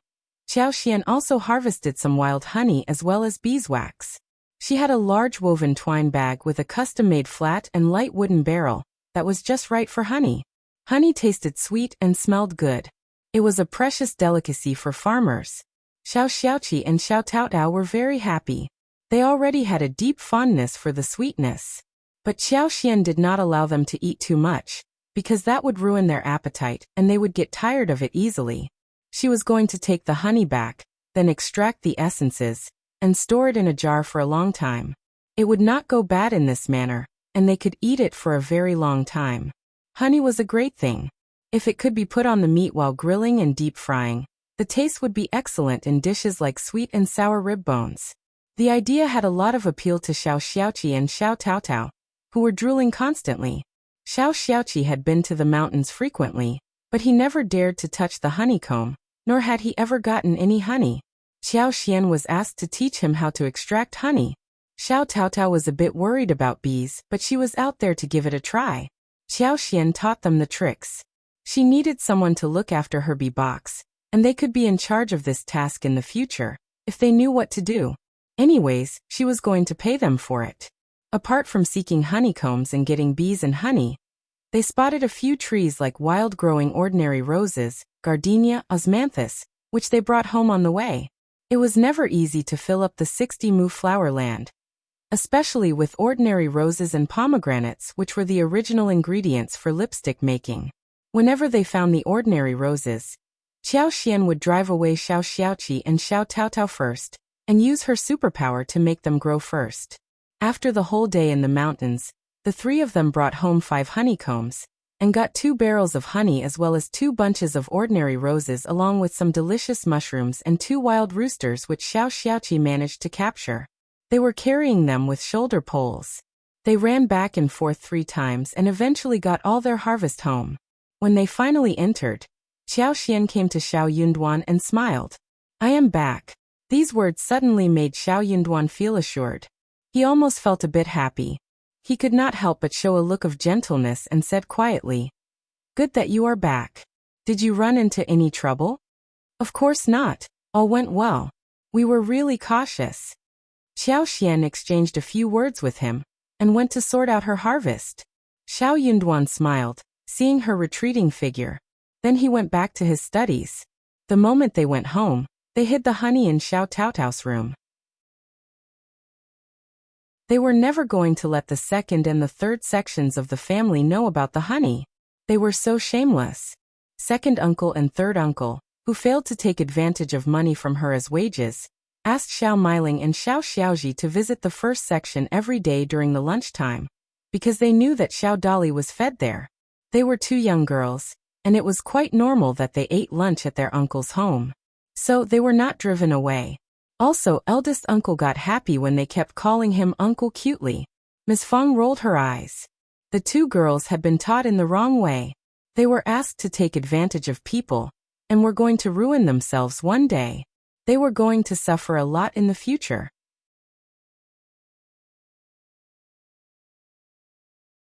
Xiao Xian also harvested some wild honey as well as beeswax. She had a large woven twine bag with a custom-made flat and light wooden barrel that was just right for honey. Honey tasted sweet and smelled good. It was a precious delicacy for farmers. Xiao Xiaoqi and Xiao Taotao were very happy. They already had a deep fondness for the sweetness. But Xiao Xian did not allow them to eat too much, because that would ruin their appetite and they would get tired of it easily. She was going to take the honey back, then extract the essences, and store it in a jar for a long time. It would not go bad in this manner, and they could eat it for a very long time. Honey was a great thing. If it could be put on the meat while grilling and deep frying, the taste would be excellent in dishes like sweet and sour rib bones. The idea had a lot of appeal to Xiao Xiaoqi and Xiao Taotao, who were drooling constantly. Xiao Xiaoqi had been to the mountains frequently, but he never dared to touch the honeycomb, nor had he ever gotten any honey. Xiao Xian was asked to teach him how to extract honey. Xiao Taotao was a bit worried about bees, but she was out there to give it a try. Xiao Xian taught them the tricks. She needed someone to look after her bee box, and they could be in charge of this task in the future, if they knew what to do. Anyways, she was going to pay them for it. Apart from seeking honeycombs and getting bees and honey, they spotted a few trees like wild-growing ordinary roses, gardenia, osmanthus, which they brought home on the way. It was never easy to fill up the 60-mu flower land, especially with ordinary roses and pomegranates, which were the original ingredients for lipstick making. Whenever they found the ordinary roses, Xiao Xian would drive away Xiao Xiaoqi and Xiao Taotao first, and use her superpower to make them grow first. After the whole day in the mountains, the three of them brought home 5 honeycombs, and got 2 barrels of honey as well as 2 bunches of ordinary roses along with some delicious mushrooms and 2 wild roosters which Xiao Xiaoqi managed to capture. They were carrying them with shoulder poles. They ran back and forth 3 times and eventually got all their harvest home. When they finally entered, Xiao Xian came to Xiao Yunduan and smiled. "I am back." These words suddenly made Xiao Yunduan feel assured. He almost felt a bit happy. He could not help but show a look of gentleness and said quietly, "Good that you are back. Did you run into any trouble?" "Of course not. All went well. We were really cautious." Xiao Xian exchanged a few words with him, and went to sort out her harvest. Xiao Yunduan smiled, seeing her retreating figure. Then he went back to his studies. The moment they went home, they hid the honey in Xiao Taotao's room. They were never going to let the second and the third sections of the family know about the honey. They were so shameless. Second uncle and third uncle, who failed to take advantage of money from her as wages, asked Xiao Meiling and Xiao Xiaoji to visit the first section every day during the lunchtime, because they knew that Xiao Dali was fed there. They were 2 young girls, and it was quite normal that they ate lunch at their uncle's home. So they were not driven away. Also, eldest uncle got happy when they kept calling him uncle cutely. Ms. Fang rolled her eyes. The 2 girls had been taught in the wrong way. They were asked to take advantage of people, and were going to ruin themselves one day. They were going to suffer a lot in the future.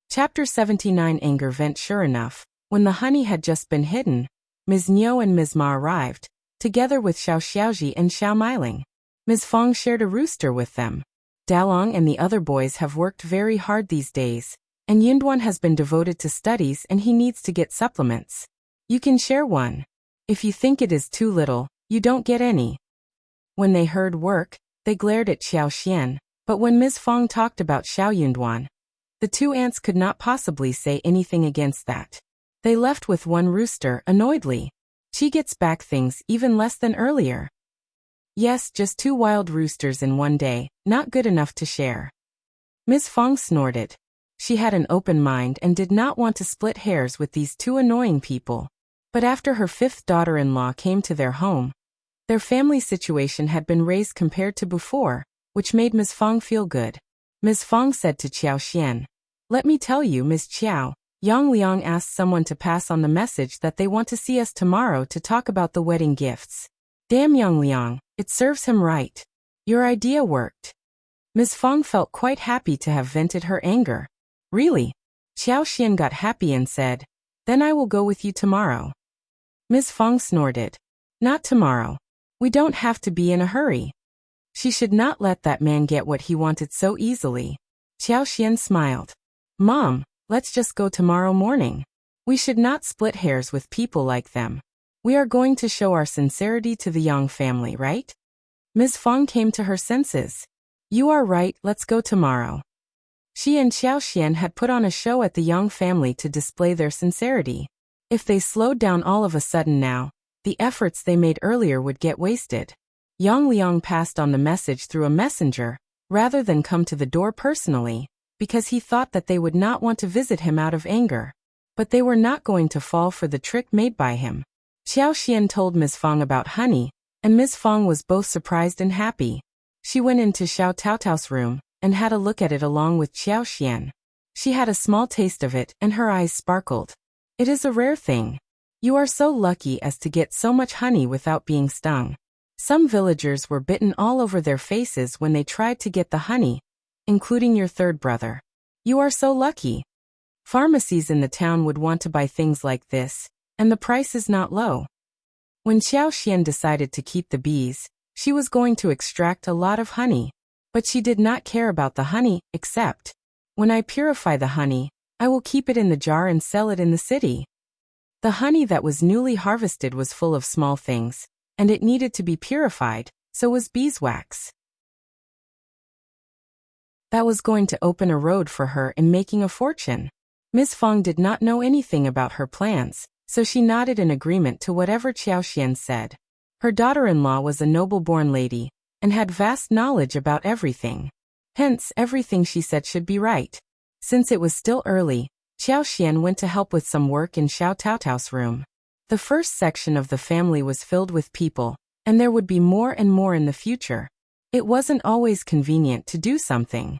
Chapter 79 Anger Vent. Sure enough, when the honey had just been hidden, Ms. Niu and Ms. Ma arrived, together with Xiao Xiaoji and Xiao Meiling. Ms. Fang shared a rooster with them. Dalong and the other boys have worked very hard these days, and Yinduan has been devoted to studies and he needs to get supplements. You can share one. If you think it is too little, you don't get any. When they heard work, they glared at Xiao Xian, but when Ms. Fang talked about Xiao Yinduan, the two aunts could not possibly say anything against that. They left with one rooster annoyedly. She gets back things even less than earlier. Yes, just 2 wild roosters in one day, not good enough to share. Ms. Fang snorted. She had an open mind and did not want to split hairs with these 2 annoying people. But after her 5th daughter-in-law came to their home, their family situation had been raised compared to before, which made Ms. Fang feel good. Ms. Fang said to Qiao Xian, "Let me tell you, Ms. Qiao, Yang Liang asked someone to pass on the message that they want to see us tomorrow to talk about the wedding gifts. Damn Yang Liang, it serves him right. Your idea worked." Ms. Fang felt quite happy to have vented her anger. Really? Qiao Xian got happy and said, "Then I will go with you tomorrow." Ms. Fang snorted. "Not tomorrow. We don't have to be in a hurry." She should not let that man get what he wanted so easily. Qiao Xian smiled. "Mom, let's just go tomorrow morning. We should not split hairs with people like them. We are going to show our sincerity to the Yang family, right?" Ms. Fang came to her senses. "You are right, let's go tomorrow." She and Xiao Xian had put on a show at the Yang family to display their sincerity. If they slowed down all of a sudden now, the efforts they made earlier would get wasted. Yang Liang passed on the message through a messenger, rather than come to the door personally, because he thought that they would not want to visit him out of anger. But they were not going to fall for the trick made by him. Xiao Xian told Ms. Fang about honey, and Ms. Fang was both surprised and happy. She went into Xiao Taotao's room, and had a look at it along with Xiao Xian. She had a small taste of it, and her eyes sparkled. "It is a rare thing. You are so lucky as to get so much honey without being stung." Some villagers were bitten all over their faces when they tried to get the honey, including your third brother. You are so lucky. Pharmacies in the town would want to buy things like this, and the price is not low. When Xiao Xian decided to keep the bees, she was going to extract a lot of honey. But she did not care about the honey, except, "When I purify the honey, I will keep it in the jar and sell it in the city." The honey that was newly harvested was full of small things, and it needed to be purified, so was beeswax. That was going to open a road for her in making a fortune. Ms. Fang did not know anything about her plans, so she nodded in agreement to whatever Qiao Xian said. Her daughter-in-law was a noble-born lady, and had vast knowledge about everything. Hence, everything she said should be right. Since it was still early, Xiao Xian went to help with some work in Xiao Taotao's room. The first section of the family was filled with people, and there would be more and more in the future. It wasn't always convenient to do something.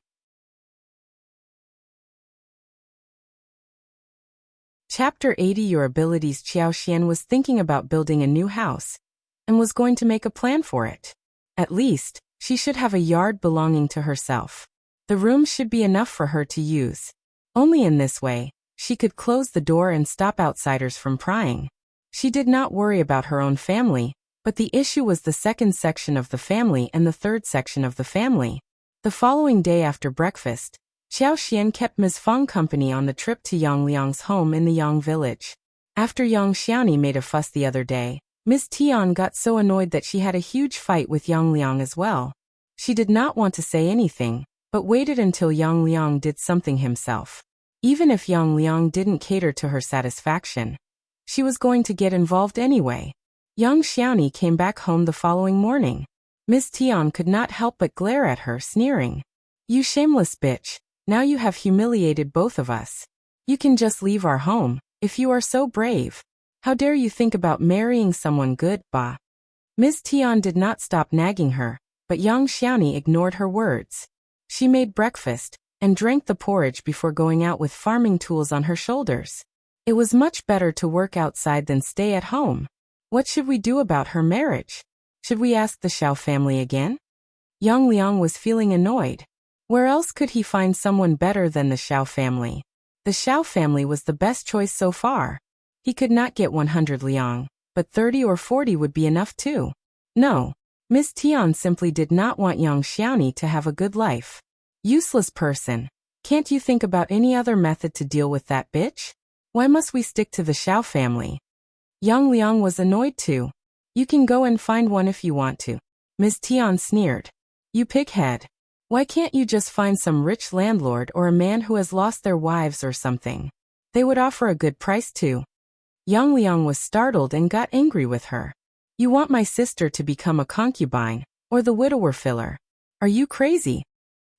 Chapter 80 Your Abilities. Qiao Xian was thinking about building a new house, and was going to make a plan for it. At least, she should have a yard belonging to herself. The room should be enough for her to use. Only in this way, she could close the door and stop outsiders from prying. She did not worry about her own family, but the issue was the second section of the family and the third section of the family. The following day after breakfast, Qiao Xian kept Ms. Fang company on the trip to Yang Liang's home in the Yang village. After Yang Xiaoni made a fuss the other day, Ms. Tian got so annoyed that she had a huge fight with Yang Liang as well. She did not want to say anything, but waited until Yang Liang did something himself. Even if Yang Liang didn't cater to her satisfaction, she was going to get involved anyway. Yang Xiaoni came back home the following morning. Ms. Tian could not help but glare at her, sneering. "You shameless bitch, now you have humiliated both of us. You can just leave our home, if you are so brave. How dare you think about marrying someone good, bah?" Ms. Tian did not stop nagging her, but Yang Xiaoni ignored her words. She made breakfast, and drank the porridge before going out with farming tools on her shoulders. It was much better to work outside than stay at home. What should we do about her marriage? Should we ask the Xiao family again? Yang Liang was feeling annoyed. Where else could he find someone better than the Xiao family? The Xiao family was the best choice so far. He could not get 100 liang, but 30 or 40 would be enough too. No. Miss Tian simply did not want young Xiaoni to have a good life. Useless person. Can't you think about any other method to deal with that bitch? Why must we stick to the Xiao family? Yang Liang was annoyed too. You can go and find one if you want to. Miss Tian sneered. You pighead. Why can't you just find some rich landlord or a man who has lost their wives or something? They would offer a good price too. Yang Liang was startled and got angry with her. You want my sister to become a concubine, or the widower filler? Are you crazy?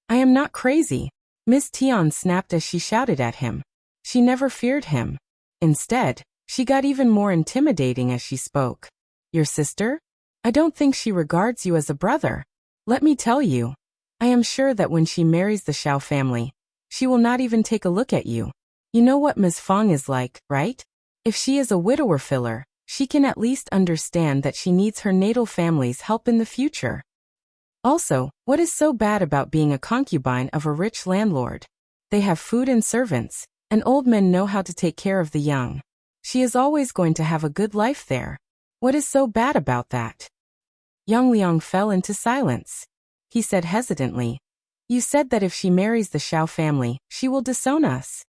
I am not crazy. Miss Tian snapped as she shouted at him. She never feared him. Instead, she got even more intimidating as she spoke. Your sister? I don't think she regards you as a brother. Let me tell you. I am sure that when she marries the Xiao family, she will not even take a look at you. You know what Ms. Fang is like, right? If she is a widower filler, she can at least understand that she needs her natal family's help in the future. Also, what is so bad about being a concubine of a rich landlord? They have food and servants, and old men know how to take care of the young. She is always going to have a good life there. What is so bad about that? Yang Liang fell into silence. He said hesitantly, You said that if she marries the Xiao family, she will disown us.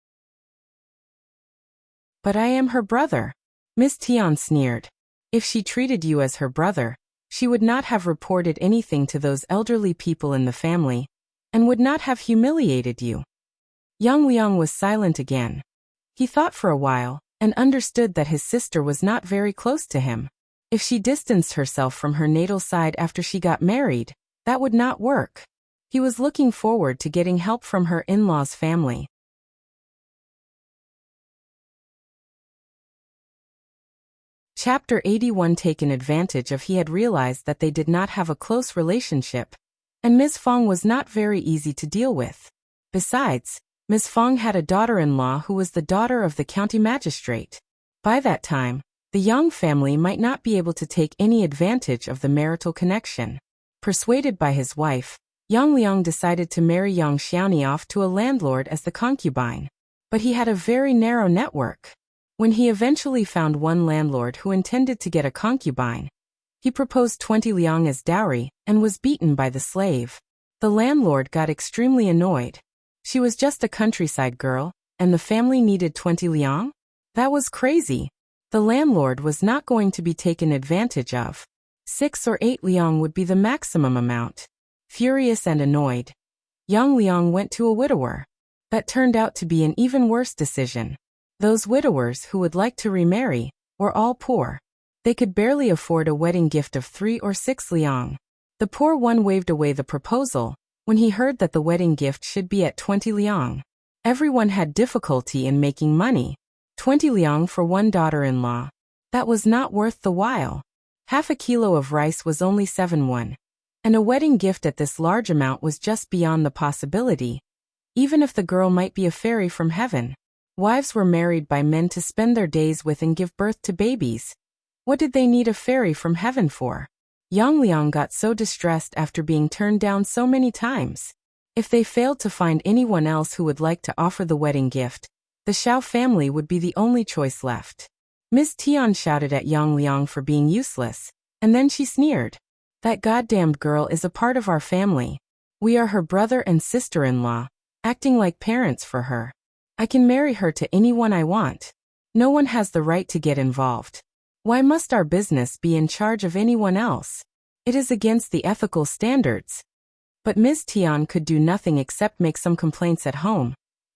But I am her brother. Miss Tian sneered. If she treated you as her brother, she would not have reported anything to those elderly people in the family, and would not have humiliated you. Yang Liang was silent again. He thought for a while, and understood that his sister was not very close to him. If she distanced herself from her natal side after she got married, that would not work. He was looking forward to getting help from her in-laws' family. Chapter 81. Taken advantage of. He had realized that they did not have a close relationship, and Ms. Fang was not very easy to deal with. Besides, Ms. Fang had a daughter-in-law who was the daughter of the county magistrate. By that time, the Yang family might not be able to take any advantage of the marital connection. Persuaded by his wife, Yang Liang decided to marry young Xiaoni off to a landlord as the concubine. But he had a very narrow network. When he eventually found one landlord who intended to get a concubine, he proposed 20 liang as dowry and was beaten by the slave. The landlord got extremely annoyed. She was just a countryside girl, and the family needed 20 liang? That was crazy. The landlord was not going to be taken advantage of. 6 or 8 liang would be the maximum amount. Furious and annoyed, Yang Liang went to a widower. That turned out to be an even worse decision. Those widowers who would like to remarry were all poor. They could barely afford a wedding gift of 3 or 6 liang. The poor one waved away the proposal when he heard that the wedding gift should be at 20 liang. Everyone had difficulty in making money. 20 liang for one daughter-in-law. That was not worth the while. Half a kilo of rice was only 7 won. And a wedding gift at this large amount was just beyond the possibility. Even if the girl might be a fairy from heaven. Wives were married by men to spend their days with and give birth to babies. What did they need a fairy from heaven for? Yang Liang got so distressed after being turned down so many times. If they failed to find anyone else who would like to offer the wedding gift, the Xiao family would be the only choice left. Miss Tian shouted at Yang Liang for being useless, and then she sneered. That goddamned girl is a part of our family. We are her brother and sister-in-law, acting like parents for her. I can marry her to anyone I want. No one has the right to get involved. Why must our business be in charge of anyone else? It is against the ethical standards. But Ms. Tian could do nothing except make some complaints at home.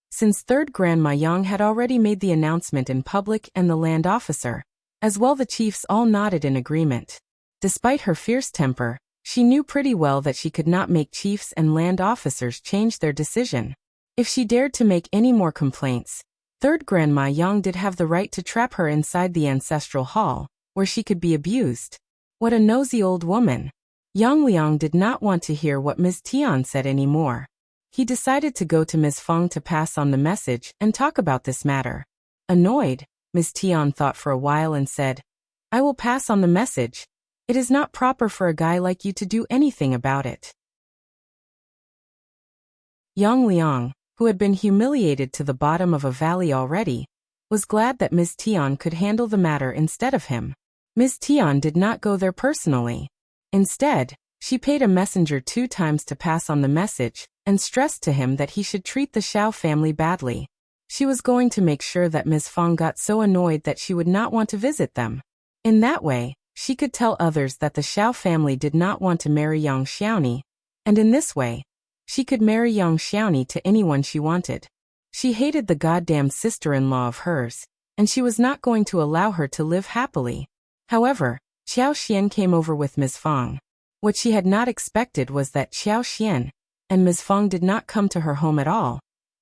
Since 3rd Grandma Yang had already made the announcement in public and the land officer, as well the chiefs all nodded in agreement. Despite her fierce temper, she knew pretty well that she could not make chiefs and land officers change their decision. If she dared to make any more complaints, 3rd Grandma Yang did have the right to trap her inside the ancestral hall, where she could be abused. What a nosy old woman. Yang Liang did not want to hear what Ms. Tian said anymore. He decided to go to Ms. Fang to pass on the message and talk about this matter. Annoyed, Ms. Tian thought for a while and said, I will pass on the message. It is not proper for a guy like you to do anything about it. Yang Liang, who had been humiliated to the bottom of a valley already, was glad that Ms. Tian could handle the matter instead of him. Ms. Tian did not go there personally. Instead, she paid a messenger 2 times to pass on the message, and stressed to him that he should treat the Xiao family badly. She was going to make sure that Ms. Fang got so annoyed that she would not want to visit them. In that way, she could tell others that the Xiao family did not want to marry young Xiaoni, and in this way, she could marry young Xiaoni to anyone she wanted. She hated the goddamn sister-in-law of hers, and she was not going to allow her to live happily. However, Qiao Xian came over with Ms. Fang. What she had not expected was that Qiao Xian and Ms. Fang did not come to her home at all,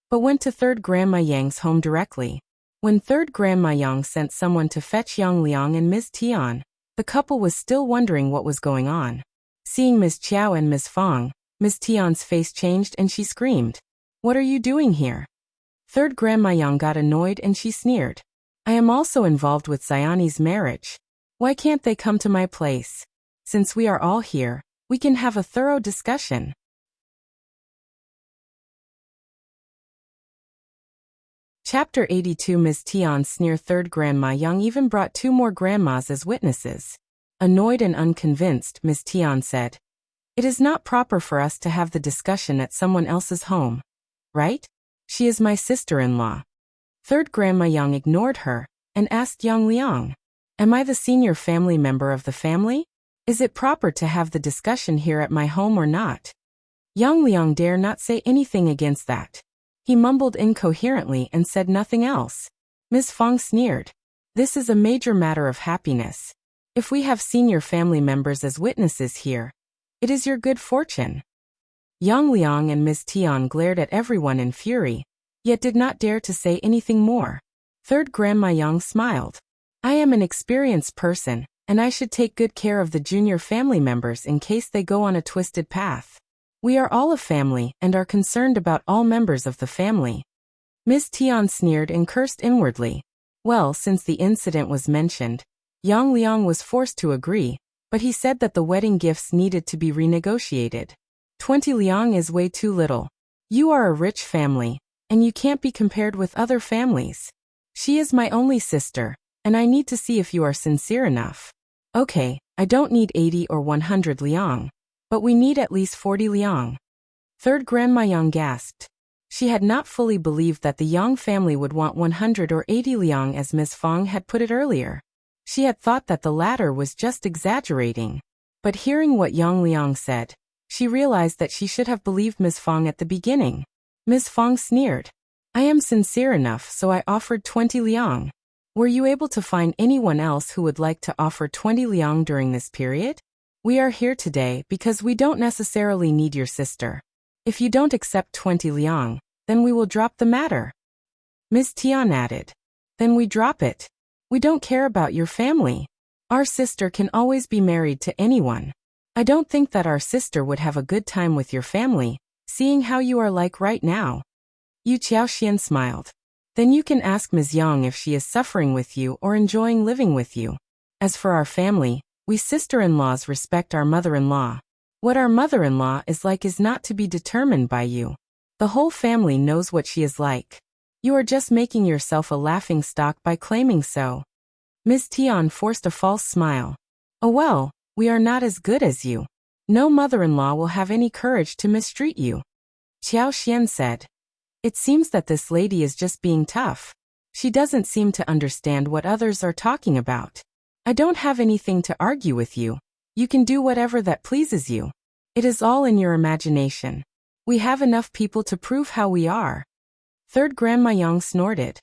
but went to 3rd Grandma Yang's home directly. When 3rd Grandma Yang sent someone to fetch Yang Liang and Ms. Tian, the couple was still wondering what was going on. Seeing Ms. Qiao and Ms. Fang, Ms. Tian's face changed and she screamed, "What are you doing here?" 3rd Grandma Yang got annoyed and she sneered, "I am also involved with Xiaoni's marriage. Why can't they come to my place? Since we are all here, we can have a thorough discussion." Chapter 82. Ms. Tian's sneer. 3rd Grandma Yang even brought 2 more grandmas as witnesses. Annoyed and unconvinced, Ms. Tian said, "It is not proper for us to have the discussion at someone else's home, right? She is my sister-in-law." 3rd Grandma Yang ignored her and asked Yang Liang, "Am I the senior family member of the family? Is it proper to have the discussion here at my home or not?" Yang Liang dare not say anything against that. He mumbled incoherently and said nothing else. Ms. Fang sneered, "This is a major matter of happiness. If we have senior family members as witnesses here, it is your good fortune." Yang Liang and Ms. Tian glared at everyone in fury, yet did not dare to say anything more. 3rd Grandma Yang smiled. "I am an experienced person, and I should take good care of the junior family members in case they go on a twisted path. We are all a family and are concerned about all members of the family." Ms. Tian sneered and cursed inwardly. Well, since the incident was mentioned, Yang Liang was forced to agree, but he said that the wedding gifts needed to be renegotiated. 20 liang is way too little. You are a rich family, and you can't be compared with other families. She is my only sister, and I need to see if you are sincere enough. Okay, I don't need 80 or 100 liang, but we need at least 40 liang. 3rd Grandma Yang gasped. She had not fully believed that the Yang family would want 100 or 80 liang as Ms. Fang had put it earlier. She had thought that the latter was just exaggerating. But hearing what Yang Liang said, she realized that she should have believed Ms. Fang at the beginning. Ms. Fang sneered. "I am sincere enough, so I offered 20 liang. Were you able to find anyone else who would like to offer 20 liang during this period? We are here today because we don't necessarily need your sister. If you don't accept 20 liang, then we will drop the matter." Ms. Tian added. "Then we drop it. We don't care about your family. Our sister can always be married to anyone. I don't think that our sister would have a good time with your family, seeing how you are like right now." Yu Xiaoxian smiled. "Then you can ask Ms. Yang if she is suffering with you or enjoying living with you. As for our family, we sister-in-laws respect our mother-in-law. What our mother-in-law is like is not to be determined by you. The whole family knows what she is like. You are just making yourself a laughingstock by claiming so." Ms. Tian forced a false smile. "Oh well, we are not as good as you. No mother-in-law will have any courage to mistreat you." Qiao Xian said. "It seems that this lady is just being tough. She doesn't seem to understand what others are talking about. I don't have anything to argue with you. You can do whatever that pleases you. It is all in your imagination. We have enough people to prove how we are." 3rd Grandma Yang snorted.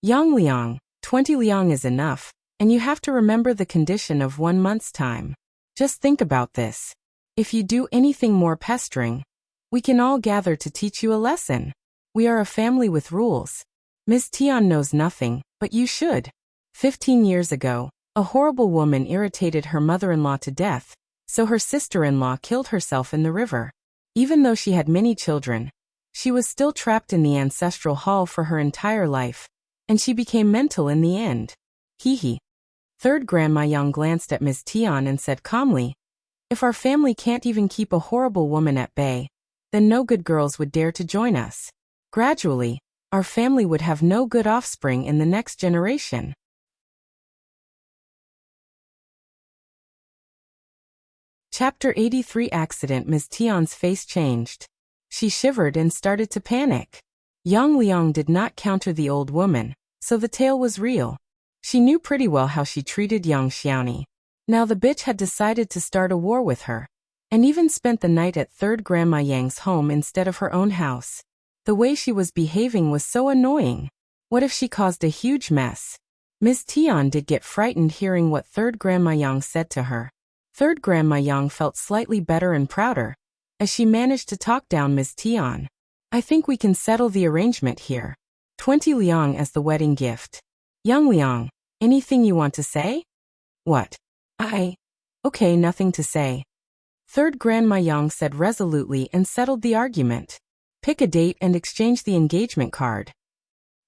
"Yang Liang, 20 liang is enough, and you have to remember the condition of 1 month's time. Just think about this. If you do anything more pestering, we can all gather to teach you a lesson. We are a family with rules. Ms. Tian knows nothing, but you should. 15 years ago, a horrible woman irritated her mother-in-law to death, so her sister-in-law killed herself in the river. Even though she had many children, she was still trapped in the ancestral hall for her entire life, and she became mental in the end. Hee hee." 3rd Grandma Yang glanced at Ms. Tian and said calmly, "If our family can't even keep a horrible woman at bay, then no good girls would dare to join us. Gradually, our family would have no good offspring in the next generation." Chapter 83 Accident. Ms. Tian's face changed. She shivered and started to panic. Yang Liang did not counter the old woman, so the tale was real. She knew pretty well how she treated young Xiaoni. Now the bitch had decided to start a war with her, and even spent the night at third Grandma Yang's home instead of her own house. The way she was behaving was so annoying. What if she caused a huge mess? Ms. Tian did get frightened hearing what third Grandma Yang said to her. Third Grandma Yang felt slightly better and prouder, as she managed to talk down Ms. Tian. I think we can settle the arrangement here. 20 liang as the wedding gift. Young Liang, anything you want to say? What? Okay, nothing to say. Third Grandma Yang said resolutely and settled the argument. Pick a date and exchange the engagement card.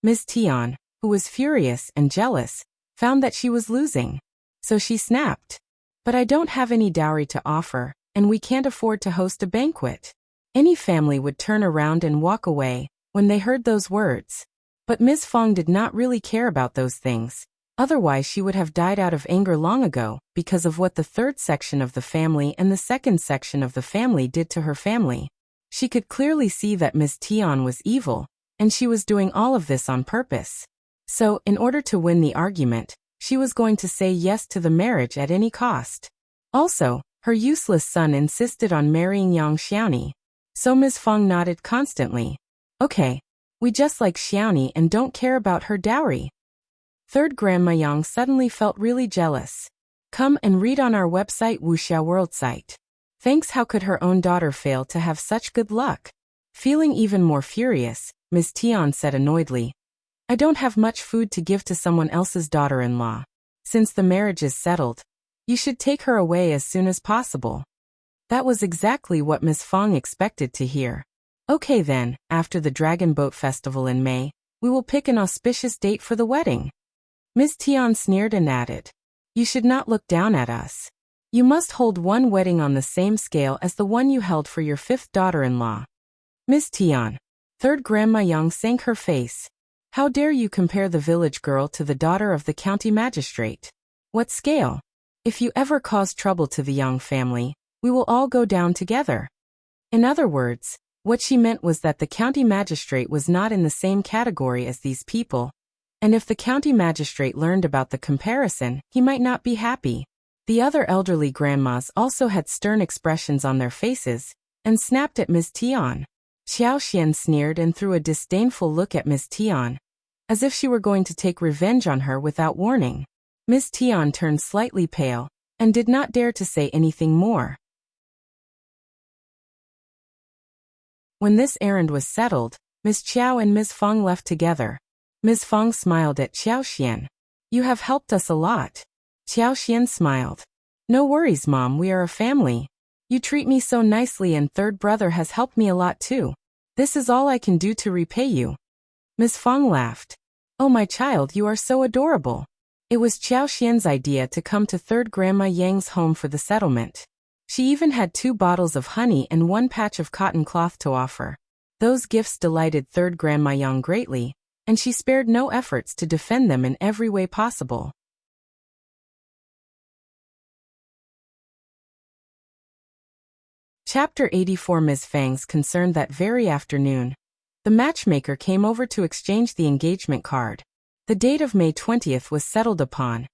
Ms. Tian, who was furious and jealous, found that she was losing. So she snapped. But I don't have any dowry to offer, and we can't afford to host a banquet. Any family would turn around and walk away when they heard those words. But Ms. Fang did not really care about those things. Otherwise she would have died out of anger long ago because of what the third section of the family and the second section of the family did to her family. She could clearly see that Ms. Tian was evil, and she was doing all of this on purpose. So, in order to win the argument, she was going to say yes to the marriage at any cost. Also, her useless son insisted on marrying young Xiaoni. So Ms. Fang nodded constantly. Okay, we just like Xiaoni and don't care about her dowry. Third Grandma Yang suddenly felt really jealous. Come and read on our website Wuxia World site. Thanks. How could her own daughter fail to have such good luck? Feeling even more furious, Ms. Tian said annoyedly. I don't have much food to give to someone else's daughter-in-law. Since the marriage is settled, you should take her away as soon as possible. That was exactly what Ms. Fang expected to hear. Okay then, after the Dragon Boat Festival in May, we will pick an auspicious date for the wedding. Ms. Tian sneered and added, you should not look down at us. You must hold one wedding on the same scale as the one you held for your fifth daughter-in-law. Ms. Tian. Third Grandma Yang sank her face. How dare you compare the village girl to the daughter of the county magistrate? What scale? If you ever cause trouble to the Yang family, we will all go down together. In other words, what she meant was that the county magistrate was not in the same category as these people, and if the county magistrate learned about the comparison, he might not be happy. The other elderly grandmas also had stern expressions on their faces, and snapped at Ms. Tian. Xiao Xian sneered and threw a disdainful look at Ms. Tian, as if she were going to take revenge on her without warning. Ms. Tian turned slightly pale, and did not dare to say anything more. When this errand was settled, Ms. Qiao and Ms. Fang left together. Ms. Fang smiled at Xiao Xian. You have helped us a lot. Xiao Xian smiled. No worries, Mom, we are a family. You treat me so nicely and third brother has helped me a lot too. This is all I can do to repay you. Ms. Fang laughed. Oh my child, you are so adorable. It was Xiao Xian's idea to come to third Grandma Yang's home for the settlement. She even had 2 bottles of honey and 1 patch of cotton cloth to offer. Those gifts delighted third Grandma Yang greatly, and she spared no efforts to defend them in every way possible. Chapter 84 Ms. Fang's concerned that very afternoon. The matchmaker came over to exchange the engagement card. The date of May 20th was settled upon,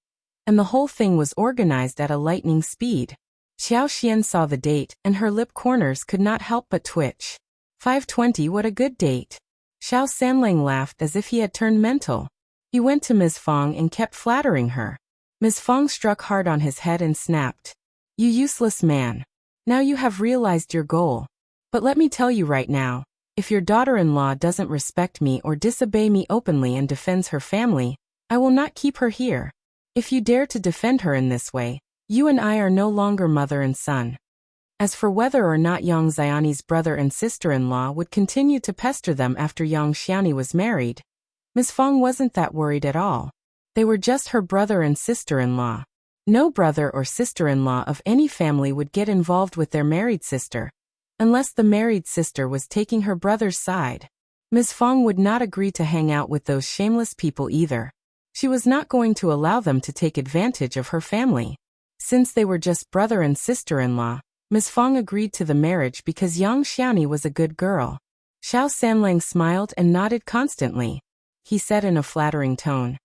and the whole thing was organized at a lightning speed. Xiao Xian saw the date, and her lip corners could not help but twitch. 5:20, what a good date. Xiao Sanlang laughed as if he had turned mental. He went to Ms. Fang and kept flattering her. Ms. Fang struck hard on his head and snapped. You useless man. Now you have realized your goal. But let me tell you right now, if your daughter-in-law doesn't respect me or disobey me openly and defends her family, I will not keep her here. If you dare to defend her in this way, you and I are no longer mother and son. As for whether or not Yang Xiaoni's brother and sister-in-law would continue to pester them after Yang Xiaoni was married, Ms. Fang wasn't that worried at all. They were just her brother and sister-in-law. No brother or sister-in-law of any family would get involved with their married sister, unless the married sister was taking her brother's side. Ms. Fang would not agree to hang out with those shameless people either. She was not going to allow them to take advantage of her family. Since they were just brother and sister-in-law, Ms. Fang agreed to the marriage because young Xiaoni was a good girl. Xiao Sanlang smiled and nodded constantly. He said in a flattering tone,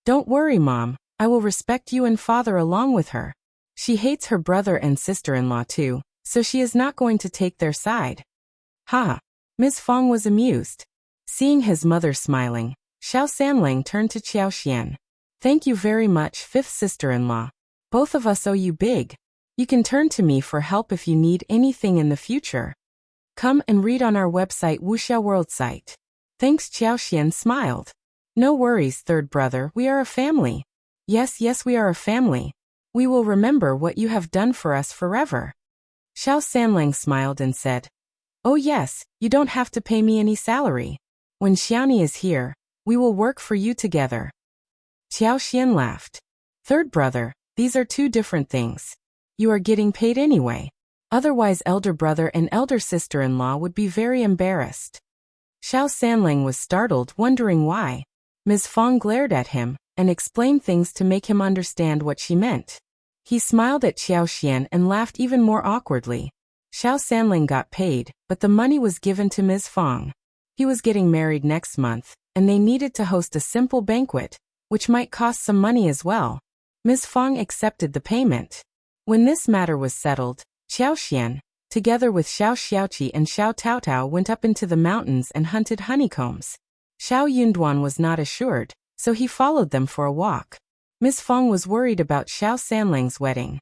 "Don't worry, Mom, I will respect you and father along with her. She hates her brother and sister-in-law too, so she is not going to take their side." Ha! Ms. Fang was amused. Seeing his mother smiling, Xiao Sanlang turned to Qiao Xian. "Thank you very much, fifth sister-in-law. Both of us owe you big. You can turn to me for help if you need anything in the future. Come and read on our website Wuxia World site." Thanks, Qiao Xian smiled. "No worries, third brother, we are a family." Yes, we are a family. We will remember what you have done for us forever." Xiao Sanlang smiled and said, "Oh yes, you don't have to pay me any salary. When Xiaoni is here, we will work for you together." Qiao Xian laughed. "Third brother, these are two different things. You are getting paid anyway. Otherwise elder brother and elder sister-in-law would be very embarrassed." Xiao Sanlang was startled, wondering why. Ms. Fang glared at him and explained things to make him understand what she meant. He smiled at Qiao Xian and laughed even more awkwardly. Xiao Sanlang got paid, but the money was given to Ms. Fang. He was getting married next month, and they needed to host a simple banquet, which might cost some money as well. Ms. Fang accepted the payment. When this matter was settled, Qiao Xian, together with Xiao Xiaoqi and Xiao Taotao, went up into the mountains and hunted honeycombs. Xiao Yunduan was not assured, so he followed them for a walk. Ms. Fang was worried about Xiao Sanlang's wedding.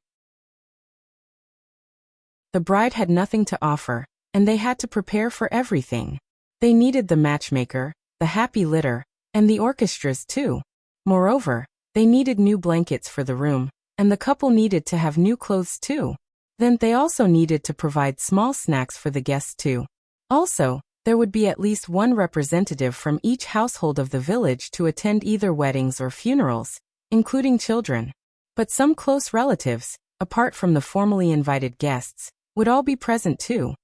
The bride had nothing to offer, and they had to prepare for everything. They needed the matchmaker, the happy litter, and the orchestras too. Moreover, they needed new blankets for the room, and the couple needed to have new clothes too. Then they also needed to provide small snacks for the guests too. Also, there would be at least one representative from each household of the village to attend either weddings or funerals, including children. But some close relatives, apart from the formally invited guests, would all be present too.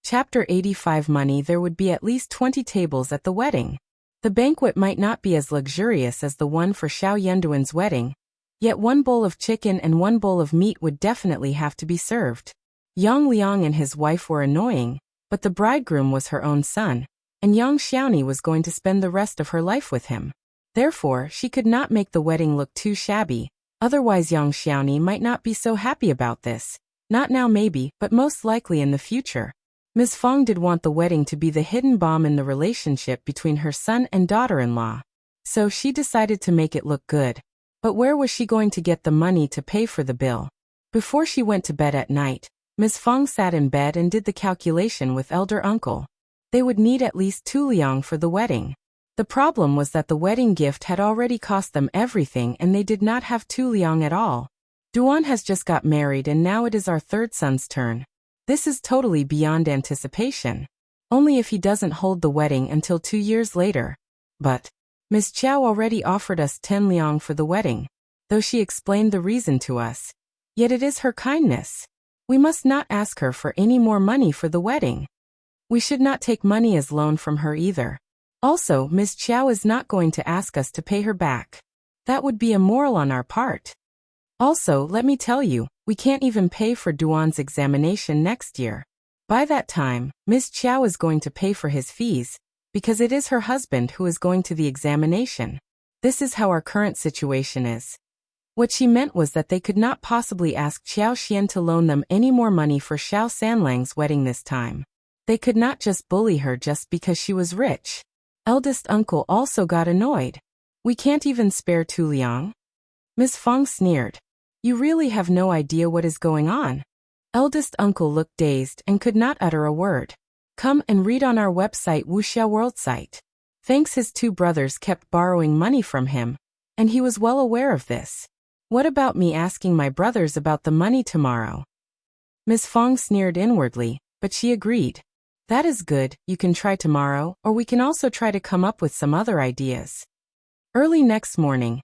Chapter 85 Money. There would be at least 20 tables at the wedding. The banquet might not be as luxurious as the one for Xiao Yunduan's wedding, yet one bowl of chicken and one bowl of meat would definitely have to be served. Yang Liang and his wife were annoying, but the bridegroom was her own son, and young Xiaoni was going to spend the rest of her life with him. Therefore, she could not make the wedding look too shabby, otherwise young Xiaoni might not be so happy about this. Not now maybe, but most likely in the future. Ms. Fang did want the wedding to be the hidden bomb in the relationship between her son and daughter-in-law. So she decided to make it look good. But where was she going to get the money to pay for the bill? Before she went to bed at night, Ms. Fang sat in bed and did the calculation with elder uncle. They would need at least 2 liang for the wedding. The problem was that the wedding gift had already cost them everything and they did not have 2 liang at all. Duan has just got married and now it is our third son's turn. This is totally beyond anticipation. Only if he doesn't hold the wedding until 2 years later. But Ms. Qiao already offered us 10 liang for the wedding, though she explained the reason to us. Yet it is her kindness. We must not ask her for any more money for the wedding. We should not take money as loan from her either. Also, Ms. Qiao is not going to ask us to pay her back. That would be immoral on our part. Also, let me tell you, we can't even pay for Duan's examination next year. By that time, Ms. Qiao is going to pay for his fees, because it is her husband who is going to the examination. This is how our current situation is. What she meant was that they could not possibly ask Qiao Xian to loan them any more money for Xiao Sanlang's wedding this time. They could not just bully her just because she was rich. Eldest uncle also got annoyed. We can't even spare 2 liang? Ms. Fang sneered. You really have no idea what is going on. Eldest uncle looked dazed and could not utter a word. Come and read on our website Wuxia World site. Thanks, his 2 brothers kept borrowing money from him, and he was well aware of this. What about me asking my brothers about the money tomorrow? Ms. Fang sneered inwardly, but she agreed. That is good, you can try tomorrow, or we can also try to come up with some other ideas. Early next morning,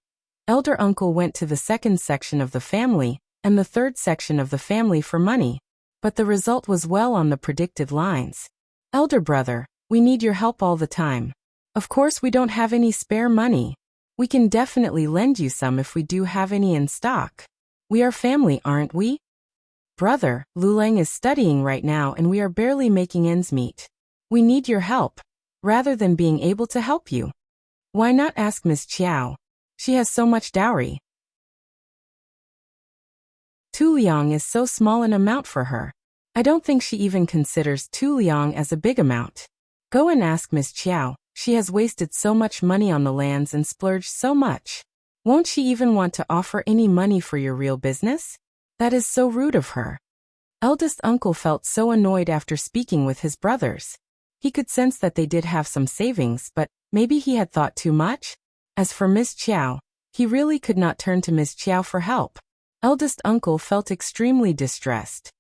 elder uncle went to the second section of the family and the third section of the family for money, but the result was well on the predicted lines. Elder brother, we need your help all the time. Of course we don't have any spare money. We can definitely lend you some if we do have any in stock. We are family, aren't we? Brother, Lulang is studying right now and we are barely making ends meet. We need your help, rather than being able to help you. Why not ask Miss Qiao? She has so much dowry. 2 liang is so small an amount for her. I don't think she even considers 2 liang as a big amount. Go and ask Miss Qiao. She has wasted so much money on the lands and splurged so much. Won't she even want to offer any money for your real business? That is so rude of her. Eldest uncle felt so annoyed after speaking with his brothers. He could sense that they did have some savings, but maybe he had thought too much? As for Miss Qiao, he really could not turn to Miss Qiao for help. Eldest uncle felt extremely distressed.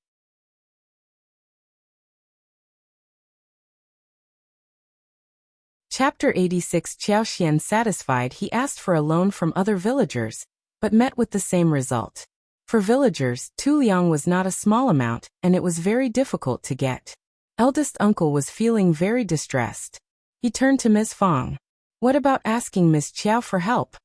Chapter 86. Xiao satisfied, he asked for a loan from other villagers, but met with the same result. For villagers, 2 liang was not a small amount, and it was very difficult to get. Eldest uncle was feeling very distressed. He turned to Ms. Fang. What about asking Miss Qiao for help?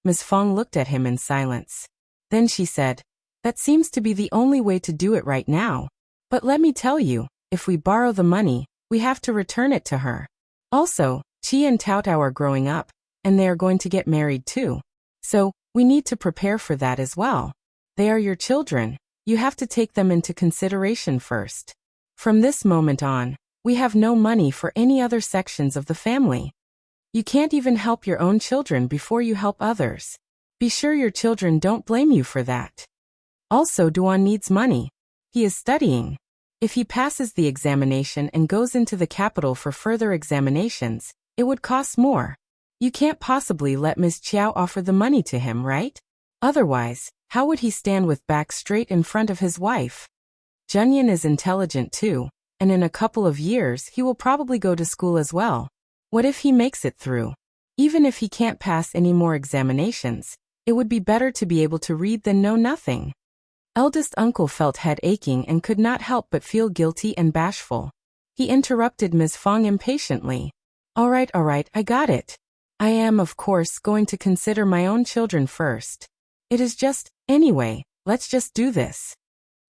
Ms. Fang looked at him in silence. Then she said, that seems to be the only way to do it right now. But let me tell you, if we borrow the money, we have to return it to her. Also, Qi and Taotao are growing up, and they are going to get married too. So, we need to prepare for that as well. They are your children. You have to take them into consideration first. From this moment on, we have no money for any other sections of the family. You can't even help your own children before you help others. Be sure your children don't blame you for that. Also, Duan needs money. He is studying. If he passes the examination and goes into the capital for further examinations, it would cost more. You can't possibly let Miss Qiao offer the money to him, right? Otherwise, how would he stand with back straight in front of his wife? Junyan is intelligent too, and in a couple of years he will probably go to school as well. What if he makes it through? Even if he can't pass any more examinations, it would be better to be able to read than know nothing. Eldest uncle felt head aching and could not help but feel guilty and bashful. He interrupted Ms. Fang impatiently. All right, I got it. I am, of course, going to consider my own children first. It is just, anyway, let's just do this.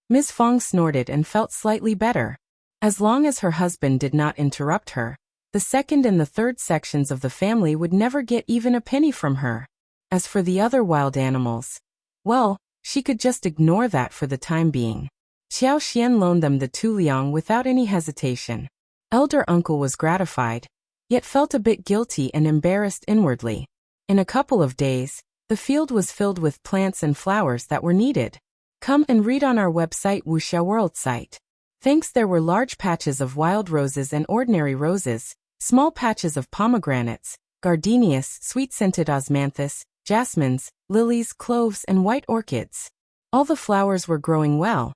Ms. Fang snorted and felt slightly better. As long as her husband did not interrupt her, the second and the third sections of the family would never get even a penny from her. As for the other wild animals, well, she could just ignore that for the time being. Xiao Xian loaned them the 2 liang without any hesitation. Elder uncle was gratified, yet felt a bit guilty and embarrassed inwardly. In a couple of days, the field was filled with plants and flowers that were needed. Come and read on our website Wuxia World site. Thanks, there were large patches of wild roses and ordinary roses, small patches of pomegranates, gardenias, sweet-scented osmanthus, jasmines, lilies, cloves, and white orchids. All the flowers were growing well,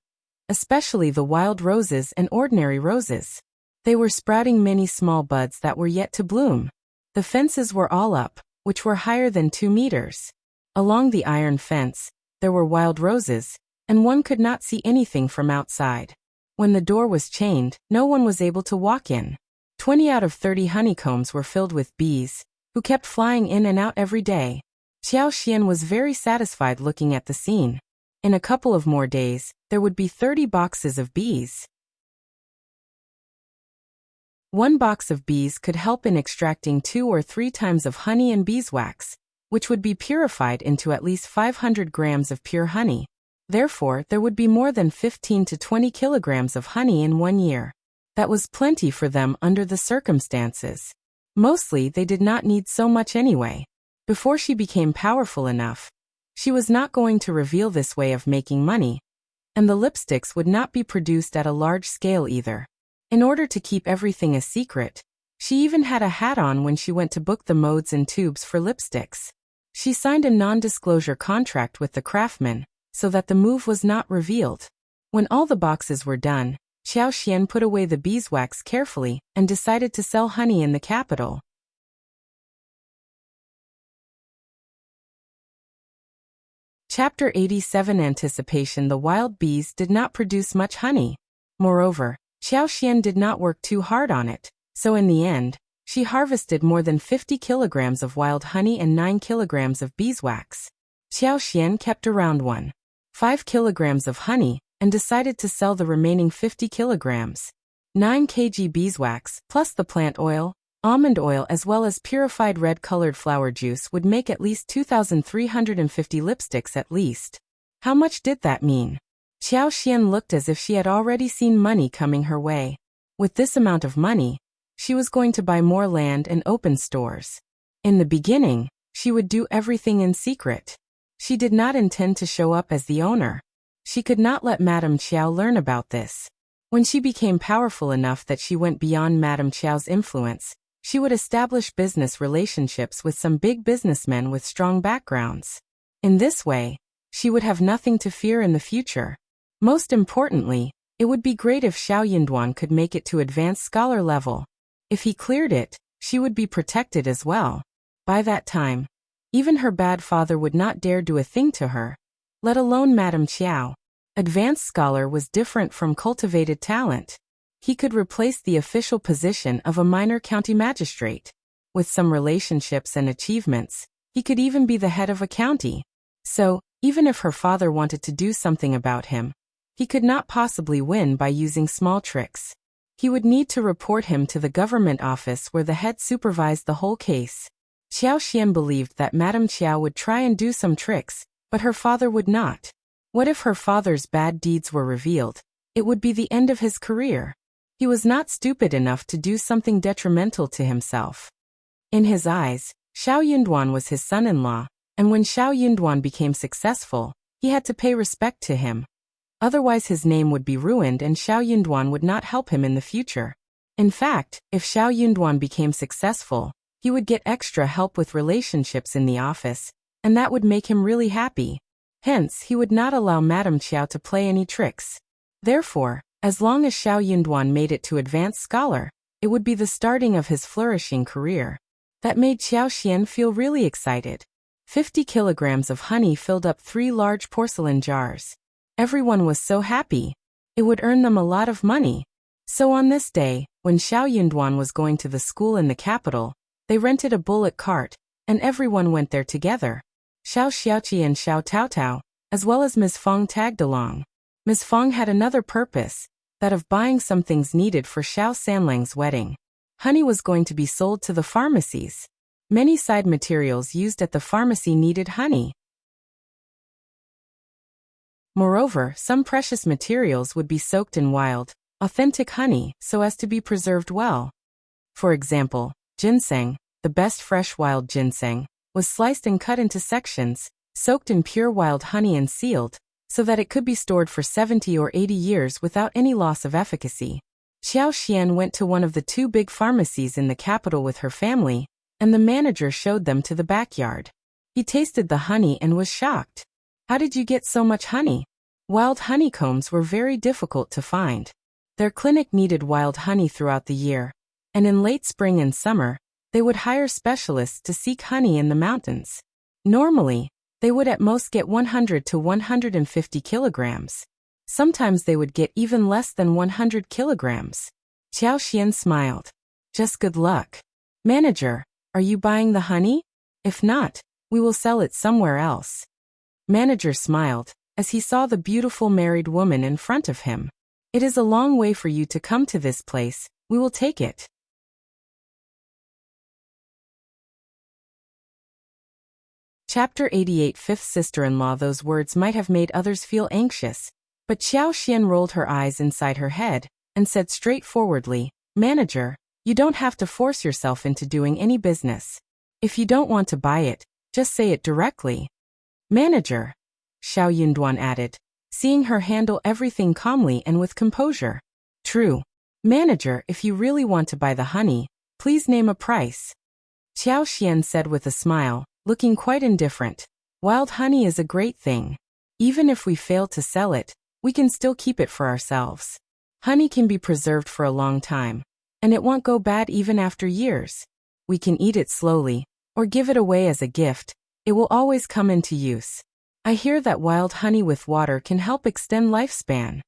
especially the wild roses and ordinary roses. They were sprouting many small buds that were yet to bloom. The fences were all up, which were higher than 2 meters. Along the iron fence, there were wild roses, and one could not see anything from outside. When the door was chained, no one was able to walk in. 20 out of 30 honeycombs were filled with bees, who kept flying in and out every day. Xiao Xian was very satisfied looking at the scene. In a couple of more days, there would be 30 boxes of bees. One box of bees could help in extracting 2 or 3 times of honey and beeswax, which would be purified into at least 500 grams of pure honey. Therefore, there would be more than 15 to 20 kilograms of honey in 1 year. That was plenty for them under the circumstances. Mostly, they did not need so much anyway. Before she became powerful enough, she was not going to reveal this way of making money, and the lipsticks would not be produced at a large scale either. In order to keep everything a secret, she even had a hat on when she went to book the modes and tubes for lipsticks. She signed a non-disclosure contract with the craftsman, so that the move was not revealed. When all the boxes were done, Xiao Xian put away the beeswax carefully and decided to sell honey in the capital. Chapter 87. Anticipation. The wild bees did not produce much honey. Moreover, Xiao Xian did not work too hard on it, so in the end, She harvested more than 50 kilograms of wild honey and 9 kilograms of beeswax. Xiao kept around 1.5 kilograms of honey and decided to sell the remaining 50 kilograms. 9 kg beeswax, plus the plant oil, almond oil as well as purified red-colored flower juice would make at least 2,350 lipsticks at least. How much did that mean? Xiao looked as if she had already seen money coming her way. With this amount of money, she was going to buy more land and open stores. In the beginning, she would do everything in secret. She did not intend to show up as the owner. She could not let Madame Qiao learn about this. When she became powerful enough that she went beyond Madame Qiao's influence, she would establish business relationships with some big businessmen with strong backgrounds. In this way, she would have nothing to fear in the future. Most importantly, it would be great if Xiao Yunduan could make it to advanced scholar level. If he cleared it, she would be protected as well. By that time, even her bad father would not dare do a thing to her, let alone Madame Qiao. Advanced scholar was different from cultivated talent. He could replace the official position of a minor county magistrate. With some relationships and achievements, he could even be the head of a county. So, even if her father wanted to do something about him, he could not possibly win by using small tricks. He would need to report him to the government office where the head supervised the whole case. Xiao believed that Madame Qiao would try and do some tricks, but her father would not. What if her father's bad deeds were revealed? It would be the end of his career. He was not stupid enough to do something detrimental to himself. In his eyes, Xiao Yunduan was his son-in-law, and when Xiao Yunduan became successful, he had to pay respect to him. Otherwise his name would be ruined and Xiao Yunduan would not help him in the future. In fact, if Xiao Yunduan became successful, he would get extra help with relationships in the office, and that would make him really happy. Hence, he would not allow Madame Qiao to play any tricks. Therefore, as long as Xiao Yunduan made it to advanced scholar, it would be the starting of his flourishing career. That made Xiao feel really excited. 50 kilograms of honey filled up 3 large porcelain jars. Everyone was so happy. It would earn them a lot of money. So on this day, when Xiao Yunduan was going to the school in the capital, they rented a bullock cart, and everyone went there together. Xiao Xiaoqi and Xiao Taotao, as well as Ms. Fang tagged along. Ms. Fang had another purpose, that of buying some things needed for Xiao Sanlang's wedding. Honey was going to be sold to the pharmacies. Many side materials used at the pharmacy needed honey. Moreover, some precious materials would be soaked in wild, authentic honey so as to be preserved well. For example, ginseng, the best fresh wild ginseng, was sliced and cut into sections, soaked in pure wild honey and sealed, so that it could be stored for 70 or 80 years without any loss of efficacy. Xiao went to one of the 2 big pharmacies in the capital with her family, and the manager showed them to the backyard. He tasted the honey and was shocked. How did you get so much honey? Wild honeycombs were very difficult to find. Their clinic needed wild honey throughout the year, and in late spring and summer, they would hire specialists to seek honey in the mountains. Normally, they would at most get 100 to 150 kilograms. Sometimes they would get even less than 100 kilograms. Xiao smiled. Just good luck. Manager, are you buying the honey? If not, we will sell it somewhere else. Manager smiled, as he saw the beautiful married woman in front of him. It is a long way for you to come to this place, we will take it. Chapter 88 Fifth Sister-in-Law. Those words might have made others feel anxious, but Xiao rolled her eyes inside her head, and said straightforwardly, Manager, you don't have to force yourself into doing any business. If you don't want to buy it, just say it directly. Manager, Xiao Yunduan added, seeing her handle everything calmly and with composure. True. Manager, if you really want to buy the honey, please name a price. Xiao said with a smile, looking quite indifferent. Wild honey is a great thing. Even if we fail to sell it, we can still keep it for ourselves. Honey can be preserved for a long time, and it won't go bad even after years. We can eat it slowly, or give it away as a gift. It will always come into use. I hear that wild honey with water can help extend lifespan.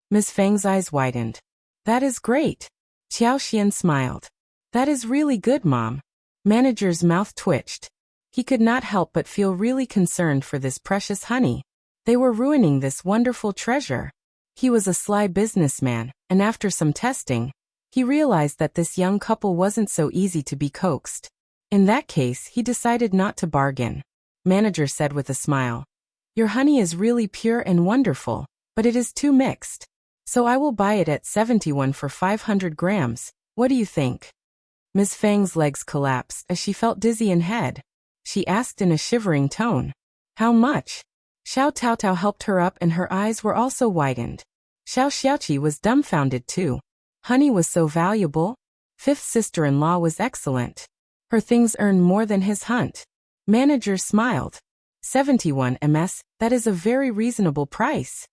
Ms. Fang's eyes widened. That is great. Xiao smiled. That is really good, Mom. Manager's mouth twitched. He could not help but feel really concerned for this precious honey. They were ruining this wonderful treasure. He was a sly businessman, and after some testing, he realized that this young couple wasn't so easy to be coaxed. In that case, he decided not to bargain. Manager said with a smile, "Your honey is really pure and wonderful, but it is too mixed. So I will buy it at 71 for 500 grams. What do you think?" Ms. Fang's legs collapsed as she felt dizzy in head. She asked in a shivering tone, "How much?" Xiao Taotao helped her up and her eyes were also widened. Xiao Xiaoqi was dumbfounded too. Honey was so valuable. Fifth sister-in-law was excellent. Her things earned more than his hunt. Manager smiled. 71 ms, that is a very reasonable price.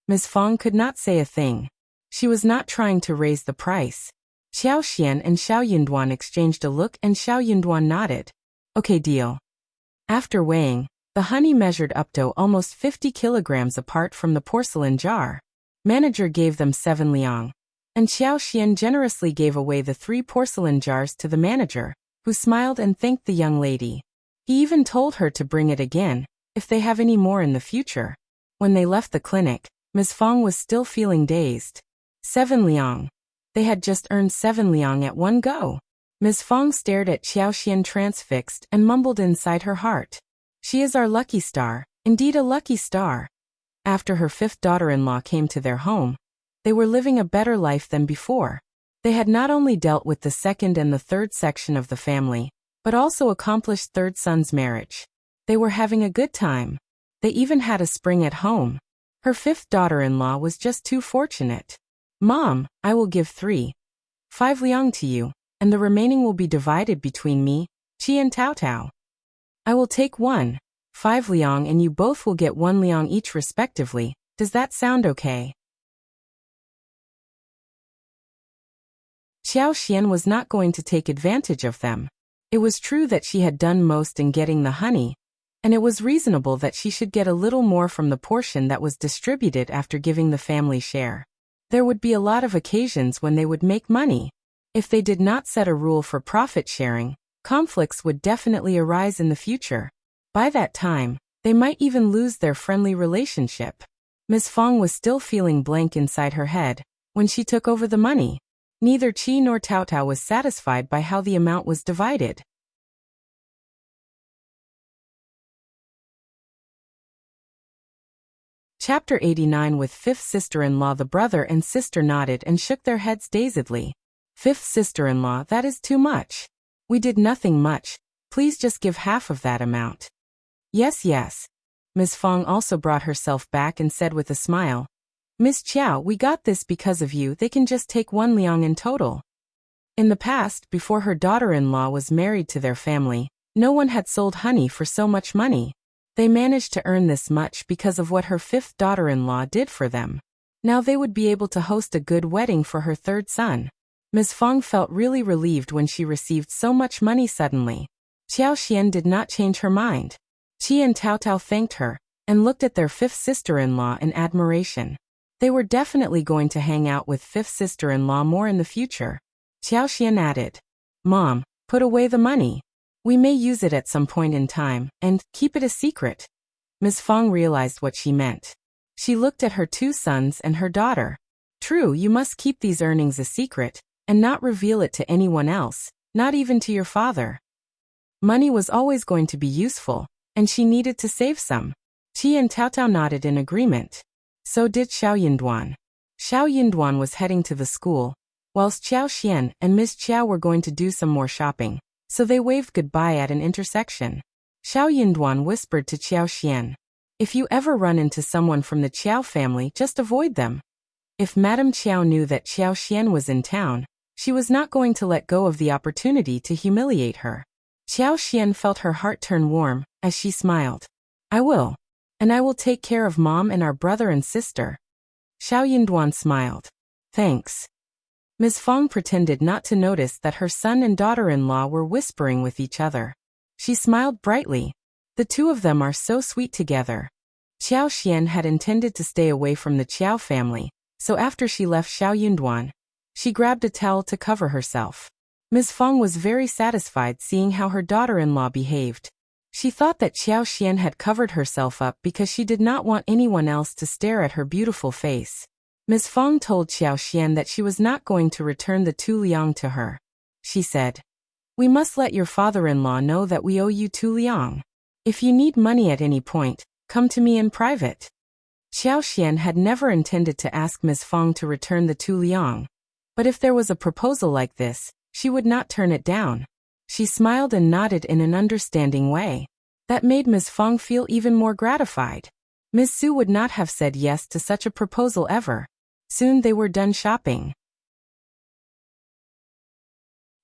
Ms. Fang could not say a thing. She was not trying to raise the price. Xiao Xian and Xiao Yunduan exchanged a look and Xiao Yunduan nodded. Okay, deal. After weighing, the honey measured up to almost 50 kilograms apart from the porcelain jar. Manager gave them 7 liang. And Xiao Xian generously gave away the 3 porcelain jars to the manager, who smiled and thanked the young lady. He even told her to bring it again, if they have any more in the future. When they left the clinic, Ms. Fang was still feeling dazed. 7 liang. They had just earned 7 liang at one go. Ms. Fang stared at Xiao Xian transfixed and mumbled inside her heart. She is our lucky star, indeed a lucky star. After her 5th daughter-in-law came to their home, they were living a better life than before. They had not only dealt with the 2nd and the 3rd section of the family, but also accomplished 3rd son's marriage. They were having a good time. They even had a spring at home. Her 5th daughter-in-law was just too fortunate. "Mom, I will give 3.5 liang to you, and the remaining will be divided between me, Qi and Taotao. I will take 1.5 liang and you both will get 1 liang each respectively. Does that sound okay?" Xiao Xian was not going to take advantage of them. It was true that she had done most in getting the honey, and it was reasonable that she should get a little more from the portion that was distributed after giving the family share. There would be a lot of occasions when they would make money. If they did not set a rule for profit sharing, conflicts would definitely arise in the future. By that time, they might even lose their friendly relationship. Ms. Fang was still feeling blank inside her head when she took over the money. Neither Qi nor Taotao was satisfied by how the amount was divided. Chapter 89. With 5th sister-in-law. The brother and sister nodded and shook their heads dazedly. 5th sister-in-law, that is too much. We did nothing much. Please just give half of that amount. Yes, yes. Ms. Fang also brought herself back and said with a smile, "Miss Qiao, we got this because of you. They can just take 1 liang in total." In the past, before her daughter-in-law was married to their family, no one had sold honey for so much money. They managed to earn this much because of what her 5th daughter-in-law did for them. Now they would be able to host a good wedding for her 3rd son. Ms. Fang felt really relieved when she received so much money suddenly. Xiao Xian did not change her mind. Qi and Taotao thanked her, and looked at their 5th sister-in-law in admiration. They were definitely going to hang out with 5th sister-in-law more in the future. Xiao Xian added, "Mom, put away the money. We may use it at some point in time, and keep it a secret." Ms. Fang realized what she meant. She looked at her 2 sons and her daughter. "True, you must keep these earnings a secret, and not reveal it to anyone else, not even to your father." Money was always going to be useful, and she needed to save some. Qi and Taotao nodded in agreement. So did Xiao Yunduan. Xiao Yunduan was heading to the school, whilst Xiao Xian and Ms. Qiao were going to do some more shopping, so they waved goodbye at an intersection. Xiao Yunduan whispered to Xiao Xian, "If you ever run into someone from the Qiao family, just avoid them." If Madame Qiao knew that Xiao Xian was in town, she was not going to let go of the opportunity to humiliate her. Xiao Xian felt her heart turn warm, as she smiled. "I will. And I will take care of Mom and our brother and sister." Xiao Yunduan smiled. "Thanks." Ms. Fang pretended not to notice that her son and daughter-in-law were whispering with each other. She smiled brightly. The 2 of them are so sweet together. Xiao Xian had intended to stay away from the Qiao family, so after she left Xiao Yunduan, she grabbed a towel to cover herself. Ms. Fang was very satisfied seeing how her daughter-in-law behaved. She thought that Qiao Xian had covered herself up because she did not want anyone else to stare at her beautiful face. Ms. Fang told Qiao Xian that she was not going to return the 2 liang to her. She said, "We must let your father-in-law know that we owe you 2 liang. If you need money at any point, come to me in private." Qiao Xian had never intended to ask Ms. Fang to return the 2 liang. But if there was a proposal like this, she would not turn it down. She smiled and nodded in an understanding way. That made Ms. Fang feel even more gratified. Ms. Su would not have said yes to such a proposal ever. Soon they were done shopping.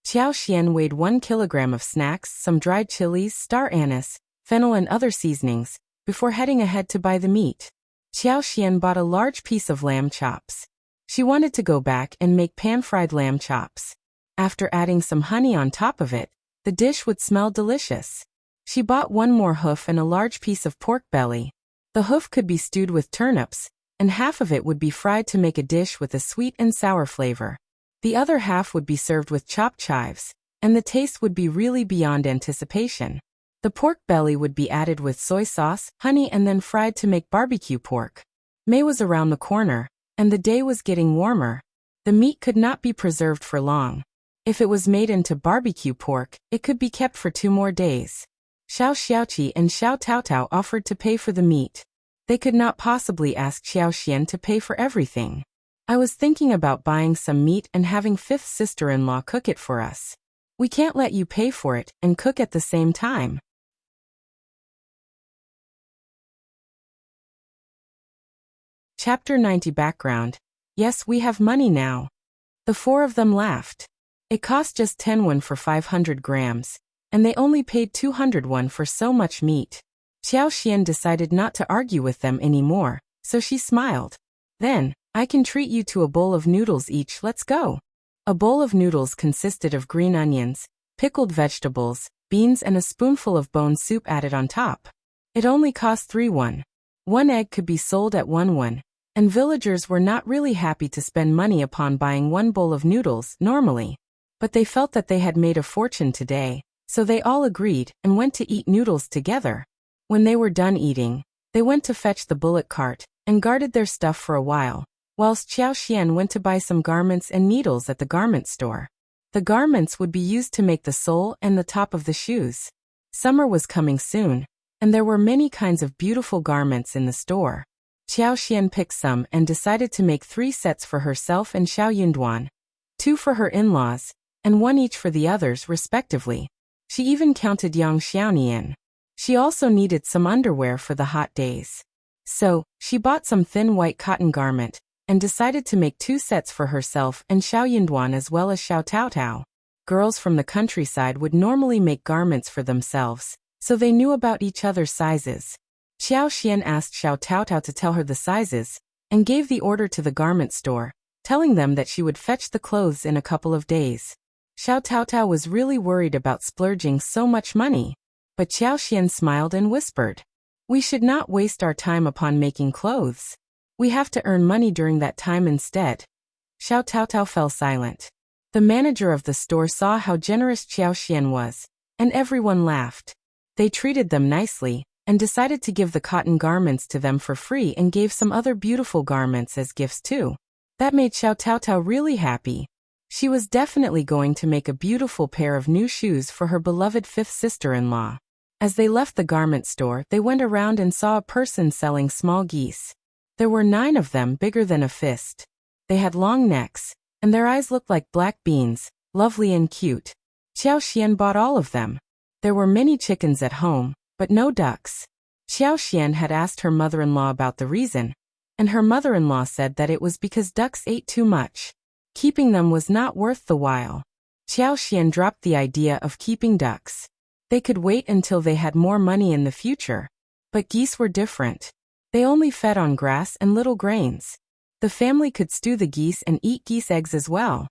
Qiao Xian weighed 1 kilogram of snacks, some dried chilies, star anise, fennel and other seasonings, before heading ahead to buy the meat. Qiao Xian bought a large piece of lamb chops. She wanted to go back and make pan-fried lamb chops. After adding some honey on top of it, the dish would smell delicious. She bought 1 more hoof and a large piece of pork belly. The hoof could be stewed with turnips, and half of it would be fried to make a dish with a sweet and sour flavor. The other half would be served with chopped chives, and the taste would be really beyond anticipation. The pork belly would be added with soy sauce, honey and then fried to make barbecue pork. May was around the corner, and the day was getting warmer. The meat could not be preserved for long. If it was made into barbecue pork, it could be kept for 2 more days. Xiao Xiaoqi and Xiao Taotao offered to pay for the meat. They could not possibly ask Qiao Xian to pay for everything. "I was thinking about buying some meat and having 5th sister-in-law cook it for us. We can't let you pay for it and cook at the same time." Chapter 90 Background. Yes, we have money now. The 4 of them laughed. It cost just 10 won for 500 grams, and they only paid 200 won for so much meat. Qiao Xian decided not to argue with them anymore, so she smiled. "Then, I can treat you to a bowl of noodles each, let's go." A bowl of noodles consisted of green onions, pickled vegetables, beans and a spoonful of bone soup added on top. It only cost 3 won. 1 egg could be sold at 1 won, and villagers were not really happy to spend money upon buying 1 bowl of noodles normally. But they felt that they had made a fortune today, so they all agreed and went to eat noodles together. When they were done eating, they went to fetch the bullock cart and guarded their stuff for a while, whilst Qiao Xian went to buy some garments and needles at the garment store. The garments would be used to make the sole and the top of the shoes. Summer was coming soon, and there were many kinds of beautiful garments in the store. Qiao Xian picked some and decided to make 3 sets for herself and Xiao Yunduan, 2 for her in-laws, and 1 each for the others respectively. She even counted young Xiaoni in. She also needed some underwear for the hot days. So, she bought some thin white cotton garment, and decided to make 2 sets for herself and Xiao Yunduan as well as Xiao Taotao. Girls from the countryside would normally make garments for themselves, so they knew about each other's sizes. Qiao Xian asked Xiao Taotao to tell her the sizes, and gave the order to the garment store, telling them that she would fetch the clothes in a couple of days. Xiao Taotao was really worried about splurging so much money. But Qiao Xian smiled and whispered, "We should not waste our time upon making clothes. We have to earn money during that time instead." Xiao Taotao fell silent. The manager of the store saw how generous Qiao Xian was, and everyone laughed. They treated them nicely, and decided to give the cotton garments to them for free and gave some other beautiful garments as gifts too. That made Xiao Taotao really happy. She was definitely going to make a beautiful pair of new shoes for her beloved 5th sister-in-law. As they left the garment store, they went around and saw a person selling small geese. There were 9 of them, bigger than a fist. They had long necks, and their eyes looked like black beans, lovely and cute. Qiao Xian bought all of them. There were many chickens at home, but no ducks. Qiao Xian had asked her mother-in-law about the reason, and her mother-in-law said that it was because ducks ate too much. Keeping them was not worth the while. Qiao Xian dropped the idea of keeping ducks. They could wait until they had more money in the future. But geese were different. They only fed on grass and little grains. The family could stew the geese and eat geese eggs as well.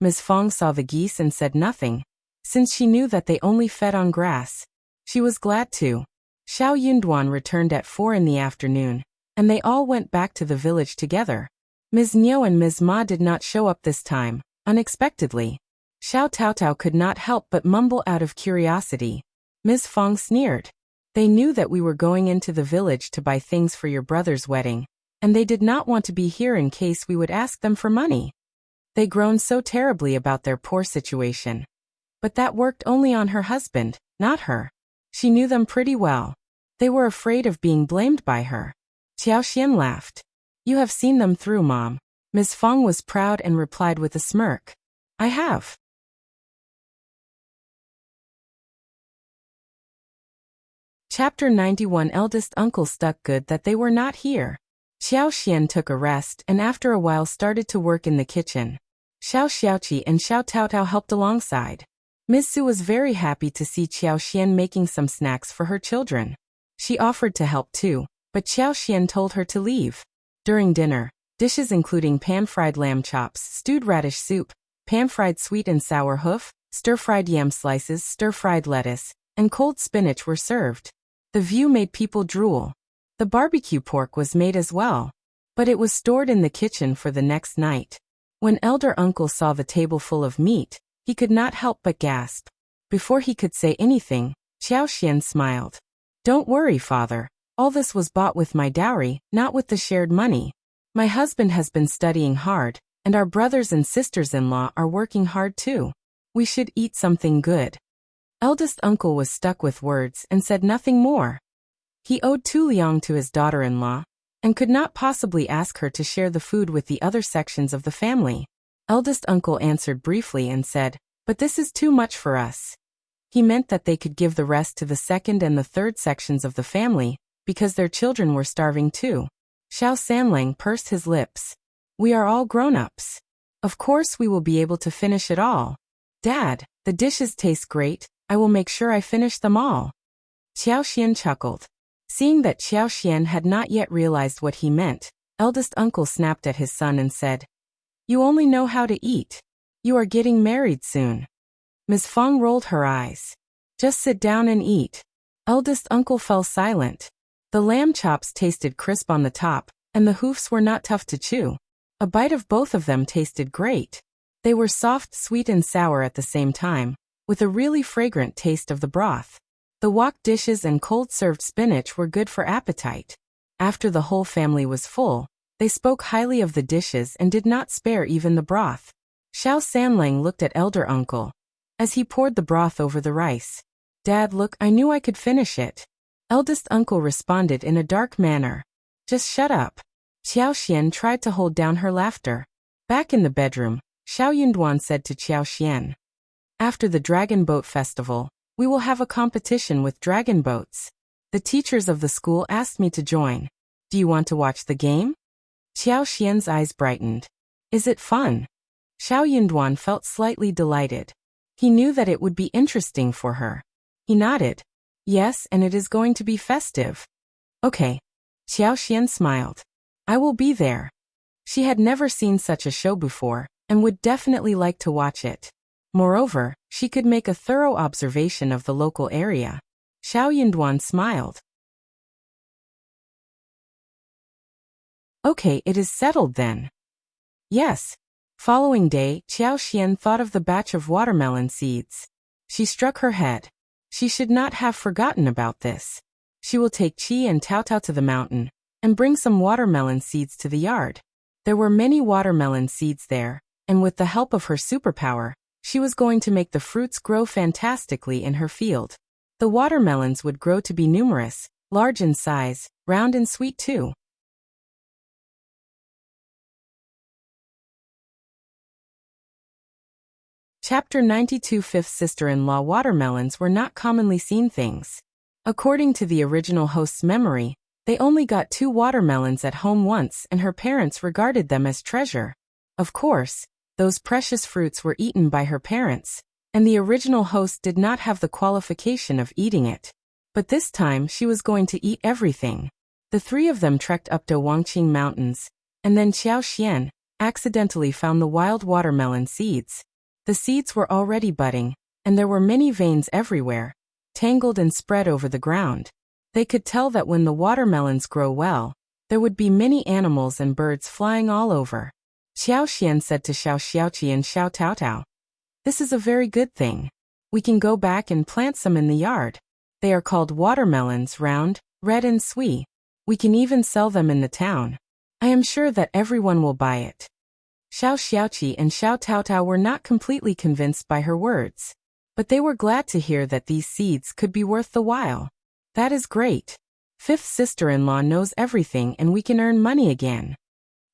Ms. Fang saw the geese and said nothing, since she knew that they only fed on grass. She was glad to. Xiao Yunduan returned at 4 in the afternoon, and they all went back to the village together. Ms. Niu and Ms. Ma did not show up this time, unexpectedly. Xiao Taotao could not help but mumble out of curiosity. Ms. Fang sneered. They knew that we were going into the village to buy things for your brother's wedding, and they did not want to be here in case we would ask them for money. They groaned so terribly about their poor situation. But that worked only on her husband, not her. She knew them pretty well. They were afraid of being blamed by her. Xiaoxian laughed. You have seen them through, Mom. Ms. Fang was proud and replied with a smirk. I have. Chapter 91. Eldest uncle stuck good that they were not here. Xiaoxian took a rest and after a while started to work in the kitchen. Xiao Xiaoqi and Xiao Taotao helped alongside. Ms. Su was very happy to see Xiaoxian making some snacks for her children. She offered to help too, but Xiaoxian told her to leave. During dinner, dishes including pan-fried lamb chops, stewed radish soup, pan-fried sweet and sour hoof, stir-fried yam slices, stir-fried lettuce, and cold spinach were served. The view made people drool. The barbecue pork was made as well, but it was stored in the kitchen for the next night. When elder uncle saw the table full of meat, he could not help but gasp. Before he could say anything, Xiaoxian smiled. Don't worry, father. All this was bought with my dowry, not with the shared money. My husband has been studying hard, and our brothers and sisters-in-law are working hard too. We should eat something good. Eldest uncle was stuck with words and said nothing more. He owed 2 liang to his daughter-in-law, and could not possibly ask her to share the food with the other sections of the family. Eldest uncle answered briefly and said, but this is too much for us. He meant that they could give the rest to the second and the third sections of the family, because their children were starving too. Xiao Sanlang pursed his lips. We are all grown-ups. Of course we will be able to finish it all. Dad, the dishes taste great, I will make sure I finish them all. Xiaoxian chuckled. Seeing that Xiaoxian had not yet realized what he meant, eldest uncle snapped at his son and said, You only know how to eat. You are getting married soon. Ms. Fang rolled her eyes. Just sit down and eat. Eldest uncle fell silent. The lamb chops tasted crisp on the top, and the hoofs were not tough to chew. A bite of both of them tasted great. They were soft, sweet and sour at the same time, with a really fragrant taste of the broth. The wok dishes and cold-served spinach were good for appetite. After the whole family was full, they spoke highly of the dishes and did not spare even the broth. Xiao Sanlang looked at elder uncle as he poured the broth over the rice. Dad, look, I knew I could finish it. Eldest uncle responded in a dark manner. Just shut up. Xiaoxian tried to hold down her laughter. Back in the bedroom, Xiao Yunduan said to Xiaoxian, After the Dragon Boat Festival, we will have a competition with dragon boats. The teachers of the school asked me to join. Do you want to watch the game? Xiaoxian's eyes brightened. Is it fun? Xiao Yunduan felt slightly delighted. He knew that it would be interesting for her. He nodded. Yes, and it is going to be festive. Okay. Xiaoxian smiled. I will be there. She had never seen such a show before, and would definitely like to watch it. Moreover, she could make a thorough observation of the local area. Xiao Yunduan smiled. Okay, it is settled then. Yes. Following day, Xiaoxian thought of the batch of watermelon seeds. She struck her head. She should not have forgotten about this. She will take Qi and Taotao to the mountain, and bring some watermelon seeds to the yard. There were many watermelon seeds there, and with the help of her superpower, she was going to make the fruits grow fantastically in her field. The watermelons would grow to be numerous, large in size, round and sweet too. Chapter 92. Fifth sister-in-law. Watermelons were not commonly seen things. According to the original host's memory, they only got 2 watermelons at home once and her parents regarded them as treasure. Of course, those precious fruits were eaten by her parents, and the original host did not have the qualification of eating it. But this time she was going to eat everything. The 3 of them trekked up to Wangqing Mountains, and then Xiaoxian accidentally found the wild watermelon seeds. The seeds were already budding, and there were many veins everywhere, tangled and spread over the ground. They could tell that when the watermelons grow well, There would be many animals and birds flying all over. Xiaoxian said to Xiao Xiaoqi and Xiao Taotao, "This is a very good thing. We can go back and plant some in the yard. They are called watermelons, round, red and sweet. We can even sell them in the town. I am sure that everyone will buy it." Xiao Xiaoqi and Xiao Taotao were not completely convinced by her words, but they were glad to hear that these seeds could be worth the while. That is great. Fifth sister-in-law knows everything and we can earn money again.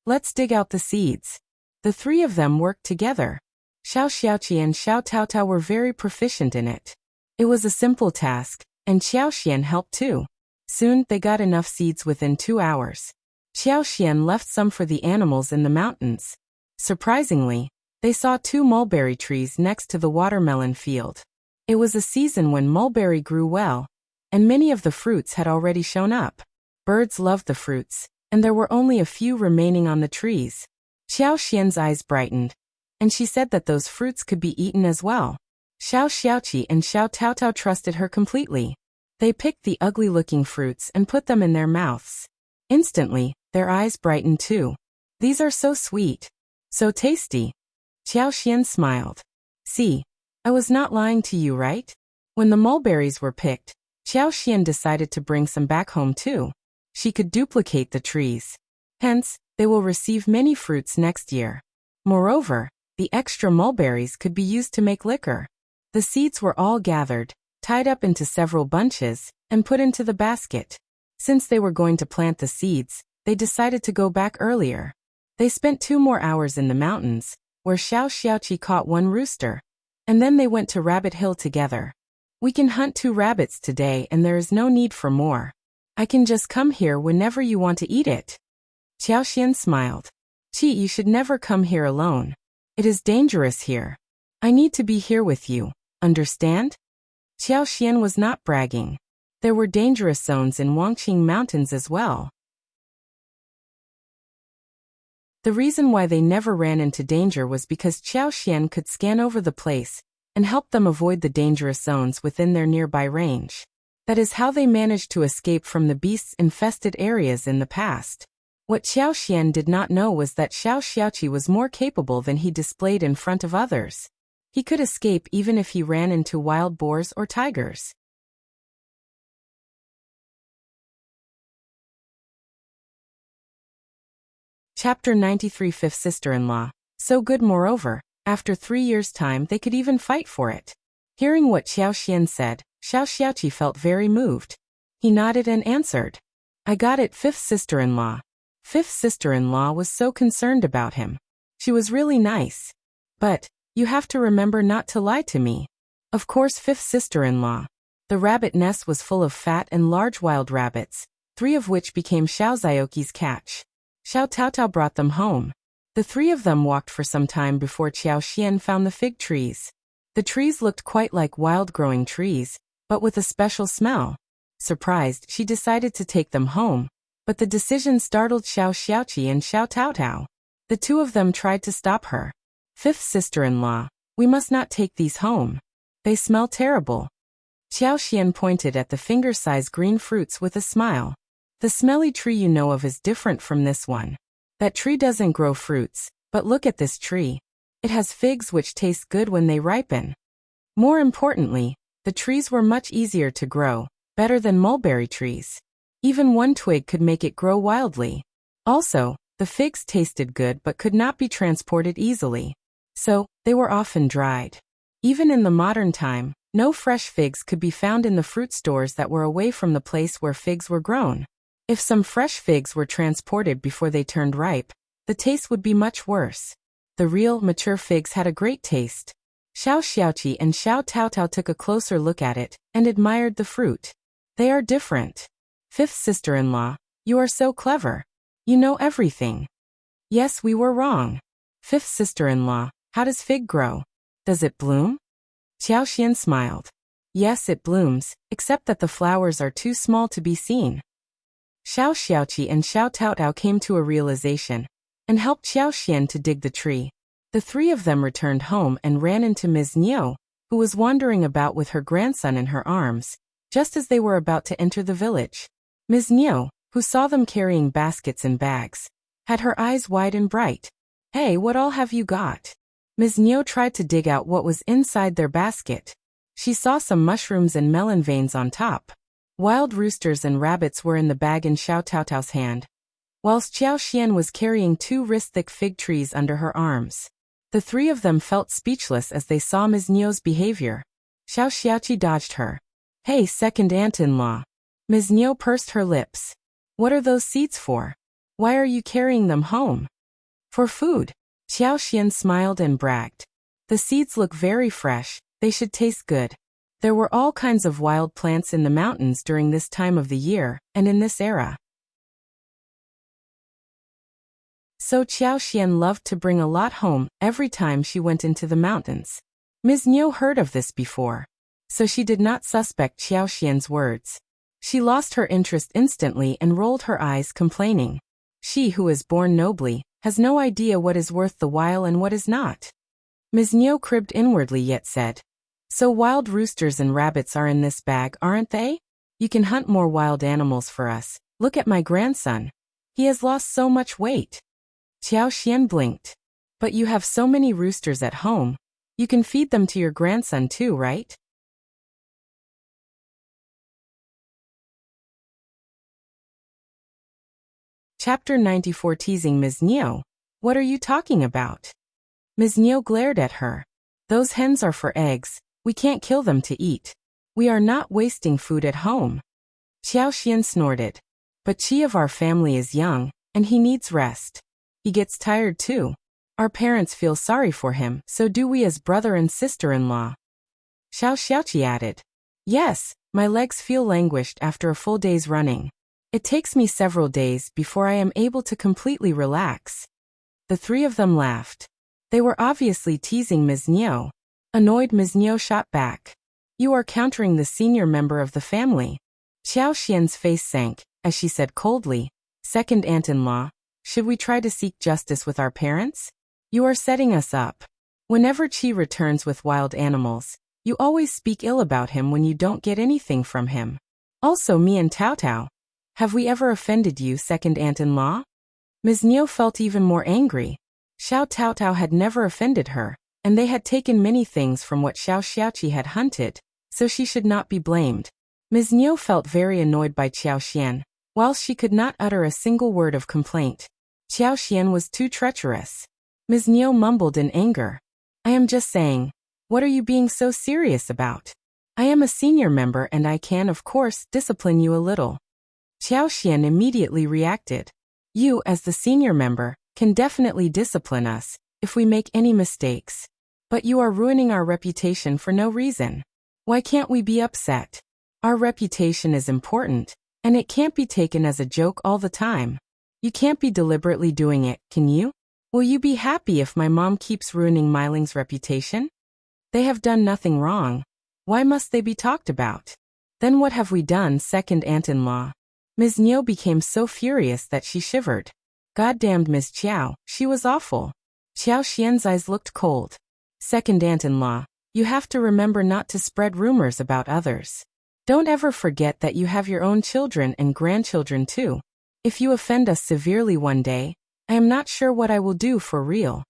Let's dig out the seeds. The three of them worked together. Xiao Xiaoqi and Xiao Taotao were very proficient in it. It was a simple task, and Xiaoxian helped too. Soon, they got enough seeds within 2 hours. Xiaoxian left some for the animals in the mountains. Surprisingly, they saw 2 mulberry trees next to the watermelon field. It was a season when mulberry grew well, and many of the fruits had already shown up. Birds loved the fruits, and there were only a few remaining on the trees. Xiaoxian's eyes brightened, and she said that those fruits could be eaten as well. Xiao Xiaoqi and Xiao Taotao trusted her completely. They picked the ugly-looking fruits and put them in their mouths. Instantly, their eyes brightened too. "These are so sweet. So tasty." Xiaoxian smiled. "See, I was not lying to you, right?" When the mulberries were picked, Xiaoxian decided to bring some back home too. She could duplicate the trees. Hence, they will receive many fruits next year. Moreover, the extra mulberries could be used to make liquor. The seeds were all gathered, tied up into several bunches, and put into the basket. Since they were going to plant the seeds, they decided to go back earlier. They spent 2 more hours in the mountains, where Xiao Xiaoqi caught 1 rooster, and then they went to Rabbit Hill together. "We can hunt 2 rabbits today and there is no need for more. I can just come here whenever you want to eat it." Xiaoxian smiled. "Qi, you should never come here alone. It is dangerous here. I need to be here with you, understand?" Xiaoxian was not bragging. There were dangerous zones in Wangqing Mountains as well. The reason why they never ran into danger was because Xiaoxian could scan over the place and help them avoid the dangerous zones within their nearby range. That is how they managed to escape from the beasts-infested areas in the past. What Xiaoxian did not know was that Xiao Xiaoqi was more capable than he displayed in front of others. He could escape even if he ran into wild boars or tigers. Chapter 93 Fifth Sister-in-Law. So good. Moreover, after 3 years' time they could even fight for it. Hearing what Xiaoxian said, Xiao Xiaoqi felt very moved. He nodded and answered, "I got it, fifth sister-in-law." Fifth sister-in-law was so concerned about him. She was really nice. "But, you have to remember not to lie to me." "Of course, fifth sister-in-law." The rabbit nest was full of fat and large wild rabbits, 3 of which became Xiao Zioki's catch. Xiao Taotao brought them home. The 3 of them walked for some time before Xiaoxian found the fig trees. The trees looked quite like wild-growing trees, but with a special smell. Surprised, she decided to take them home, but the decision startled Xiao Xiaoqi and Xiao Taotao. The 2 of them tried to stop her. "Fifth sister-in-law, we must not take these home. They smell terrible." Xiaoxian pointed at the finger-sized green fruits with a smile. "The smelly tree you know of is different from this one. That tree doesn't grow fruits, but look at this tree. It has figs which taste good when they ripen. More importantly, the trees were much easier to grow, better than mulberry trees. Even one twig could make it grow wildly. Also, the figs tasted good but could not be transported easily. So, they were often dried. Even in the modern time, no fresh figs could be found in the fruit stores that were away from the place where figs were grown. If some fresh figs were transported before they turned ripe, the taste would be much worse. The real, mature figs had a great taste." Xiao Xiaoqi and Xiao Taotao took a closer look at it and admired the fruit. "They are different. Fifth sister-in-law, you are so clever. You know everything." "Yes, we were wrong. Fifth sister-in-law, how does fig grow? Does it bloom?" Xiaoxian smiled. "Yes, it blooms, except that the flowers are too small to be seen." Xiao Xiaoqi and Xiao Taotao came to a realization and helped Xiaoxian to dig the tree. The 3 of them returned home and ran into Ms. Niu, who was wandering about with her grandson in her arms, just as they were about to enter the village. Ms. Niu, who saw them carrying baskets and bags, had her eyes wide and bright. Hey, what all have you got? Ms. Niu tried to dig out what was inside their basket. She saw some mushrooms and melon veins on top. Wild roosters and rabbits were in the bag in Xiao Taotao's hand, whilst Xiao Xian was carrying 2 wrist-thick fig trees under her arms. The 3 of them felt speechless as they saw Ms. Niu's behavior. Xiao Xiaoqi dodged her. Hey, second aunt-in-law. Ms. Niu pursed her lips. What are those seeds for? Why are you carrying them home? For food. Xiao Xian smiled and bragged. The seeds look very fresh, they should taste good. There were all kinds of wild plants in the mountains during this time of the year, and in this era. So Xiao Xian loved to bring a lot home every time she went into the mountains. Ms. Niu heard of this before, so she did not suspect Xiao Xian's words. She lost her interest instantly and rolled her eyes, complaining. She who is born nobly has no idea what is worth the while and what is not. Ms. Niu cribbed inwardly yet said, So wild roosters and rabbits are in this bag, aren't they? You can hunt more wild animals for us. Look at my grandson. He has lost so much weight. Xiao Xian blinked. But you have so many roosters at home. You can feed them to your grandson too, right? Chapter 94 Teasing Ms. Niu. What are you talking about? Ms. Niu glared at her. Those hens are for eggs. We can't kill them to eat. We are not wasting food at home. Xiao Xian snorted. But Qi of our family is young, and he needs rest. He gets tired too. Our parents feel sorry for him, so do we as brother and sister-in-law. Xiao Xiaoqi added. Yes, my legs feel languished after a full day's running. It takes me several days before I am able to completely relax. The 3 of them laughed. They were obviously teasing Ms. Niu. Annoyed, Ms. Niu shot back. You are countering the senior member of the family. Xiao Xian's face sank, as she said coldly, Second aunt-in-law, should we try to seek justice with our parents? You are setting us up. Whenever Qi returns with wild animals, you always speak ill about him when you don't get anything from him. Also me and Tao Tao. Have we ever offended you, second aunt-in-law? Ms. Niu felt even more angry. Xiao Tao Tao had never offended her, and they had taken many things from what Xiao Xiaoqi had hunted, so she should not be blamed. Ms. Niu felt very annoyed by Xiao Xian, whilst she could not utter a single word of complaint. Xiao Xian was too treacherous. Ms. Niu mumbled in anger. I am just saying. What are you being so serious about? I am a senior member and I can, of course, discipline you a little. Xiao Xian immediately reacted. You, as the senior member, can definitely discipline us if we make any mistakes. But you are ruining our reputation for no reason. Why can't we be upset? Our reputation is important, and it can't be taken as a joke all the time. You can't be deliberately doing it, can you? Will you be happy if my mom keeps ruining Miling's reputation? They have done nothing wrong. Why must they be talked about? Then what have we done, second aunt-in-law? Ms. Niu became so furious that she shivered. Goddamned Ms. Qiao, she was awful. Xiao Xian's eyes looked cold. Second aunt-in-law, you have to remember not to spread rumors about others. Don't ever forget that you have your own children and grandchildren too. If you offend us severely one day, I am not sure what I will do for real.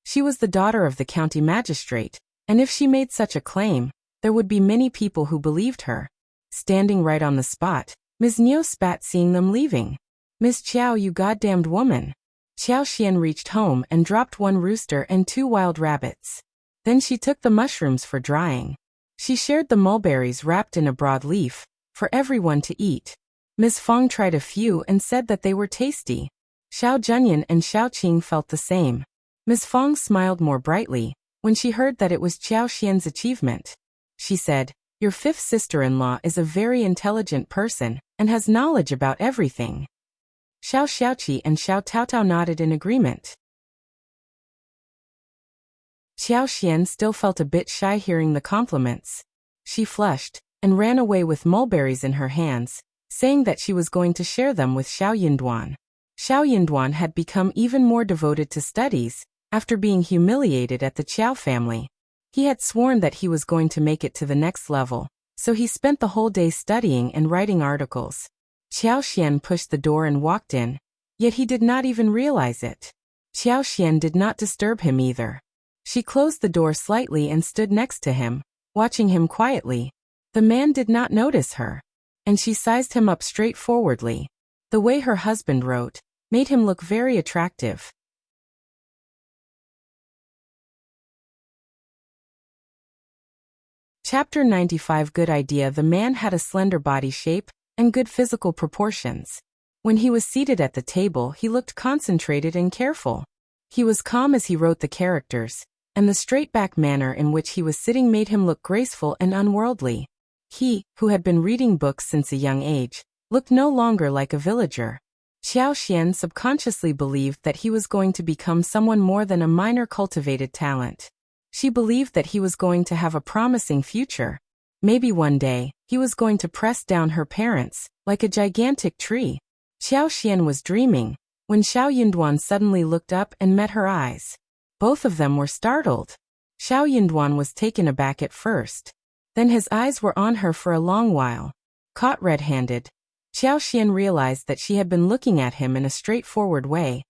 She was the daughter of the county magistrate, and if she made such a claim, there would be many people who believed her. Standing right on the spot, Ms. Niu spat seeing them leaving. Miss Qiao, you goddamned woman. Xiao Xian reached home and dropped 1 rooster and 2 wild rabbits. Then she took the mushrooms for drying. She shared the mulberries wrapped in a broad leaf, for everyone to eat. Ms. Fang tried a few and said that they were tasty. Xiao Zhenyan and Xiao Qing felt the same. Ms. Fang smiled more brightly when she heard that it was Xiao Xian's achievement. She said, your 5th sister-in-law is a very intelligent person and has knowledge about everything. Xiao Xiaoqi and Xiao Taotao nodded in agreement. Xiao Xian still felt a bit shy hearing the compliments. She flushed and ran away with mulberries in her hands, saying that she was going to share them with Xiao Yinduan. Xiao Yinduan had become even more devoted to studies after being humiliated at the Qiao family. He had sworn that he was going to make it to the next level, so he spent the whole day studying and writing articles. Xian pushed the door and walked in, yet he did not even realize it. Xian did not disturb him either. She closed the door slightly and stood next to him, watching him quietly. The man did not notice her, and she sized him up straightforwardly. The way her husband wrote made him look very attractive. Chapter 95. Good idea. The man had a slender body shape and good physical proportions. When he was seated at the table, he looked concentrated and careful. He was calm as he wrote the characters, and the straight-back manner in which he was sitting made him look graceful and unworldly. He, who had been reading books since a young age, looked no longer like a villager. Xian subconsciously believed that he was going to become someone more than a minor cultivated talent. She believed that he was going to have a promising future. Maybe one day, he was going to press down her parents, like a gigantic tree. Xian was dreaming, when Xiao Yunduan suddenly looked up and met her eyes. Both of them were startled. Xiao Yunduan was taken aback at first. Then his eyes were on her for a long while. Caught red-handed, Xian realized that she had been looking at him in a straightforward way,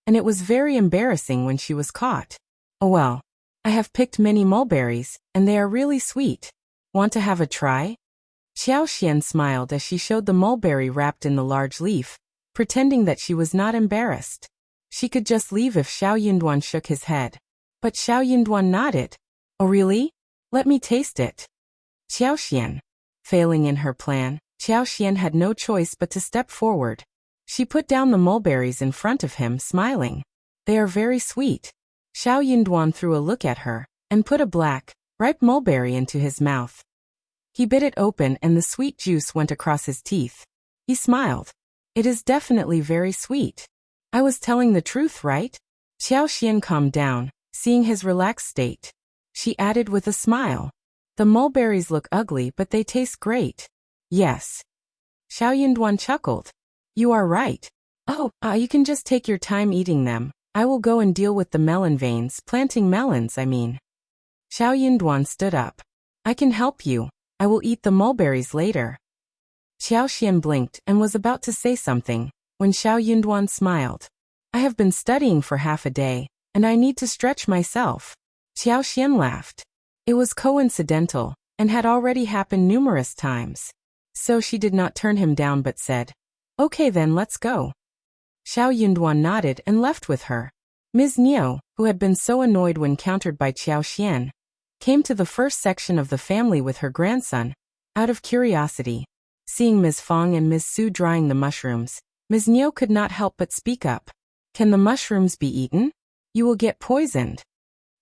and it was very embarrassing when she was caught. Oh well, I have picked many mulberries, and they are really sweet. Want to have a try? Xian smiled as she showed the mulberry wrapped in the large leaf, pretending that she was not embarrassed. She could just leave if Xiao Yunduan shook his head. But Xiao Yunduan nodded. Oh really? Let me taste it. Xian. Failing in her plan, Xian had no choice but to step forward. She put down the mulberries in front of him, smiling. They are very sweet. Xiao Yunduan threw a look at her, and put a black, ripe mulberry into his mouth. He bit it open and the sweet juice went across his teeth. He smiled. It is definitely very sweet. I was telling the truth, right? Xian calmed down, seeing his relaxed state. She added with a smile. The mulberries look ugly but they taste great. Yes. Xiao Yunduan chuckled. You are right. Oh, you can just take your time eating them. I will go and deal with the melon veins, planting melons, I mean. Xiao Yunduan stood up. I can help you. I will eat the mulberries later. Xian blinked and was about to say something, when Xiao Yunduan smiled. I have been studying for half a day, and I need to stretch myself. Xian laughed. It was coincidental, and had already happened numerous times. So she did not turn him down but said, Okay then, let's go. Xiao Yunduan nodded and left with her. Ms. Niu, who had been so annoyed when countered by Xian, came to the first section of the family with her grandson, out of curiosity. Seeing Ms. Fang and Ms. Su drying the mushrooms, Ms. Niu could not help but speak up. Can the mushrooms be eaten? You will get poisoned.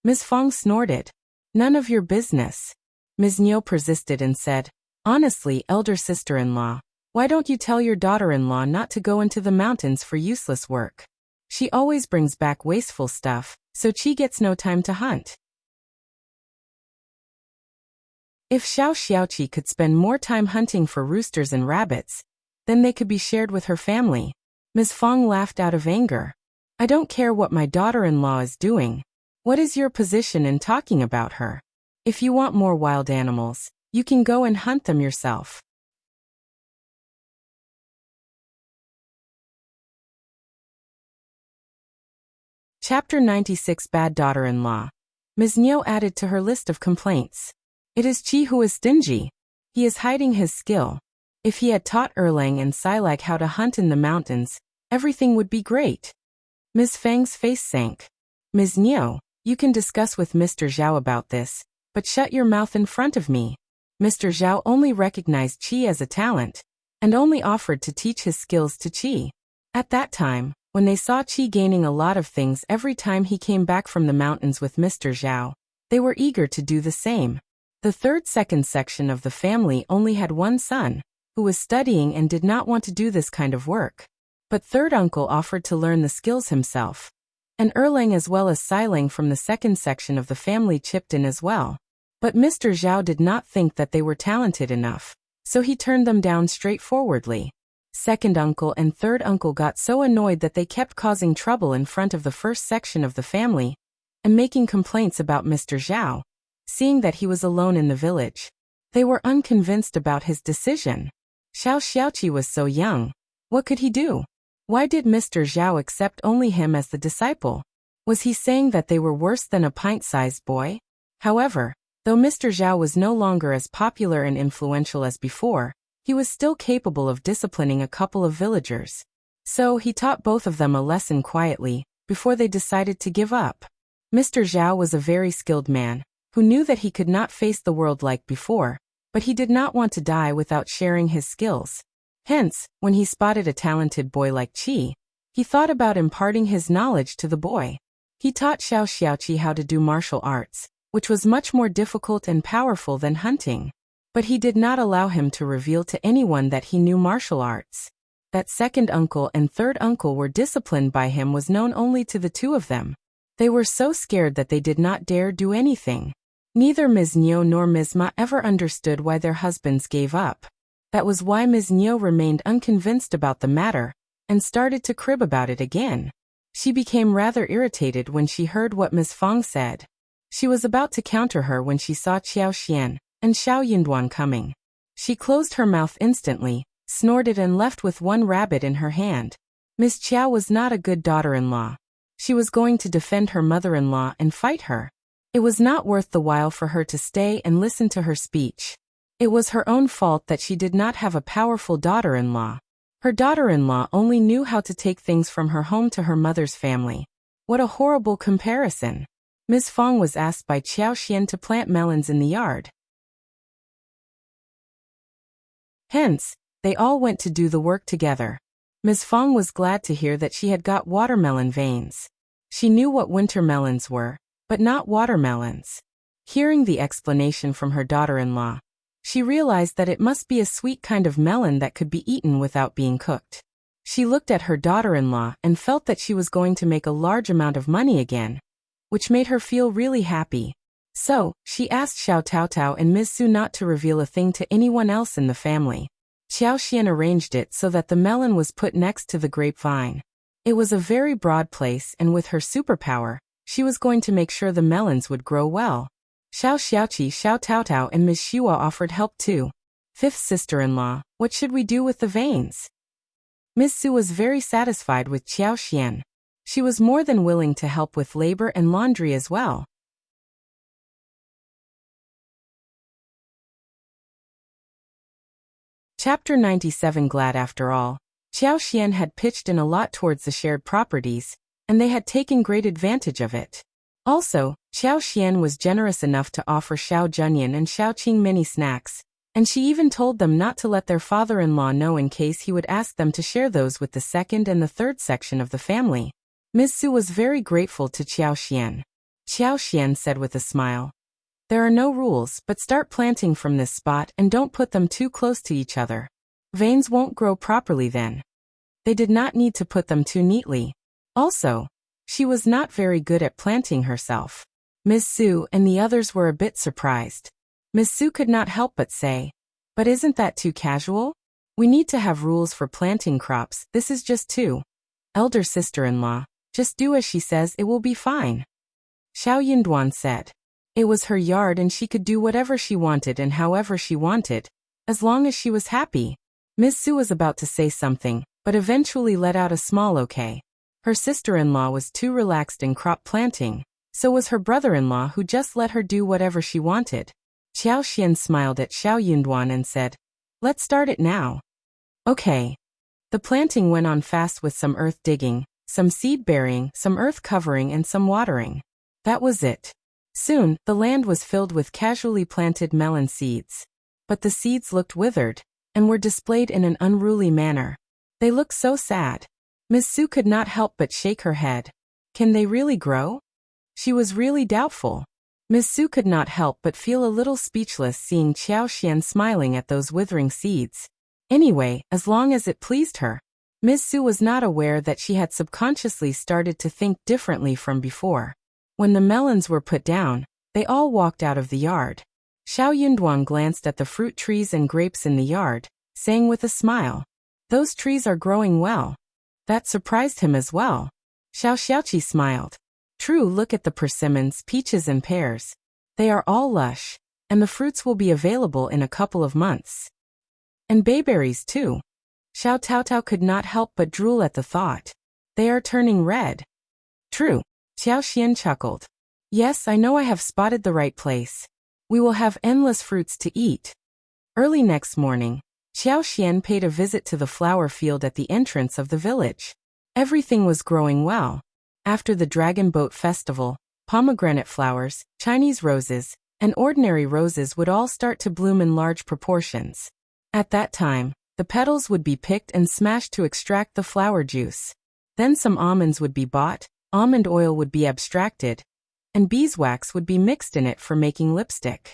Ms. Fang snorted. None of your business. Ms. Niu persisted and said, Honestly, elder sister-in-law, why don't you tell your daughter-in-law not to go into the mountains for useless work? She always brings back wasteful stuff, so Qi gets no time to hunt. If Xiaoqi could spend more time hunting for roosters and rabbits, then they could be shared with her family. Ms. Fang laughed out of anger. I don't care what my daughter-in-law is doing. What is your position in talking about her? If you want more wild animals, you can go and hunt them yourself. Chapter 96. Bad Daughter-in-Law. Ms. Niu added to her list of complaints. It is Qi who is stingy. He is hiding his skill. If he had taught Erlang and Silag how to hunt in the mountains, everything would be great. Ms. Fang's face sank. Ms. Niu, you can discuss with Mr. Zhao about this, but shut your mouth in front of me. Mr. Zhao only recognized Qi as a talent, and only offered to teach his skills to Qi. At that time, when they saw Qi gaining a lot of things every time he came back from the mountains with Mr. Zhao, they were eager to do the same. The second section of the family only had one son, who was studying and did not want to do this kind of work. But third uncle offered to learn the skills himself. And Erlang as well as Silang from the second section of the family chipped in as well. But Mr. Zhao did not think that they were talented enough, so he turned them down straightforwardly. Second uncle and third uncle got so annoyed that they kept causing trouble in front of the first section of the family, and making complaints about Mr. Zhao. Seeing that he was alone in the village, they were unconvinced about his decision. Xiao Xiaoqi was so young. What could he do? Why did Mr. Zhao accept only him as the disciple? Was he saying that they were worse than a pint-sized boy? However, though Mr. Zhao was no longer as popular and influential as before, he was still capable of disciplining a couple of villagers. So he taught both of them a lesson quietly, before they decided to give up. Mr. Zhao was a very skilled man, who knew that he could not face the world like before, but he did not want to die without sharing his skills. Hence, when he spotted a talented boy like Qi, he thought about imparting his knowledge to the boy. He taught Xiao Xiaoqi how to do martial arts, which was much more difficult and powerful than hunting. But he did not allow him to reveal to anyone that he knew martial arts. That second uncle and third uncle were disciplined by him was known only to the two of them. They were so scared that they did not dare do anything. Neither Ms. Niu nor Ms. Ma ever understood why their husbands gave up. That was why Ms. Niu remained unconvinced about the matter, and started to crib about it again. She became rather irritated when she heard what Ms. Fang said. She was about to counter her when she saw Qiao Xian and Xiao Yunduan coming. She closed her mouth instantly, snorted and left with one rabbit in her hand. Ms. Qiao was not a good daughter-in-law. She was going to defend her mother-in-law and fight her. It was not worth the while for her to stay and listen to her speech. It was her own fault that she did not have a powerful daughter-in-law. Her daughter-in-law only knew how to take things from her home to her mother's family. What a horrible comparison. Ms. Fang was asked by Qiao Xian to plant melons in the yard. Hence, they all went to do the work together. Ms. Fang was glad to hear that she had got watermelon veins. She knew what winter melons were, but not watermelons. Hearing the explanation from her daughter-in-law, she realized that it must be a sweet kind of melon that could be eaten without being cooked. She looked at her daughter-in-law and felt that she was going to make a large amount of money again, which made her feel really happy. So, she asked Xiao Taotao and Ms. Su not to reveal a thing to anyone else in the family. Qiao Xian arranged it so that the melon was put next to the grapevine. It was a very broad place, and with her superpower, she was going to make sure the melons would grow well. Xiao Xiaoqi, Xiao Taotao and Ms. Xua offered help too. Fifth sister-in-law, what should we do with the veins? Ms. Su was very satisfied with Qiao Xian. She was more than willing to help with labor and laundry as well. Chapter 97. Glad after all, Qiao Xian had pitched in a lot towards the shared properties, and they had taken great advantage of it. Also, Qiao Xian was generous enough to offer Xiao Zhenyan and Xiao Qing many snacks, and she even told them not to let their father-in-law know in case he would ask them to share those with the second and the third section of the family. Ms. Su was very grateful to Qiao Xian. Qiao Xian said with a smile, "There are no rules, but start planting from this spot and don't put them too close to each other. Veins won't grow properly then." They did not need to put them too neatly. Also, she was not very good at planting herself. Ms. Su and the others were a bit surprised. Ms. Su could not help but say, "But isn't that too casual? We need to have rules for planting crops. This is just too." Elder sister-in-law, "Just do as she says, it will be fine." Xiao Yunduan said. It was her yard and she could do whatever she wanted and however she wanted, as long as she was happy. Ms. Su was about to say something, but eventually let out a small okay. Her sister-in-law was too relaxed in crop planting, so was her brother-in-law who just let her do whatever she wanted. Qiao Xian smiled at Xiao Yunduan and said, "Let's start it now." Okay. The planting went on fast with some earth digging, some seed burying, some earth covering and some watering. That was it. Soon, the land was filled with casually planted melon seeds. But the seeds looked withered, and were displayed in an unruly manner. They looked so sad. Ms. Su could not help but shake her head. Can they really grow? She was really doubtful. Ms. Su could not help but feel a little speechless seeing Qiao Xian smiling at those withering seeds. Anyway, as long as it pleased her. Ms. Su was not aware that she had subconsciously started to think differently from before. When the melons were put down, they all walked out of the yard. Xiao Yunduan glanced at the fruit trees and grapes in the yard, saying with a smile, "Those trees are growing well." That surprised him as well. Xiao Xiaoqi smiled. True, look at the persimmons, peaches and pears. They are all lush, and the fruits will be available in a couple of months. And bayberries too. Xiao Taotao could not help but drool at the thought. They are turning red. True. Xiaoxian chuckled. Yes, I know I have spotted the right place. We will have endless fruits to eat. Early next morning, Xiaoxian paid a visit to the flower field at the entrance of the village. Everything was growing well. After the Dragon Boat Festival, pomegranate flowers, Chinese roses, and ordinary roses would all start to bloom in large proportions. At that time, the petals would be picked and smashed to extract the flower juice. Then some almonds would be bought, almond oil would be abstracted, and beeswax would be mixed in it for making lipstick.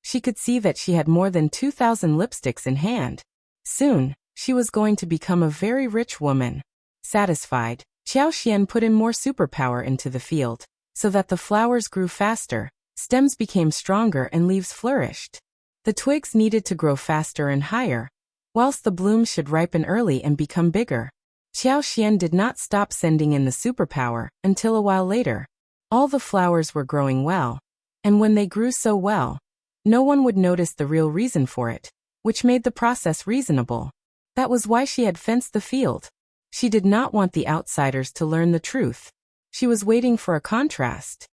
She could see that she had more than 2,000 lipsticks in hand. Soon, she was going to become a very rich woman. Satisfied, Xiaoxian put in more superpower into the field, so that the flowers grew faster, stems became stronger and leaves flourished. The twigs needed to grow faster and higher, whilst the blooms should ripen early and become bigger. Xiaoxian did not stop sending in the superpower until a while later. All the flowers were growing well, and when they grew so well, no one would notice the real reason for it, which made the process reasonable. That was why she had fenced the field. She did not want the outsiders to learn the truth. She was waiting for a contrast.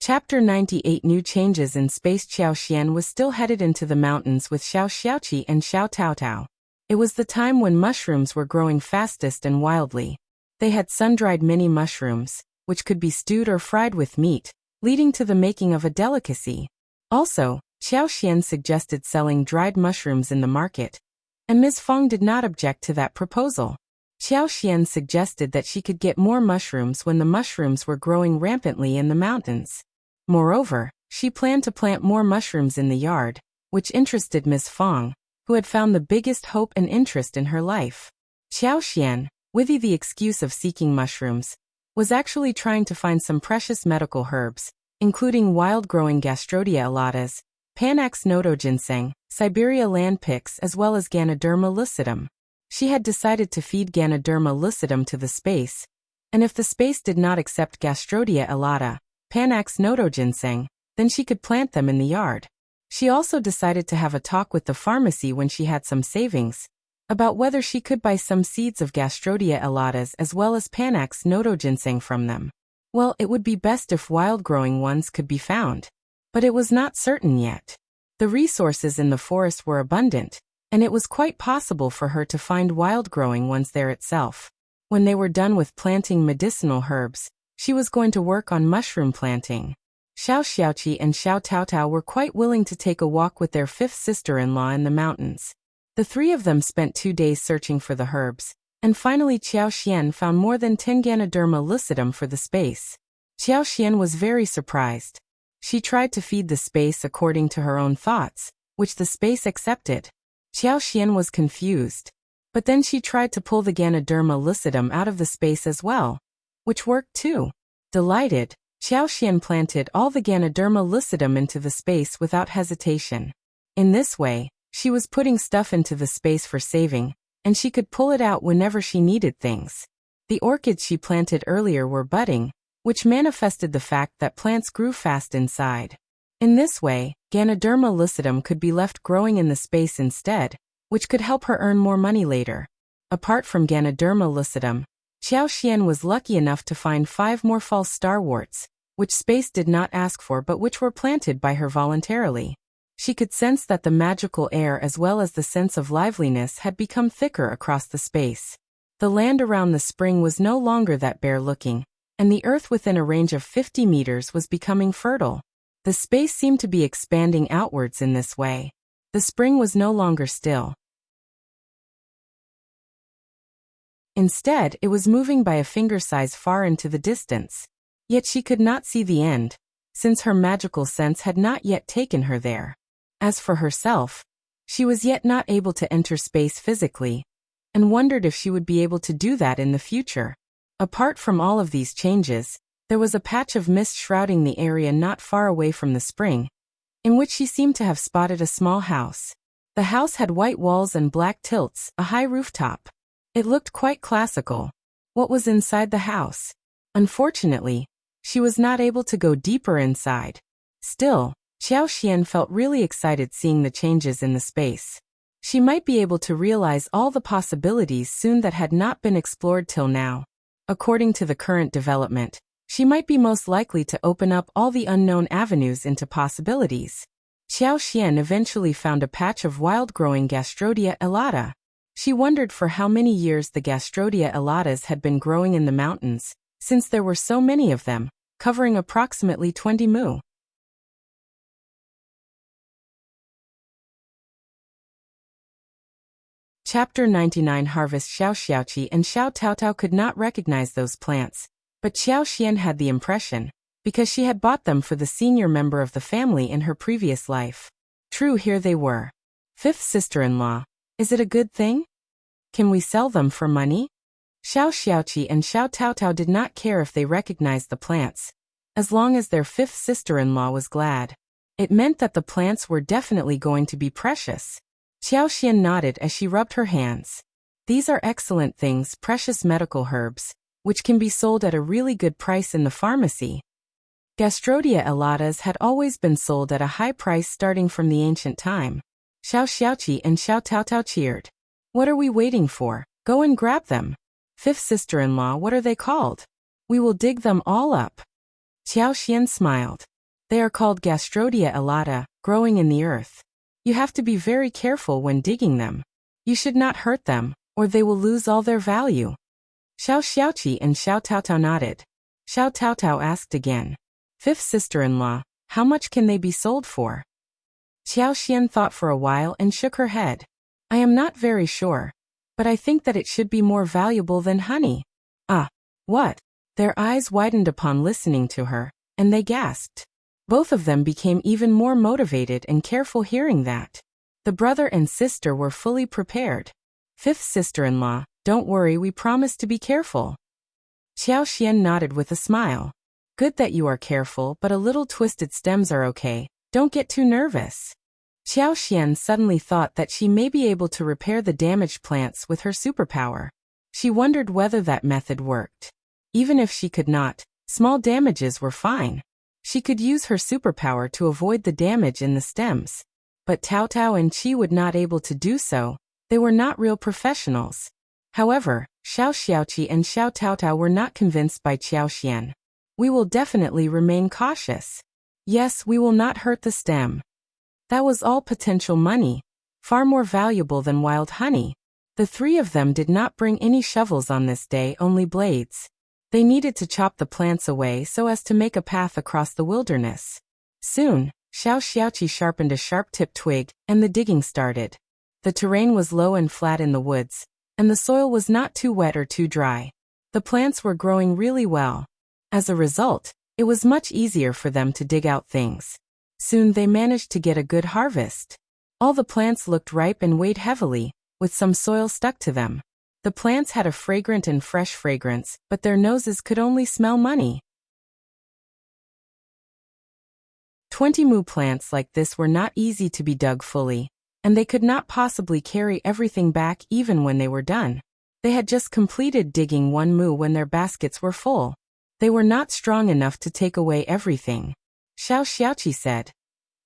Chapter 98 New Changes in Space. Xiaoxian was still headed into the mountains with Xiao Xiaoqi and Xiao Taotao. It was the time when mushrooms were growing fastest and wildly. They had sun-dried mini mushrooms, which could be stewed or fried with meat, leading to the making of a delicacy. Also, Xiaoxian suggested selling dried mushrooms in the market, and Ms. Fang did not object to that proposal. Xiaoxian suggested that she could get more mushrooms when the mushrooms were growing rampantly in the mountains. Moreover, she planned to plant more mushrooms in the yard, which interested Ms. Fang, who had found the biggest hope and interest in her life. Xiaoxian, with the excuse of seeking mushrooms, was actually trying to find some precious medical herbs, including wild-growing Gastrodia alatas, Panax notoginseng, Siberia land picks, as well as Ganoderma lucidum. She had decided to feed Ganoderma lucidum to the space, and if the space did not accept Gastrodia alata, Panax notoginseng, then she could plant them in the yard. She also decided to have a talk with the pharmacy when she had some savings, about whether she could buy some seeds of Gastrodia alatas as well as Panax notoginseng from them. Well, it would be best if wild-growing ones could be found. But it was not certain yet. The resources in the forest were abundant, and it was quite possible for her to find wild-growing ones there itself. When they were done with planting medicinal herbs, she was going to work on mushroom planting. Xiao Xiaoqi and Xiao Taotao were quite willing to take a walk with their fifth sister-in-law in the mountains. The three of them spent 2 days searching for the herbs, and finally Xiaoxian found more than 10 Ganoderma lucidum for the space. Xiaoxian was very surprised. She tried to feed the space according to her own thoughts, which the space accepted. Xiaoxian was confused. But then she tried to pull the Ganoderma lucidum out of the space as well, which worked too. Delighted, Xiaoxian planted all the Ganoderma lucidum into the space without hesitation. In this way, she was putting stuff into the space for saving, and she could pull it out whenever she needed things. The orchids she planted earlier were budding, which manifested the fact that plants grew fast inside. In this way, Ganoderma lucidum could be left growing in the space instead, which could help her earn more money later. Apart from Ganoderma lucidum, Xiaoxian was lucky enough to find 5 more false starworts, which space did not ask for but which were planted by her voluntarily. She could sense that the magical air as well as the sense of liveliness had become thicker across the space. The land around the spring was no longer that bare-looking, and the earth within a range of 50 meters was becoming fertile. The space seemed to be expanding outwards in this way. The spring was no longer still. Instead, it was moving by a finger size far into the distance. Yet she could not see the end, since her magical sense had not yet taken her there. As for herself, she was yet not able to enter space physically, and wondered if she would be able to do that in the future. Apart from all of these changes, there was a patch of mist shrouding the area not far away from the spring, in which she seemed to have spotted a small house. The house had white walls and black tilts, a high rooftop. It looked quite classical. What was inside the house? Unfortunately, she was not able to go deeper inside. Still, Xiao felt really excited seeing the changes in the space. She might be able to realize all the possibilities soon that had not been explored till now. According to the current development, she might be most likely to open up all the unknown avenues into possibilities. Xiao eventually found a patch of wild-growing Gastrodia elata. She wondered for how many years the Gastrodia elatas had been growing in the mountains, since there were so many of them, covering approximately 20 mu. Chapter 99 Harvest. Xiaoqi and Xiao Taotao could not recognize those plants, but Xiao had the impression, because she had bought them for the senior member of the family in her previous life. True, here they were. Fifth sister-in-law. Is it a good thing? Can we sell them for money? Xiaoqi and Xiao Taotao did not care if they recognized the plants, as long as their fifth sister-in-law was glad. It meant that the plants were definitely going to be precious. Xiao nodded as she rubbed her hands. These are excellent things, precious medical herbs, which can be sold at a really good price in the pharmacy. Gastrodia elatas had always been sold at a high price starting from the ancient time. Xiaoqi and Xiao Taotao cheered. What are we waiting for? Go and grab them. Fifth sister-in-law, what are they called? We will dig them all up. Xiao smiled. They are called Gastrodia elata, growing in the earth. You have to be very careful when digging them. You should not hurt them, or they will lose all their value. Xiaoqi and Xiao Taotao nodded. Xiao Taotao asked again. Fifth sister-in-law, how much can they be sold for? Xiao thought for a while and shook her head. I am not very sure, but I think that it should be more valuable than honey. Ah, what? Their eyes widened upon listening to her, and they gasped. Both of them became even more motivated and careful hearing that. The brother and sister were fully prepared. Fifth sister-in-law, don't worry, we promise to be careful. Xiao nodded with a smile. Good that you are careful, but a little twisted stems are okay. Don't get too nervous. Xiao suddenly thought that she may be able to repair the damaged plants with her superpower. She wondered whether that method worked. Even if she could not, small damages were fine. She could use her superpower to avoid the damage in the stems. But Taotao and Qi would not able to do so. They were not real professionals. However, Xiaoqi and Xiao Taotao were not convinced by Xiao. We will definitely remain cautious. Yes, we will not hurt the stem. That was all potential money, far more valuable than wild honey. The three of them did not bring any shovels on this day, only blades. They needed to chop the plants away so as to make a path across the wilderness. Soon, Xiaoqi sharpened a sharp-tipped twig, and the digging started. The terrain was low and flat in the woods, and the soil was not too wet or too dry. The plants were growing really well. As a result, it was much easier for them to dig out things. Soon they managed to get a good harvest. All the plants looked ripe and weighed heavily, with some soil stuck to them. The plants had a fragrant and fresh fragrance, but their noses could only smell money. 20 mu plants like this were not easy to be dug fully, and they could not possibly carry everything back even when they were done. They had just completed digging 1 mu when their baskets were full. They were not strong enough to take away everything. Xiaoqi said,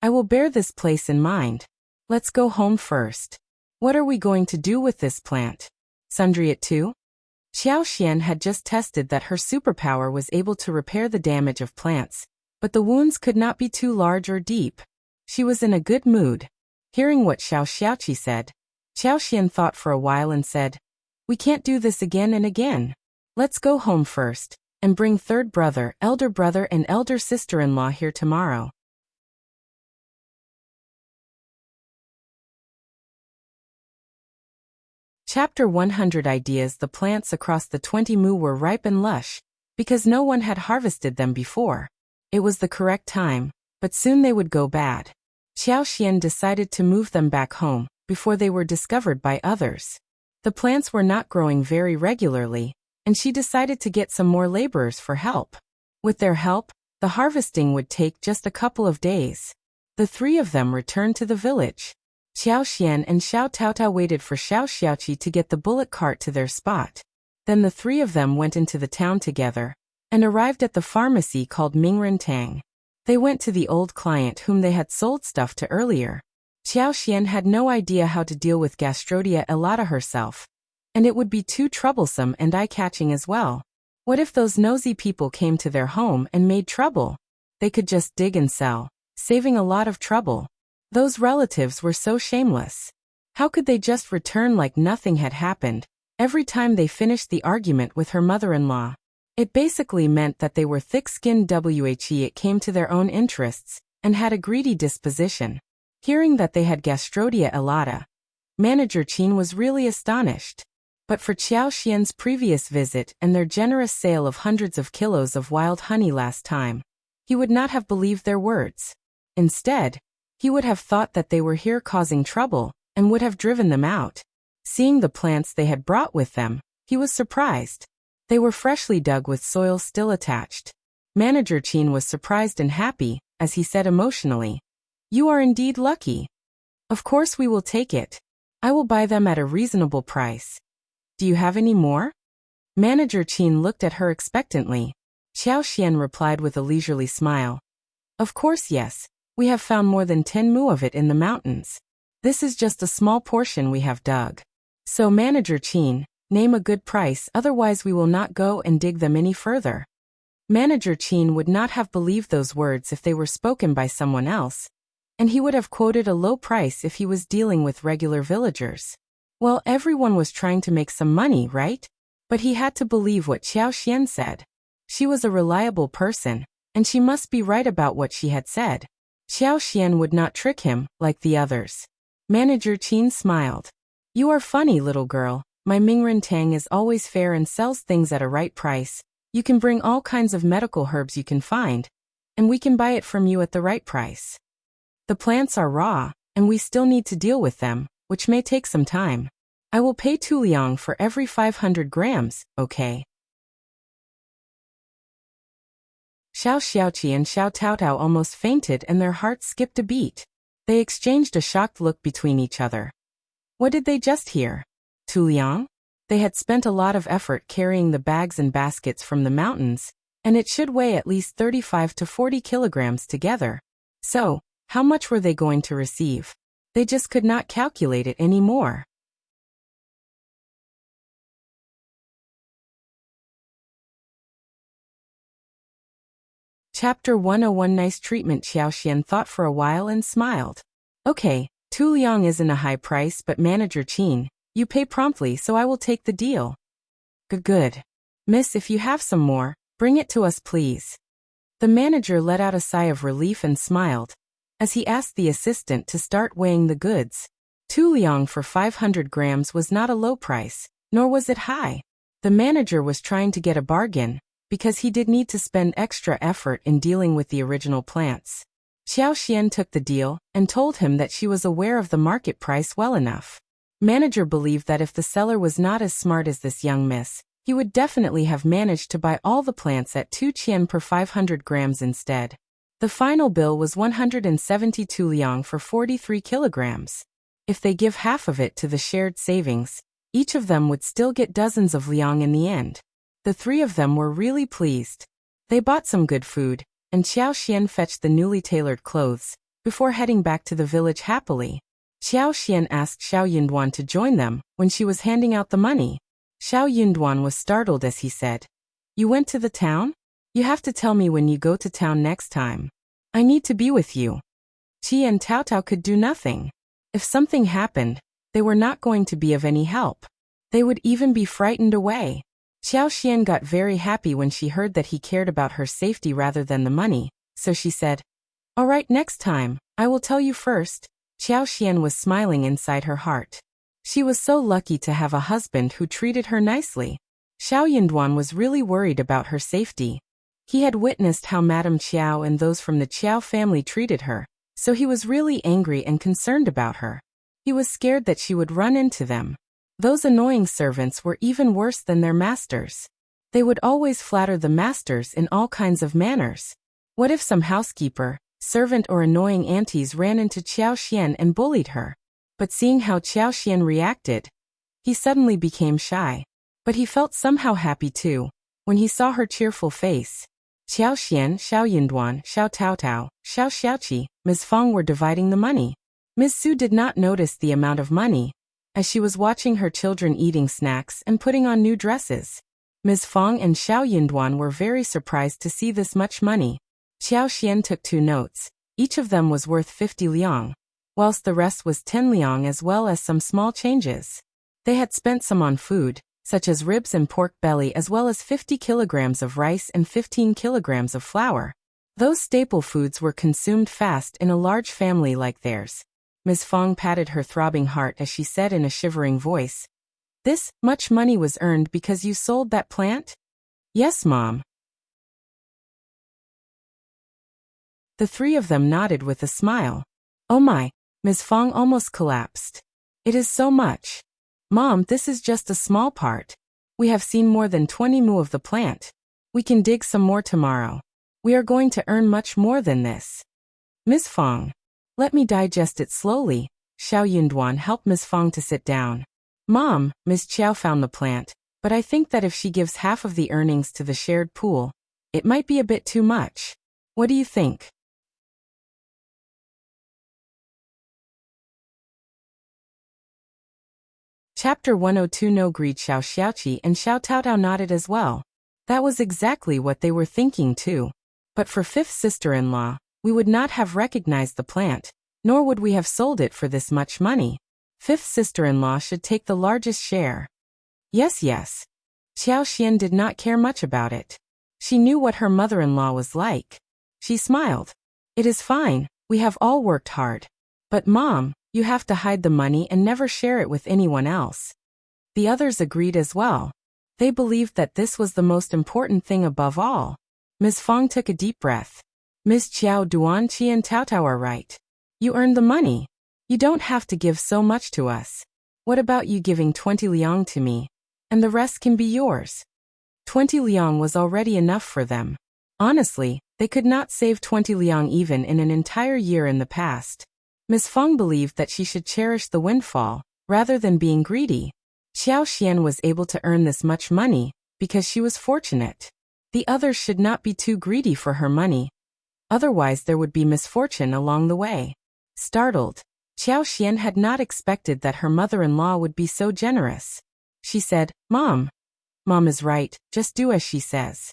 I will bear this place in mind. Let's go home first. What are we going to do with this plant? Sundry it too? Xiao had just tested that her superpower was able to repair the damage of plants, but the wounds could not be too large or deep. She was in a good mood. Hearing what Xiaoqi said, Xiao thought for a while and said, we can't do this again and again. Let's go home first, and bring third brother, and elder sister-in-law here tomorrow. Chapter 100 Ideas. The plants across the 20 mu were ripe and lush, because no one had harvested them before. It was the correct time, but soon they would go bad. Xiao decided to move them back home, before they were discovered by others. The plants were not growing very regularly, and she decided to get some more laborers for help. With their help, the harvesting would take just a couple of days. The three of them returned to the village. Xiao and Xiao Taotao waited for Xiaoqi to get the bullock cart to their spot. Then the three of them went into the town together, and arrived at the pharmacy called Mingren Tang. They went to the old client whom they had sold stuff to earlier. Xiaoxian had no idea how to deal with Gastrodia elata herself, and it would be too troublesome and eye-catching as well. What if those nosy people came to their home and made trouble? They could just dig and sell, saving a lot of trouble. Those relatives were so shameless. How could they just return like nothing had happened every time they finished the argument with her mother-in-law? It basically meant that they were thick-skinned it came to their own interests, and had a greedy disposition. Hearing that they had Gastrodia elata, Manager Qin was really astonished. But for Xiaoxian's previous visit and their generous sale of hundreds of kilos of wild honey last time, he would not have believed their words. Instead, he would have thought that they were here causing trouble, and would have driven them out. Seeing the plants they had brought with them, he was surprised. They were freshly dug with soil still attached. Manager Qin was surprised and happy, as he said emotionally, "You are indeed lucky. Of course we will take it. I will buy them at a reasonable price. Do you have any more?" Manager Qin looked at her expectantly. Xiaoxian replied with a leisurely smile. "Of course yes, we have found more than 10 mu of it in the mountains. This is just a small portion we have dug. So Manager Qin, name a good price, otherwise we will not go and dig them any further." Manager Qin would not have believed those words if they were spoken by someone else, and he would have quoted a low price if he was dealing with regular villagers. Well, everyone was trying to make some money, right? But he had to believe what Xiaoxian said. She was a reliable person, and she must be right about what she had said. Xiaoxian would not trick him, like the others. Manager Qin smiled. "You are funny, little girl. My Mingren Tang is always fair and sells things at a right price. You can bring all kinds of medical herbs you can find, and we can buy it from you at the right price. The plants are raw, and we still need to deal with them, which may take some time. I will pay 2 liang for every 500 grams, okay?" Xiao Xiaoqi and Xiao Taotao almost fainted and their hearts skipped a beat. They exchanged a shocked look between each other. What did they just hear? 2 liang? They had spent a lot of effort carrying the bags and baskets from the mountains, and it should weigh at least 35 to 40 kilograms together. So, how much were they going to receive? They just could not calculate it anymore. Chapter 101 Nice treatment. Xiaoxian thought for a while and smiled. Okay, 2 liang isn't a high price, but Manager Qin, you pay promptly, so I will take the deal. Good. Miss, if you have some more, bring it to us please. The manager let out a sigh of relief and smiled, as he asked the assistant to start weighing the goods. 2 liang for 500 grams was not a low price, nor was it high. The manager was trying to get a bargain, because he did need to spend extra effort in dealing with the original plants. Xiaoxian took the deal and told him that she was aware of the market price well enough. Manager believed that if the seller was not as smart as this young miss, he would definitely have managed to buy all the plants at 2 qian per 500 grams instead. The final bill was 172 liang for 43 kilograms. If they give half of it to the shared savings, each of them would still get dozens of liang in the end. The 3 of them were really pleased. They bought some good food, and Xiaoxian fetched the newly tailored clothes, before heading back to the village happily. Xiaoxian asked Xiao Yunduan to join them when she was handing out the money. Xiao Yunduan was startled as he said, "You went to the town? You have to tell me when you go to town next time. I need to be with you." Qi and Taotao could do nothing. If something happened, they were not going to be of any help. They would even be frightened away. Xiaoxian got very happy when she heard that he cared about her safety rather than the money, so she said, "All right, next time, I will tell you first." Xiaoxian was smiling inside her heart. She was so lucky to have a husband who treated her nicely. Xiao Yunduan was really worried about her safety. He had witnessed how Madame Qiao and those from the Qiao family treated her, so he was really angry and concerned about her. He was scared that she would run into them. Those annoying servants were even worse than their masters. They would always flatter the masters in all kinds of manners. What if some housekeeper, servant or annoying aunties ran into Xiaoxian and bullied her? But seeing how Xiaoxian reacted, he suddenly became shy. But he felt somehow happy too. When he saw her cheerful face, Xiao Xian, Xiao Yinduan, Xiao Taotao, Xiao Xiaoqi, Ms. Fang were dividing the money. Ms. Su did not notice the amount of money, as she was watching her children eating snacks and putting on new dresses. Ms. Fang and Xiao Yinduan were very surprised to see this much money. Xiao Xian took 2 notes. Each of them was worth 50 liang, whilst the rest was 10 liang as well as some small changes. They had spent some on food, such as ribs and pork belly as well as 50 kilograms of rice and 15 kilograms of flour. Those staple foods were consumed fast in a large family like theirs. Ms. Fang patted her throbbing heart as she said in a shivering voice, "This much money was earned because you sold that plant?" "Yes, Mom." The 3 of them nodded with a smile. "Oh my," Ms. Fang almost collapsed. "It is so much. Mom, this is just a small part. We have seen more than 20 mu of the plant. We can dig some more tomorrow. We are going to earn much more than this." "Ms. Fang, let me digest it slowly." Xiao Yunduan helped Ms. Fang to sit down. "Mom, Ms. Qiao found the plant, but I think that if she gives half of the earnings to the shared pool, it might be a bit too much. What do you think?" Chapter 102. No greed. Xiao Xiaoqi and Xiao Taotao nodded as well. That was exactly what they were thinking too. But for 5th sister-in-law, we would not have recognized the plant, nor would we have sold it for this much money. 5th sister-in-law should take the largest share. Yes. Xiao Xian did not care much about it. She knew what her mother-in-law was like. She smiled. "It is fine, we have all worked hard. But Mom, you have to hide the money and never share it with anyone else." The others agreed as well. They believed that this was the most important thing above all. Ms. Fang took a deep breath. "Ms. Qiao, Duan Qi and Taotao are right. You earned the money. You don't have to give so much to us. What about you giving 20 liang to me? And the rest can be yours." 20 liang was already enough for them. Honestly, they could not save 20 liang even in an entire year in the past. Ms. Fang believed that she should cherish the windfall, rather than being greedy. Xiao Xian was able to earn this much money, because she was fortunate. The others should not be too greedy for her money. Otherwise there would be misfortune along the way. Startled, Xiao Xian had not expected that her mother-in-law would be so generous. She said, Mom is right, just do as she says."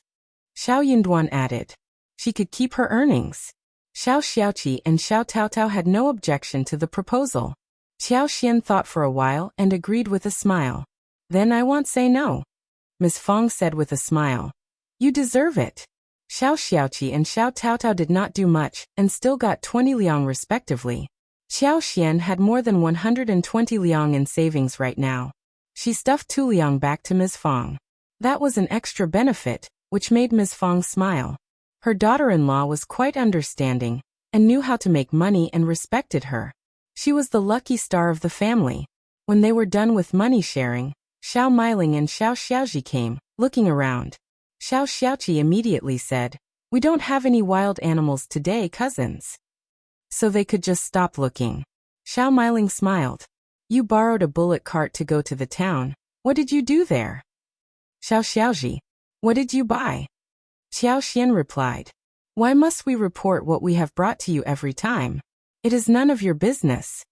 Xiao Yinduan added. She could keep her earnings. Xiao Xiaoqi and Xiao Taotao had no objection to the proposal. Xiao Xian thought for a while and agreed with a smile. "Then I won't say no," Ms. Fang said with a smile. "You deserve it." Xiao Xiaoqi and Xiao Taotao did not do much and still got 20 liang respectively. Xiao Xian had more than 120 liang in savings right now. She stuffed 2 liang back to Ms. Fang. That was an extra benefit, which made Ms. Fang smile. Her daughter-in-law was quite understanding and knew how to make money and respected her. She was the lucky star of the family. When they were done with money sharing, Xiao Miling and Xiao Xiaoji came, looking around. Xiao Xiaoqi immediately said, "We don't have any wild animals today, cousins." So they could just stop looking. Xiao Miling smiled. "You borrowed a bullock cart to go to the town. What did you do there?" Xiao Xiaoji, "What did you buy?" Xiao Xian replied, "Why must we report what we have brought to you every time? It is none of your business."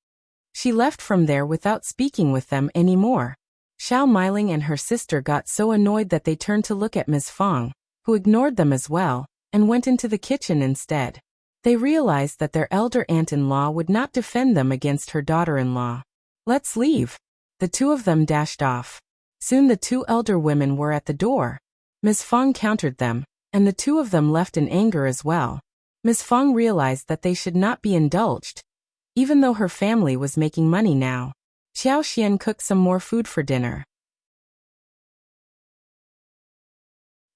She left from there without speaking with them anymore. Xiao Miling and her sister got so annoyed that they turned to look at Ms. Fang, who ignored them as well, and went into the kitchen instead. They realized that their elder aunt-in-law would not defend them against her daughter-in-law. "Let's leave." The 2 of them dashed off. Soon the 2 elder women were at the door. Ms. Fang countered them, and the 2 of them left in anger as well. Ms. Fang realized that they should not be indulged, even though her family was making money now. Xiao Xian cooked some more food for dinner.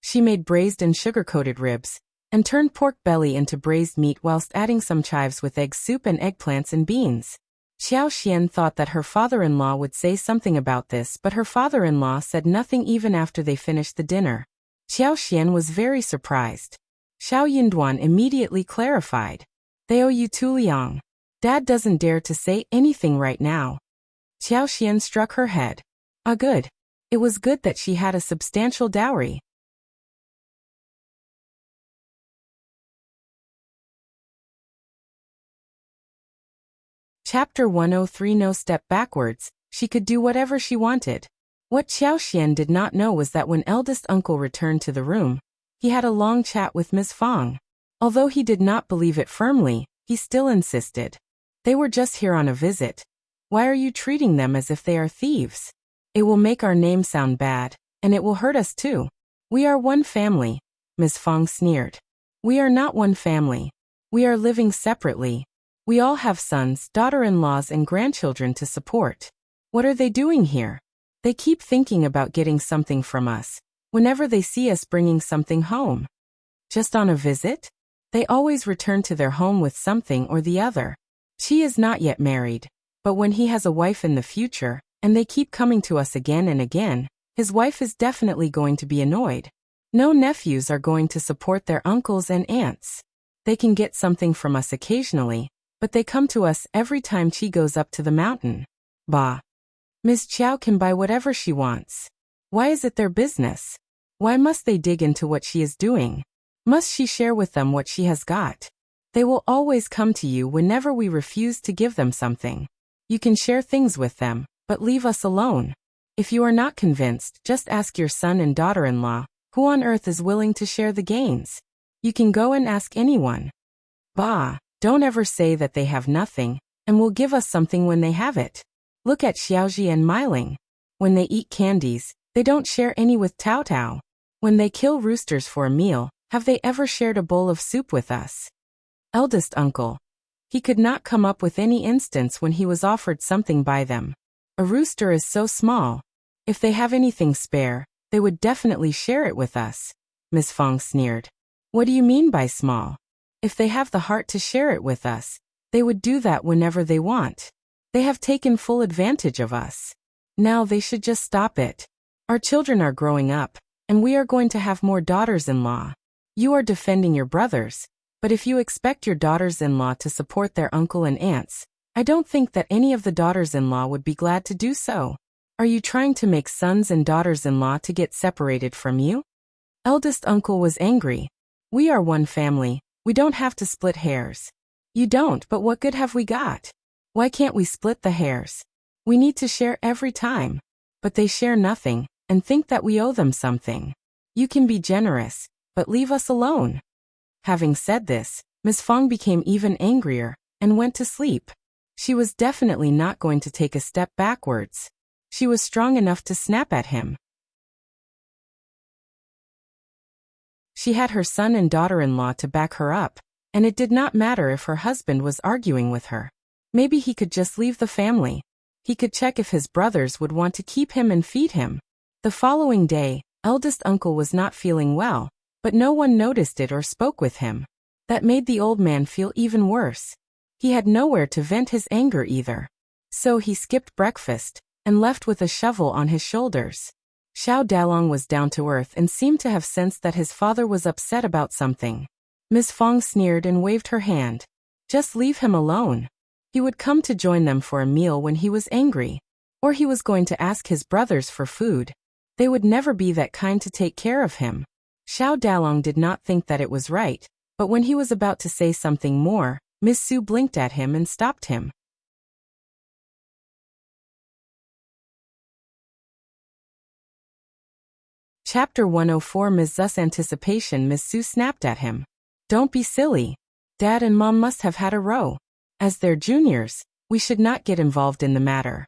She made braised and sugar-coated ribs, and turned pork belly into braised meat whilst adding some chives with egg soup and eggplants and beans. Xiao Xian thought that her father-in-law would say something about this, but her father-in-law said nothing even after they finished the dinner. Xiao Xian was very surprised. Xiao Yinduan immediately clarified. "They owe you 2 liang. Dad doesn't dare to say anything right now." Xiao Xian struck her head. Good. It was good that she had a substantial dowry. Chapter 103 No Step Backwards. She could do whatever she wanted. What Xian did not know was that when eldest uncle returned to the room, he had a long chat with Ms. Fang. Although he did not believe it firmly, he still insisted. They were just here on a visit. Why are you treating them as if they are thieves? It will make our name sound bad, and it will hurt us too. We are one family, Ms. Fang sneered. We are not one family. We are living separately. We all have sons, daughter-in-laws, and grandchildren to support. What are they doing here? They keep thinking about getting something from us, whenever they see us bringing something home. Just on a visit? They always return to their home with something or the other. She is not yet married, but when he has a wife in the future, and they keep coming to us again and again, his wife is definitely going to be annoyed. No nephews are going to support their uncles and aunts. They can get something from us occasionally, but they come to us every time she goes up to the mountain. Bah. Ms. Qiao can buy whatever she wants. Why is it their business? Why must they dig into what she is doing? Must she share with them what she has got? They will always come to you whenever we refuse to give them something. You can share things with them, but leave us alone. If you are not convinced, just ask your son and daughter-in-law, who on earth is willing to share the gains. You can go and ask anyone. Bah, don't ever say that they have nothing, and will give us something when they have it. Look at Xiaoji and Meiling. When they eat candies, they don't share any with Tao Tao. When they kill roosters for a meal, have they ever shared a bowl of soup with us? Eldest uncle. He could not come up with any instance when he was offered something by them. A rooster is so small. If they have anything spare, they would definitely share it with us. Ms. Fang sneered. What do you mean by small? If they have the heart to share it with us, they would do that whenever they want. They have taken full advantage of us. Now they should just stop it. Our children are growing up, and we are going to have more daughters-in-law. You are defending your brothers, but if you expect your daughters-in-law to support their uncle and aunts, I don't think that any of the daughters-in-law would be glad to do so. Are you trying to make sons and daughters-in-law to get separated from you? Eldest uncle was angry. We are one family. We don't have to split hairs. You don't, but what good have we got? Why can't we split the hairs? We need to share every time. But they share nothing, and think that we owe them something. You can be generous, but leave us alone. Having said this, Ms. Fang became even angrier, and went to sleep. She was definitely not going to take a step backwards. She was strong enough to snap at him. She had her son and daughter-in-law to back her up, and it did not matter if her husband was arguing with her. Maybe he could just leave the family. He could check if his brothers would want to keep him and feed him. The following day, eldest uncle was not feeling well, but no one noticed it or spoke with him. That made the old man feel even worse. He had nowhere to vent his anger either. So he skipped breakfast, and left with a shovel on his shoulders. Xiao Dalong was down to earth and seemed to have sensed that his father was upset about something. Ms. Fang sneered and waved her hand. Just leave him alone. He would come to join them for a meal when he was angry. Or he was going to ask his brothers for food. They would never be that kind to take care of him. Xiao Dalong did not think that it was right, but when he was about to say something more, Miss Su blinked at him and stopped him. Chapter 104 Ms. Thus Anticipation. Miss Su snapped at him. Don't be silly. Dad and Mom must have had a row. As their juniors, we should not get involved in the matter.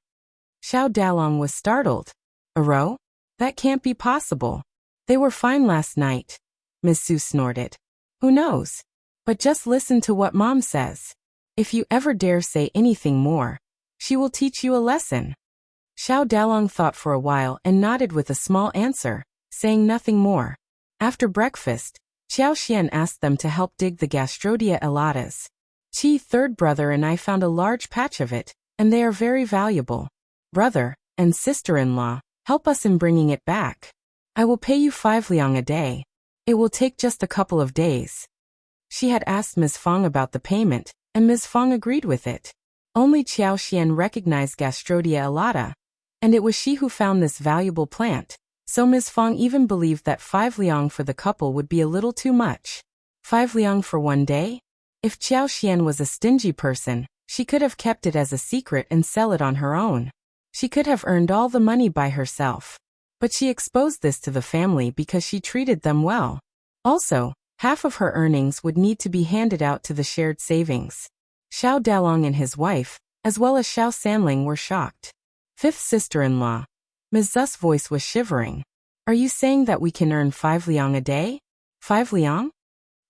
Xiao Dalong was startled. A row? That can't be possible. They were fine last night. Miss Su snorted. Who knows? But just listen to what Mom says. If you ever dare say anything more, she will teach you a lesson. Xiao Dalong thought for a while and nodded with a small answer, saying nothing more. After breakfast, Qiao Xian asked them to help dig the Gastrodia elatas. Qi, third brother, and I found a large patch of it, and they are very valuable. Brother and sister-in-law, help us in bringing it back. I will pay you 5 liang a day. It will take just a couple of days. She had asked Ms. Fang about the payment, and Ms. Fang agreed with it. Only Qiao Xian recognized Gastrodia elata, and it was she who found this valuable plant, so Ms. Fang even believed that 5 liang for the couple would be a little too much. 5 liang for one day? If Qiao Xian was a stingy person, She could have kept it as a secret and sell it on her own. She could have earned all the money by herself. But she exposed this to the family because she treated them well. Also, half of her earnings would need to be handed out to the shared savings. Xiao Dalong and his wife, as well as Xiao Sanling, were shocked. Fifth sister-in-law. Ms. Zu's voice was shivering. Are you saying that we can earn 5 liang a day? 5 liang?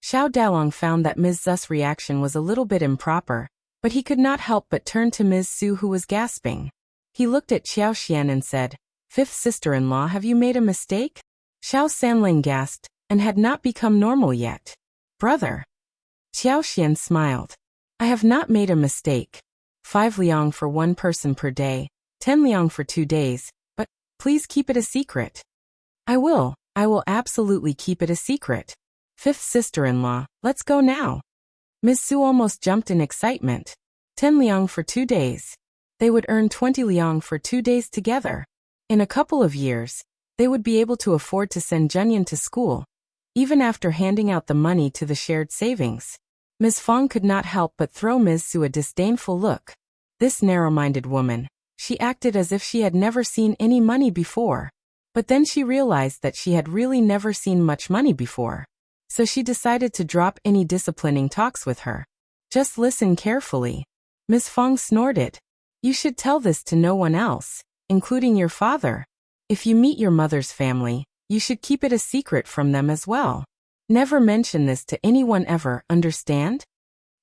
Xiao Dalong found that Ms. Zu's reaction was a little bit improper, but he could not help but turn to Ms. Su, who was gasping. He looked at Qiao Xian and said, Fifth sister-in-law, have you made a mistake? Xiao Sanling gasped, and had not become normal yet. Brother. Qiao Xian smiled. I have not made a mistake. 5 liang for one person per day, 10 liang for 2 days, but please keep it a secret. I will absolutely keep it a secret. Fifth sister-in-law, let's go now. Ms. Su almost jumped in excitement. 10 liang for 2 days. They would earn 20 liang for 2 days together. In a couple of years, they would be able to afford to send Junyan to school, even after handing out the money to the shared savings. Ms. Fang could not help but throw Ms. Su a disdainful look. This narrow-minded woman. She acted as if she had never seen any money before. But then she realized that she had really never seen much money before. So she decided to drop any disciplining talks with her. Just listen carefully. Ms. Fang snorted. You should tell this to no one else, including your father. If you meet your mother's family, you should keep it a secret from them as well. Never mention this to anyone ever, understand?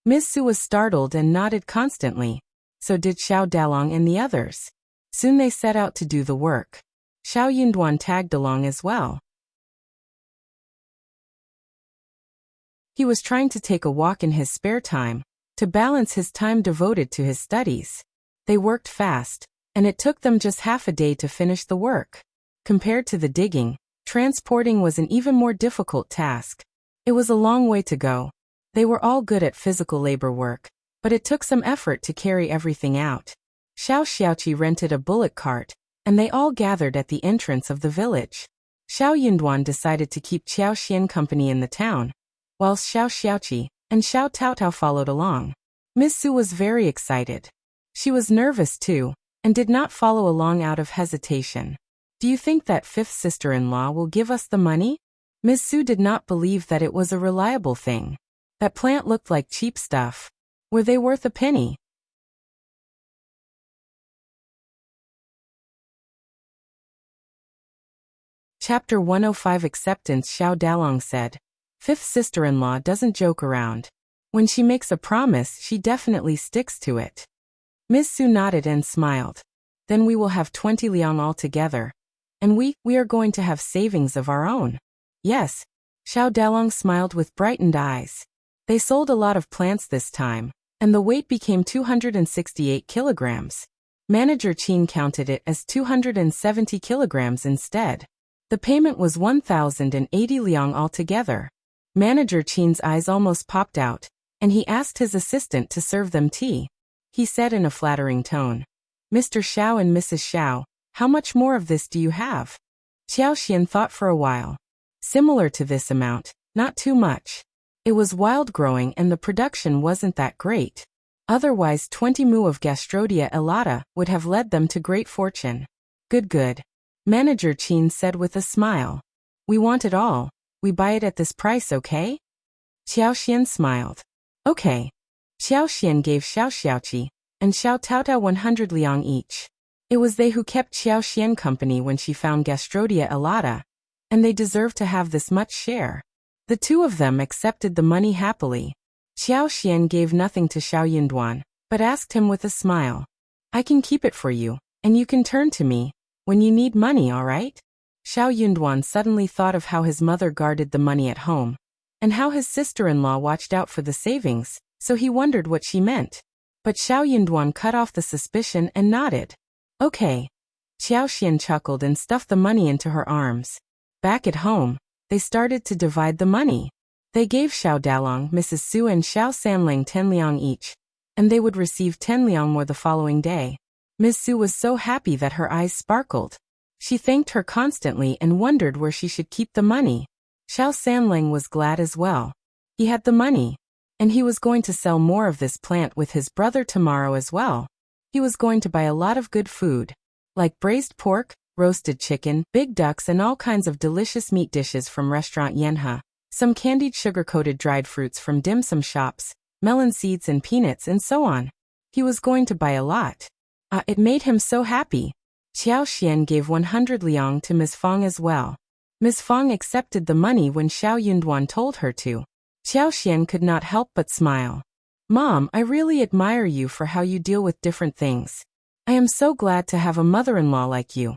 Ms. Su was startled and nodded constantly. So did Xiao Dalong and the others. Soon they set out to do the work. Xiao Yunduan tagged along as well. He was trying to take a walk in his spare time, to balance his time devoted to his studies. They worked fast, and it took them just half a day to finish the work. Compared to the digging, transporting was an even more difficult task. It was a long way to go. They were all good at physical labor work, but it took some effort to carry everything out. Xiao Xiaoqi rented a bullock cart, and they all gathered at the entrance of the village. Xiao Yunduan decided to keep Qiao Xian company in the town, whilst Xiao Xiaoqi and Xiao Taotao followed along. Ms. Su was very excited. She was nervous too, and did not follow along out of hesitation. Do you think that fifth sister-in-law will give us the money? Ms. Su did not believe that it was a reliable thing. That plant looked like cheap stuff. Were they worth a penny? Chapter 105 Acceptance. Xiao Dalong said. Fifth sister-in-law doesn't joke around. When she makes a promise, she definitely sticks to it. Ms. Su nodded and smiled. Then we will have 20 liang altogether. And we are going to have savings of our own. Yes. Xiao Dalong smiled with brightened eyes. They sold a lot of plants this time, and the weight became 268 kilograms. Manager Qin counted it as 270 kilograms instead. The payment was 1,080 liang altogether. Manager Qin's eyes almost popped out, and he asked his assistant to serve them tea. He said in a flattering tone, Mr. Xiao and Mrs. Xiao, how much more of this do you have? Qiao Xian thought for a while. Similar to this amount, not too much. It was wild growing and the production wasn't that great. Otherwise 20 mu of Gastrodia elata would have led them to great fortune. Good. Manager Qin said with a smile. We want it all. We buy it at this price, okay? Qiao Xian smiled. Okay. Qiao Xian gave Xiao Xiaoqi and Xiao Taotao 100 liang each. It was they who kept Qiao Xian company when she found Gastrodia elata, and they deserved to have this much share. The two of them accepted the money happily. Qiao Xian gave nothing to Xiao Yunduan, but asked him with a smile. I can keep it for you, and you can turn to me when you need money, all right? Xiao Yunduan suddenly thought of how his mother guarded the money at home, and how his sister-in-law watched out for the savings, so he wondered what she meant. But Xiao Yunduan cut off the suspicion and nodded. Okay. Qiao Xian chuckled and stuffed the money into her arms. Back at home, they started to divide the money. They gave Xiao Dalong, Mrs. Su and Xiao Sanling 10 liang each, and they would receive 10 liang more the following day. Ms. Su was so happy that her eyes sparkled. She thanked her constantly and wondered where she should keep the money. Xiao Sanling was glad as well. He had the money. And he was going to sell more of this plant with his brother tomorrow as well. He was going to buy a lot of good food, like braised pork, roasted chicken, big ducks and all kinds of delicious meat dishes from restaurant Yenha, some candied sugar-coated dried fruits from dim sum shops, melon seeds and peanuts and so on. He was going to buy a lot. It made him so happy. Xiao Xian gave 100 liang to Ms. Fang as well. Ms. Fang accepted the money when Xiao Yunduan told her to. Xiao Xian could not help but smile. Mom, I really admire you for how you deal with different things. I am so glad to have a mother-in-law like you.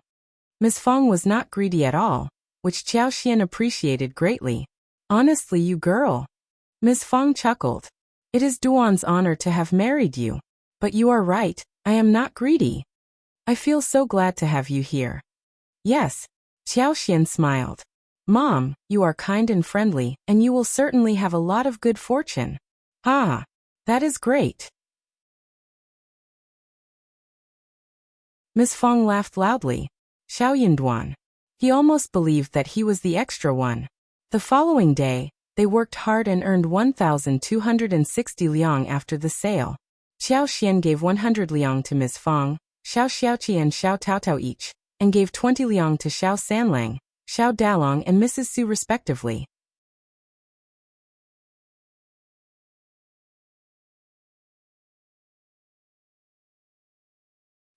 Ms. Fang was not greedy at all, which Xiao Xian appreciated greatly. Honestly, you girl. Ms. Fang chuckled. It is Duan's honor to have married you. But you are right, I am not greedy. I feel so glad to have you here. Yes. Xiao Xian smiled. Mom, you are kind and friendly, and you will certainly have a lot of good fortune. Ah, that is great. Ms. Fang laughed loudly. Xiao Yunduan. He almost believed that he was the extra one. The following day, they worked hard and earned 1,260 liang after the sale. Xiao Xian gave 100 liang to Ms. Fang, Xiao Xiaoqi and Xiao Taotao each, and gave 20 liang to Xiao Sanlang, Xiao Dalong and Mrs. Su respectively.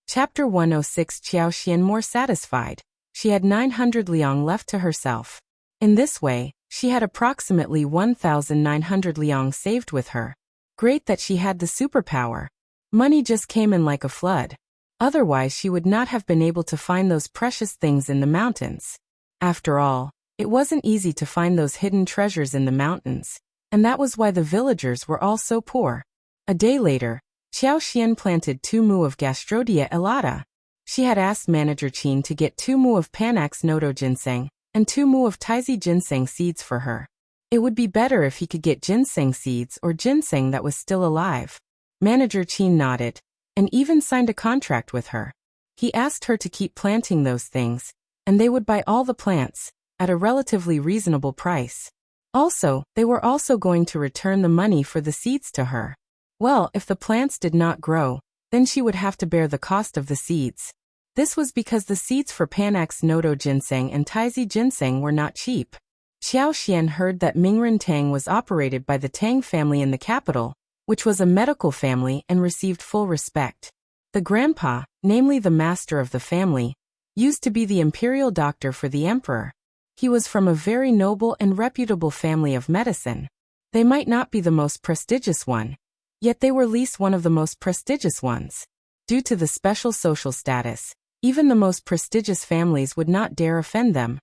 Chapter 106. Xiao Xian more satisfied. She had 900 liang left to herself. In this way, she had approximately 1,900 liang saved with her. Great that she had the superpower. Money just came in like a flood. Otherwise she would not have been able to find those precious things in the mountains. After all, it wasn't easy to find those hidden treasures in the mountains, and that was why the villagers were all so poor. A day later, Xiao Xian planted 2 mu of Gastrodia elata. She had asked manager Qin to get 2 mu of Panax nodo ginseng, and 2 mu of Taizi ginseng seeds for her. It would be better if he could get ginseng seeds or ginseng that was still alive. Manager Qin nodded, and even signed a contract with her. He asked her to keep planting those things, and they would buy all the plants, at a relatively reasonable price. Also, they were also going to return the money for the seeds to her. Well, if the plants did not grow, then she would have to bear the cost of the seeds. This was because the seeds for Panax nodo ginseng and Taizi ginseng were not cheap. Xiao Xian heard that Mingren Tang was operated by the Tang family in the capital, which was a medical family and received full respect. The grandpa, namely the master of the family, used to be the imperial doctor for the emperor. He was from a very noble and reputable family of medicine. They might not be the most prestigious one, yet they were at least one of the most prestigious ones. Due to the special social status, even the most prestigious families would not dare offend them,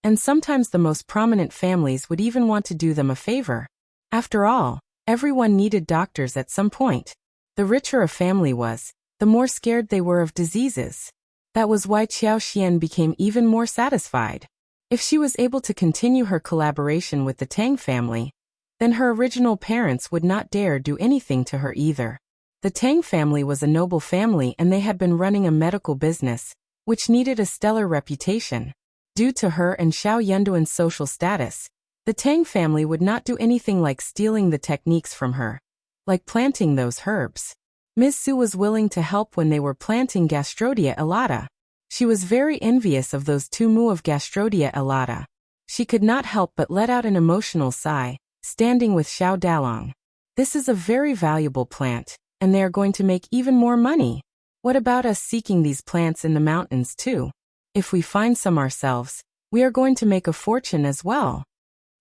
and sometimes the most prominent families would even want to do them a favor. After all, everyone needed doctors at some point. The richer a family was, the more scared they were of diseases. That was why Xiao Xian became even more satisfied. If she was able to continue her collaboration with the Tang family, then her original parents would not dare do anything to her either. The Tang family was a noble family and they had been running a medical business, which needed a stellar reputation. Due to her and Xiao Yunduan's social status, the Tang family would not do anything like stealing the techniques from her, like planting those herbs. Ms. Su was willing to help when they were planting Gastrodia elata. She was very envious of those 2 mu of Gastrodia elata. She could not help but let out an emotional sigh, standing with Xiao Dalong. This is a very valuable plant, and they are going to make even more money. What about us seeking these plants in the mountains too? If we find some ourselves, we are going to make a fortune as well.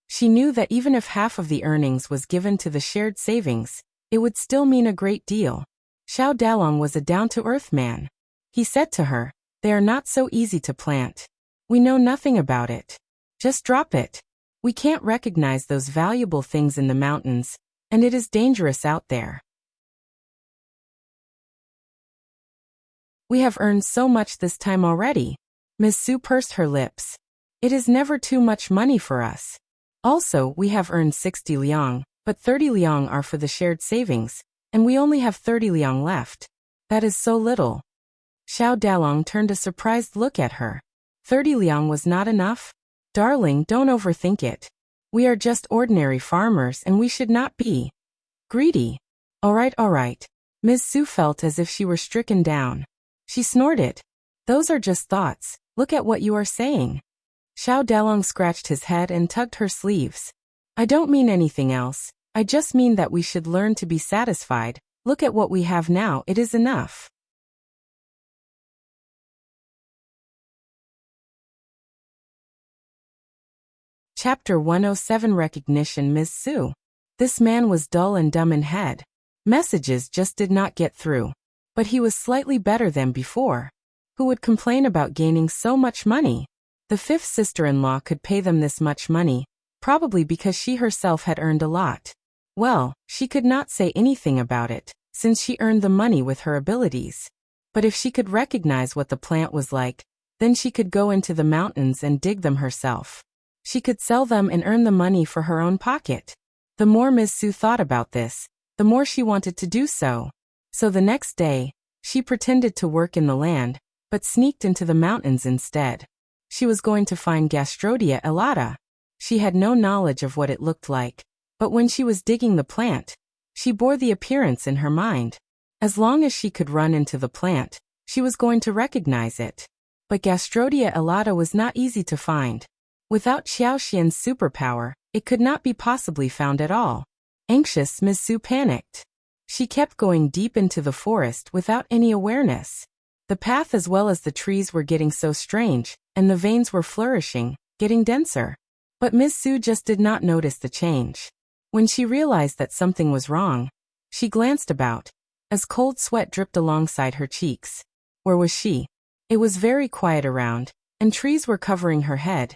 She knew that even if half of the earnings was given to the shared savings, it would still mean a great deal. Xiao Dalong was a down-to-earth man. He said to her, "They are not so easy to plant. We know nothing about it. Just drop it. We can't recognize those valuable things in the mountains, and it is dangerous out there. We have earned so much this time already." Ms. Su pursed her lips. "It is never too much money for us. Also, we have earned 60 liang, but 30 liang are for the shared savings, and we only have 30 liang left. That is so little." Xiao Dalong turned a surprised look at her. 30 liang was not enough? Darling, don't overthink it. We are just ordinary farmers and we should not be. Greedy. All right. Ms. Su felt as if she were stricken down. She snorted. Those are just thoughts. Look at what you are saying. Xiao Dalong scratched his head and tugged her sleeves. I don't mean anything else. I just mean that we should learn to be satisfied. Look at what we have now, it is enough. Chapter 107 Recognition Ms. Su. This man was dull and dumb in head. Messages just did not get through. But he was slightly better than before. Who would complain about gaining so much money? The fifth sister-in-law could pay them this much money, probably because she herself had earned a lot. Well, she could not say anything about it, since she earned the money with her abilities. But if she could recognize what the plant was like, then she could go into the mountains and dig them herself. She could sell them and earn the money for her own pocket. The more Ms. Su thought about this, the more she wanted to do so. So the next day, she pretended to work in the land, but sneaked into the mountains instead. She was going to find Gastrodia elata. She had no knowledge of what it looked like, but when she was digging the plant, she bore the appearance in her mind. As long as she could run into the plant, she was going to recognize it. But Gastrodia elata was not easy to find. Without Xiaoxian's superpower, it could not be possibly found at all. Anxious, Ms. Su panicked. She kept going deep into the forest without any awareness. The path as well as the trees were getting so strange, and the veins were flourishing, getting denser. But Ms. Su just did not notice the change. When she realized that something was wrong, she glanced about, as cold sweat dripped alongside her cheeks. Where was she? It was very quiet around, and trees were covering her head,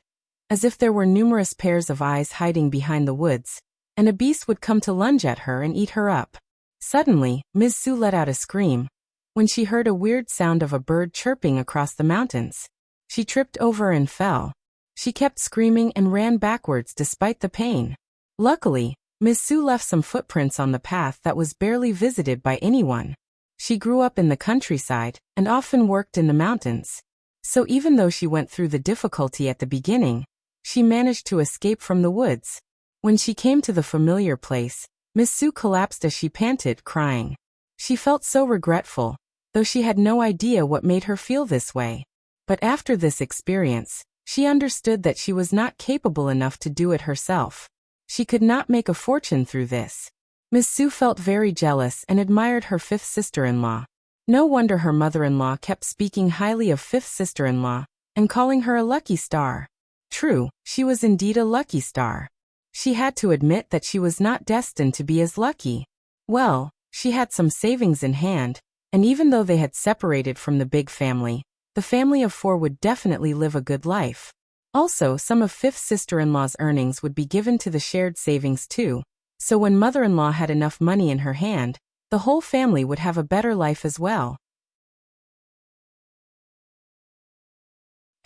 as if there were numerous pairs of eyes hiding behind the woods, and a beast would come to lunge at her and eat her up. Suddenly, Ms. Su let out a scream, when she heard a weird sound of a bird chirping across the mountains. She tripped over and fell. She kept screaming and ran backwards despite the pain. Luckily, Ms. Su left some footprints on the path that was barely visited by anyone. She grew up in the countryside and often worked in the mountains. So even though she went through the difficulty at the beginning, she managed to escape from the woods. When she came to the familiar place, Ms. Su collapsed as she panted, crying. She felt so regretful, though she had no idea what made her feel this way. But after this experience, she understood that she was not capable enough to do it herself. She could not make a fortune through this. Ms. Su felt very jealous and admired her fifth sister-in-law. No wonder her mother-in-law kept speaking highly of fifth sister-in-law, and calling her a lucky star. True, she was indeed a lucky star. She had to admit that she was not destined to be as lucky. Well, she had some savings in hand, and even though they had separated from the big family, the family of four would definitely live a good life. Also, some of fifth sister-in-law's earnings would be given to the shared savings too, so when mother-in-law had enough money in her hand, the whole family would have a better life as well.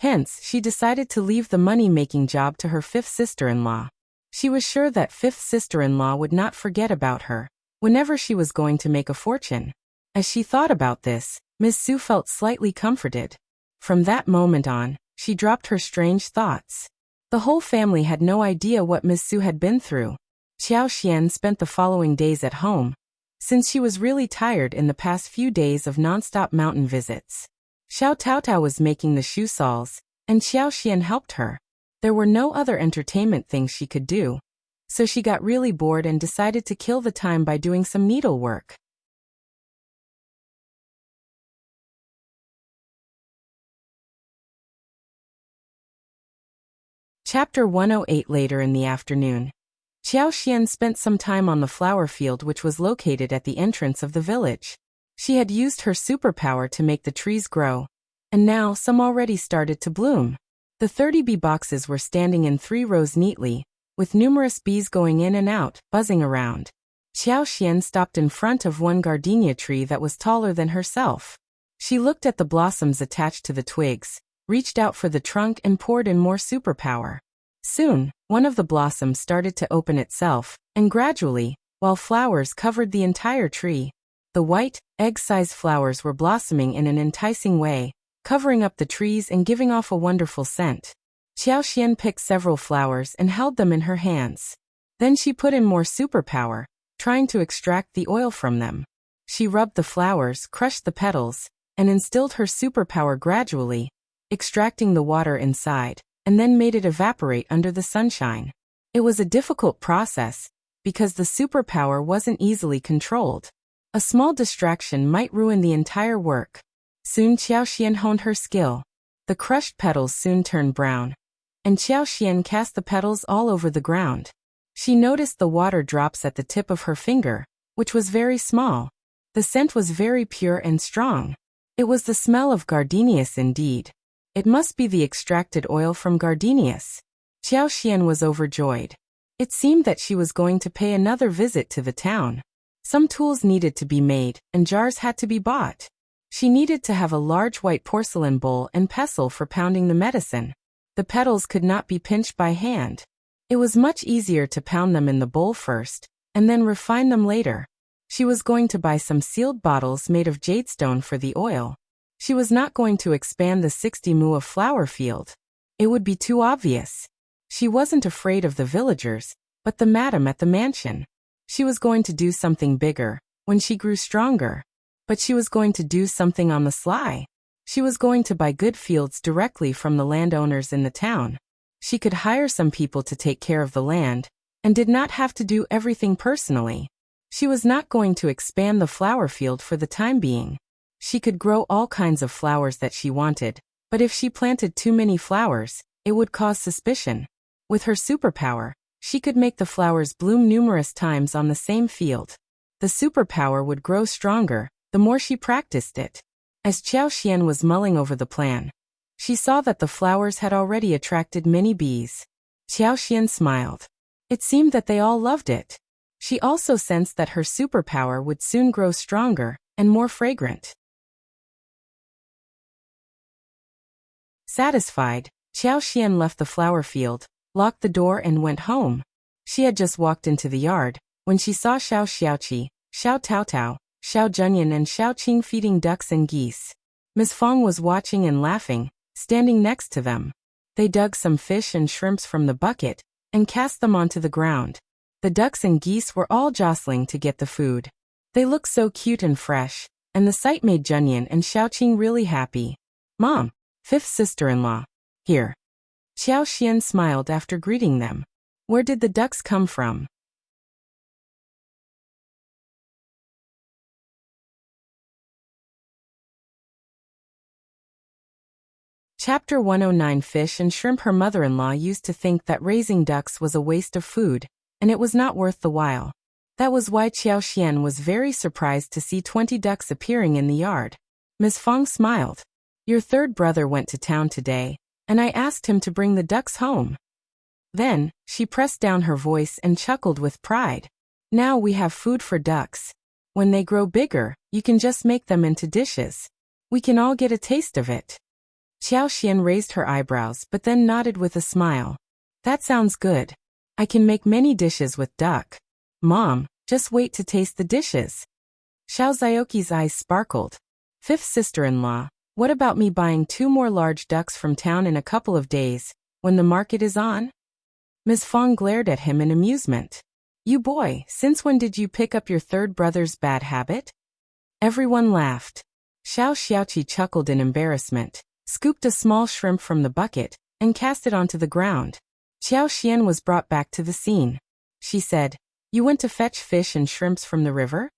Hence, she decided to leave the money-making job to her fifth sister-in-law. She was sure that fifth sister-in-law would not forget about her whenever she was going to make a fortune. As she thought about this, Ms. Su felt slightly comforted. From that moment on, she dropped her strange thoughts. The whole family had no idea what Ms. Su had been through. Xiaoxian spent the following days at home, since she was really tired in the past few days of non-stop mountain visits. Xiao Taotao was making the shoe soles, and Xiaoxian helped her. There were no other entertainment things she could do, so she got really bored and decided to kill the time by doing some needlework. Chapter 108 Later in the afternoon. Xiaoxian spent some time on the flower field which was located at the entrance of the village. She had used her superpower to make the trees grow, and now some already started to bloom. The 30 bee boxes were standing in 3 rows neatly, with numerous bees going in and out, buzzing around. Xiaoxian stopped in front of one gardenia tree that was taller than herself. She looked at the blossoms attached to the twigs, reached out for the trunk and poured in more superpower. Soon, one of the blossoms started to open itself, and gradually, while flowers covered the entire tree, the white, egg-sized flowers were blossoming in an enticing way, covering up the trees and giving off a wonderful scent. Xiaoxian picked several flowers and held them in her hands. Then she put in more superpower, trying to extract the oil from them. She rubbed the flowers, crushed the petals, and instilled her superpower gradually, extracting the water inside, and then made it evaporate under the sunshine. It was a difficult process, because the superpower wasn't easily controlled. A small distraction might ruin the entire work. Soon Qiao honed her skill. The crushed petals soon turned brown, and Qiao cast the petals all over the ground. She noticed the water drops at the tip of her finger, which was very small. The scent was very pure and strong. It was the smell of gardenias indeed. It must be the extracted oil from gardenias. Qiao was overjoyed. It seemed that she was going to pay another visit to the town. Some tools needed to be made, and jars had to be bought. She needed to have a large white porcelain bowl and pestle for pounding the medicine. The petals could not be pinched by hand. It was much easier to pound them in the bowl first, and then refine them later. She was going to buy some sealed bottles made of jadestone for the oil. She was not going to expand the 60 mu of flower field. It would be too obvious. She wasn't afraid of the villagers, but the madam at the mansion. She was going to do something bigger, when she grew stronger. But she was going to do something on the sly. She was going to buy good fields directly from the landowners in the town. She could hire some people to take care of the land, and did not have to do everything personally. She was not going to expand the flower field for the time being. She could grow all kinds of flowers that she wanted, but if she planted too many flowers, it would cause suspicion. With her superpower, she could make the flowers bloom numerous times on the same field. The superpower would grow stronger, the more she practiced it. As Qiao was mulling over the plan, she saw that the flowers had already attracted many bees. Qiao smiled. It seemed that they all loved it. She also sensed that her superpower would soon grow stronger and more fragrant. Satisfied, Qiao left the flower field, locked the door and went home. She had just walked into the yard, when she saw Xiao Xiaoqi, Xiao Taotao, Xiao Zhenyan and Xiao Qing feeding ducks and geese. Ms. Fang was watching and laughing, standing next to them. They dug some fish and shrimps from the bucket, and cast them onto the ground. The ducks and geese were all jostling to get the food. They looked so cute and fresh, and the sight made Zhenyan and Xiao Qing really happy. Mom, fifth sister-in-law, here. Qiao smiled after greeting them. Where did the ducks come from? Chapter 109 Fish and Shrimp. Her mother-in-law used to think that raising ducks was a waste of food, and it was not worth the while. That was why Qiao was very surprised to see 20 ducks appearing in the yard. Ms. Fang smiled. Your third brother went to town today, and I asked him to bring the ducks home. Then, she pressed down her voice and chuckled with pride. Now we have food for ducks. When they grow bigger, you can just make them into dishes. We can all get a taste of it. Qiao raised her eyebrows but then nodded with a smile. That sounds good. I can make many dishes with duck. Mom, just wait to taste the dishes. Xiao Zioki's eyes sparkled. Fifth sister-in-law, what about me buying 2 more large ducks from town in a couple of days, when the market is on? Ms. Fang glared at him in amusement. You boy, since when did you pick up your third brother's bad habit? Everyone laughed. Xiao Xiaoqi chuckled in embarrassment, scooped a small shrimp from the bucket, and cast it onto the ground. Qiao was brought back to the scene. She said, You went to fetch fish and shrimps from the river?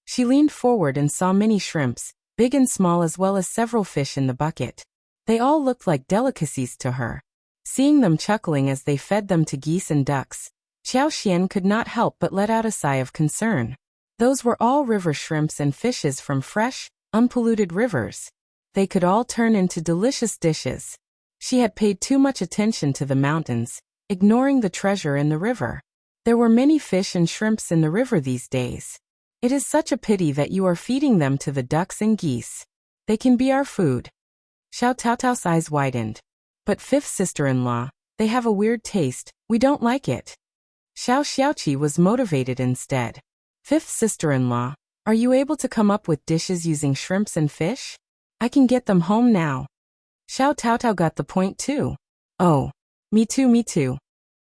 She leaned forward and saw many shrimps, big and small as well as several fish in the bucket. They all looked like delicacies to her. Seeing them chuckling as they fed them to geese and ducks, Qiao could not help but let out a sigh of concern. Those were all river shrimps and fishes from fresh, unpolluted rivers. They could all turn into delicious dishes. She had paid too much attention to the mountains, ignoring the treasure in the river. There were many fish and shrimps in the river these days. It is such a pity that you are feeding them to the ducks and geese. They can be our food. Xiao Taotao's eyes widened. But fifth sister-in-law, they have a weird taste, we don't like it. Xiao Xiaoqi was motivated instead. Fifth sister-in-law, are you able to come up with dishes using shrimps and fish? I can get them home now. Xiao Taotao got the point too. Oh, me too.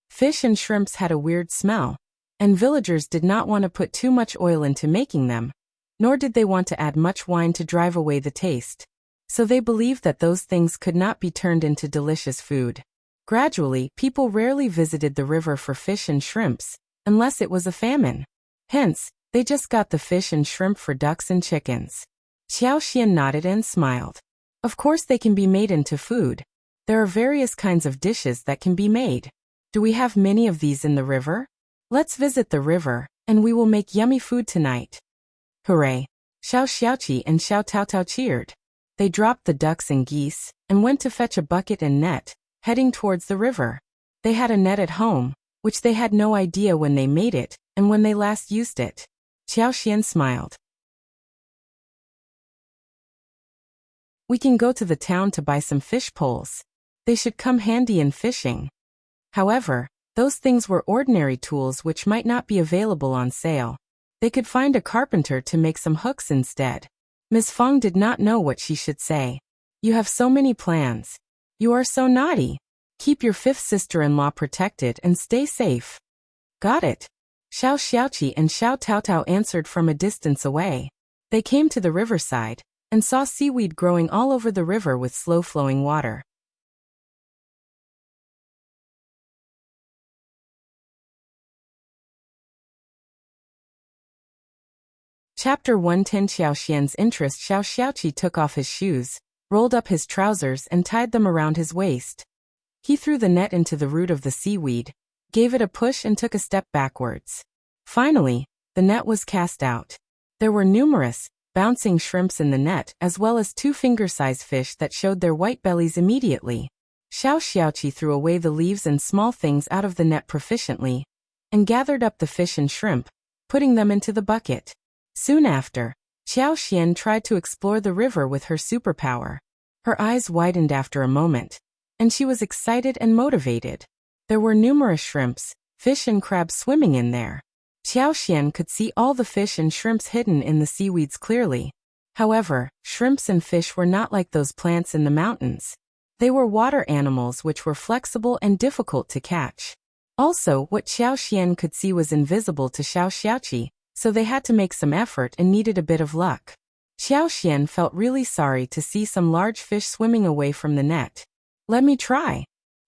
Fish and shrimps had a weird smell. and villagers did not want to put too much oil into making them, nor did they want to add much wine to drive away the taste. So they believed that those things could not be turned into delicious food. Gradually, people rarely visited the river for fish and shrimps, unless it was a famine. Hence, they just got the fish and shrimp for ducks and chickens. Xiaoxian nodded and smiled. Of course they can be made into food. There are various kinds of dishes that can be made. Do we have many of these in the river? Let's visit the river, and we will make yummy food tonight. Hooray! Xiao Xiaoqi and Xiao Taotao cheered. They dropped the ducks and geese, and went to fetch a bucket and net, heading towards the river. They had a net at home, which they had no idea when they made it, and when they last used it. Xiaoxian smiled. We can go to the town to buy some fish poles. They should come handy in fishing. However, those things were ordinary tools which might not be available on sale. They could find a carpenter to make some hooks instead. Ms. Fang did not know what she should say. You have so many plans. You are so naughty. Keep your fifth sister-in-law protected and stay safe. Got it. Xiao Xiaoqi and Xiao Taotao answered from a distance away. They came to the riverside, and saw seaweed growing all over the river with slow-flowing water. Chapter 110. Xiaoxian's interest. Xiao Xiaoqi took off his shoes, rolled up his trousers and tied them around his waist. He threw the net into the root of the seaweed, gave it a push and took a step backwards. Finally, the net was cast out. There were numerous, bouncing shrimps in the net as well as 2 finger-sized fish that showed their white bellies immediately. Xiao Xiaoqi threw away the leaves and small things out of the net proficiently, and gathered up the fish and shrimp, putting them into the bucket. Soon after, Xiaoxian tried to explore the river with her superpower. Her eyes widened after a moment, and she was excited and motivated. There were numerous shrimps, fish and crabs swimming in there. Xiaoxian could see all the fish and shrimps hidden in the seaweeds clearly. However, shrimps and fish were not like those plants in the mountains. They were water animals which were flexible and difficult to catch. Also, what Xiaoxian could see was invisible to Xiao Xiaoqi, so they had to make some effort and needed a bit of luck. Xiaoxian felt really sorry to see some large fish swimming away from the net. Let me try.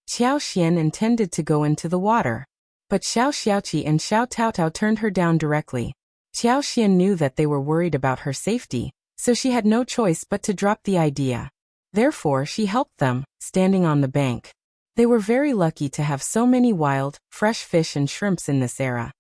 Xiaoxian intended to go into the water, but Xiao Xiaoqi and Xiao Taotao turned her down directly. Xiaoxian knew that they were worried about her safety, so she had no choice but to drop the idea. Therefore, she helped them, standing on the bank. They were very lucky to have so many wild, fresh fish and shrimps in this era.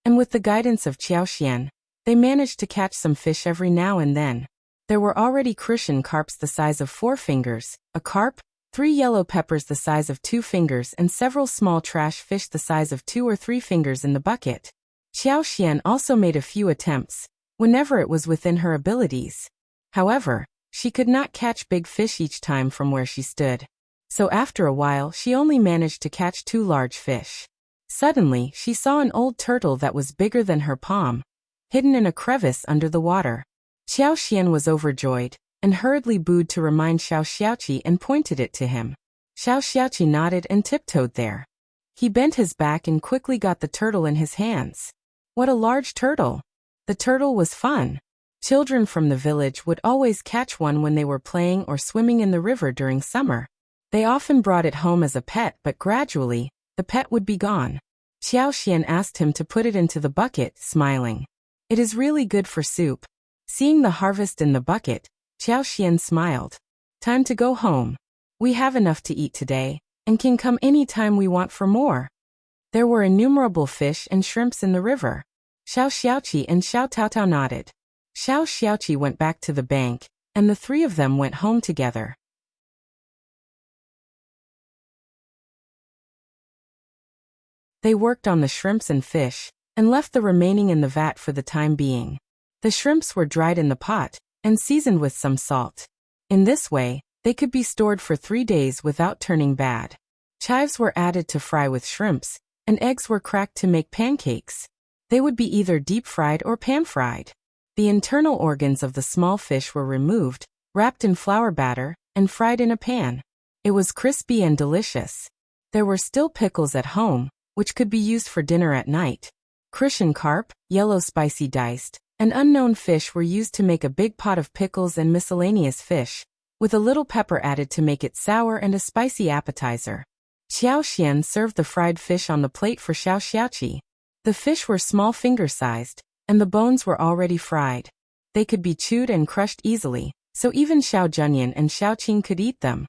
And with the guidance of Xiaoxian, they managed to catch some fish every now and then. There were already crucian carps the size of 4 fingers, a carp, 3 yellow peppers the size of 2 fingers and several small trash fish the size of 2 or 3 fingers in the bucket. Xiaoxian also made a few attempts, whenever it was within her abilities. However, she could not catch big fish each time from where she stood. So after a while she only managed to catch 2 large fish. Suddenly, she saw an old turtle that was bigger than her palm, hidden in a crevice under the water. Xiaoxian was overjoyed, and hurriedly booed to remind Xiao Xiaoqi and pointed it to him. Xiao Xiaoqi nodded and tiptoed there. He bent his back and quickly got the turtle in his hands. What a large turtle! The turtle was fun. Children from the village would always catch one when they were playing or swimming in the river during summer. They often brought it home as a pet, but gradually, the pet would be gone. Xiaoxian asked him to put it into the bucket, smiling. It is really good for soup. Seeing the harvest in the bucket, Xiaoxian smiled. Time to go home. We have enough to eat today, and can come any time we want for more. There were innumerable fish and shrimps in the river. Xiao Xiaoqi and Xiao Taotao nodded. Xiao Xiaoqi went back to the bank, and the 3 of them went home together. They worked on the shrimps and fish, and left the remaining in the vat for the time being. The shrimps were dried in the pot, and seasoned with some salt. In this way, they could be stored for 3 days without turning bad. Chives were added to fry with shrimps, and eggs were cracked to make pancakes. They would be either deep-fried or pan-fried. The internal organs of the small fish were removed, wrapped in flour batter, and fried in a pan. It was crispy and delicious. There were still pickles at home, which could be used for dinner at night. Crucian carp, yellow spicy diced, and unknown fish were used to make a big pot of pickles and miscellaneous fish, with a little pepper added to make it sour and a spicy appetizer. Xiao Xian served the fried fish on the plate for Xiao Xiaoqi. The fish were small finger-sized, and the bones were already fried. They could be chewed and crushed easily, so even Xiao Junyan and Xiao Qing could eat them.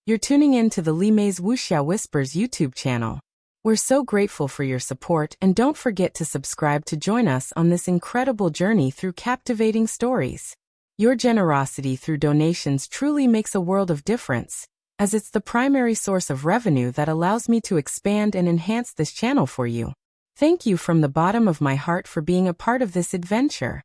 You're tuning in to the Li Mei's Wuxia Whispers YouTube channel. We're so grateful for your support, and don't forget to subscribe to join us on this incredible journey through captivating stories. Your generosity through donations truly makes a world of difference, as it's the primary source of revenue that allows me to expand and enhance this channel for you. Thank you from the bottom of my heart for being a part of this adventure.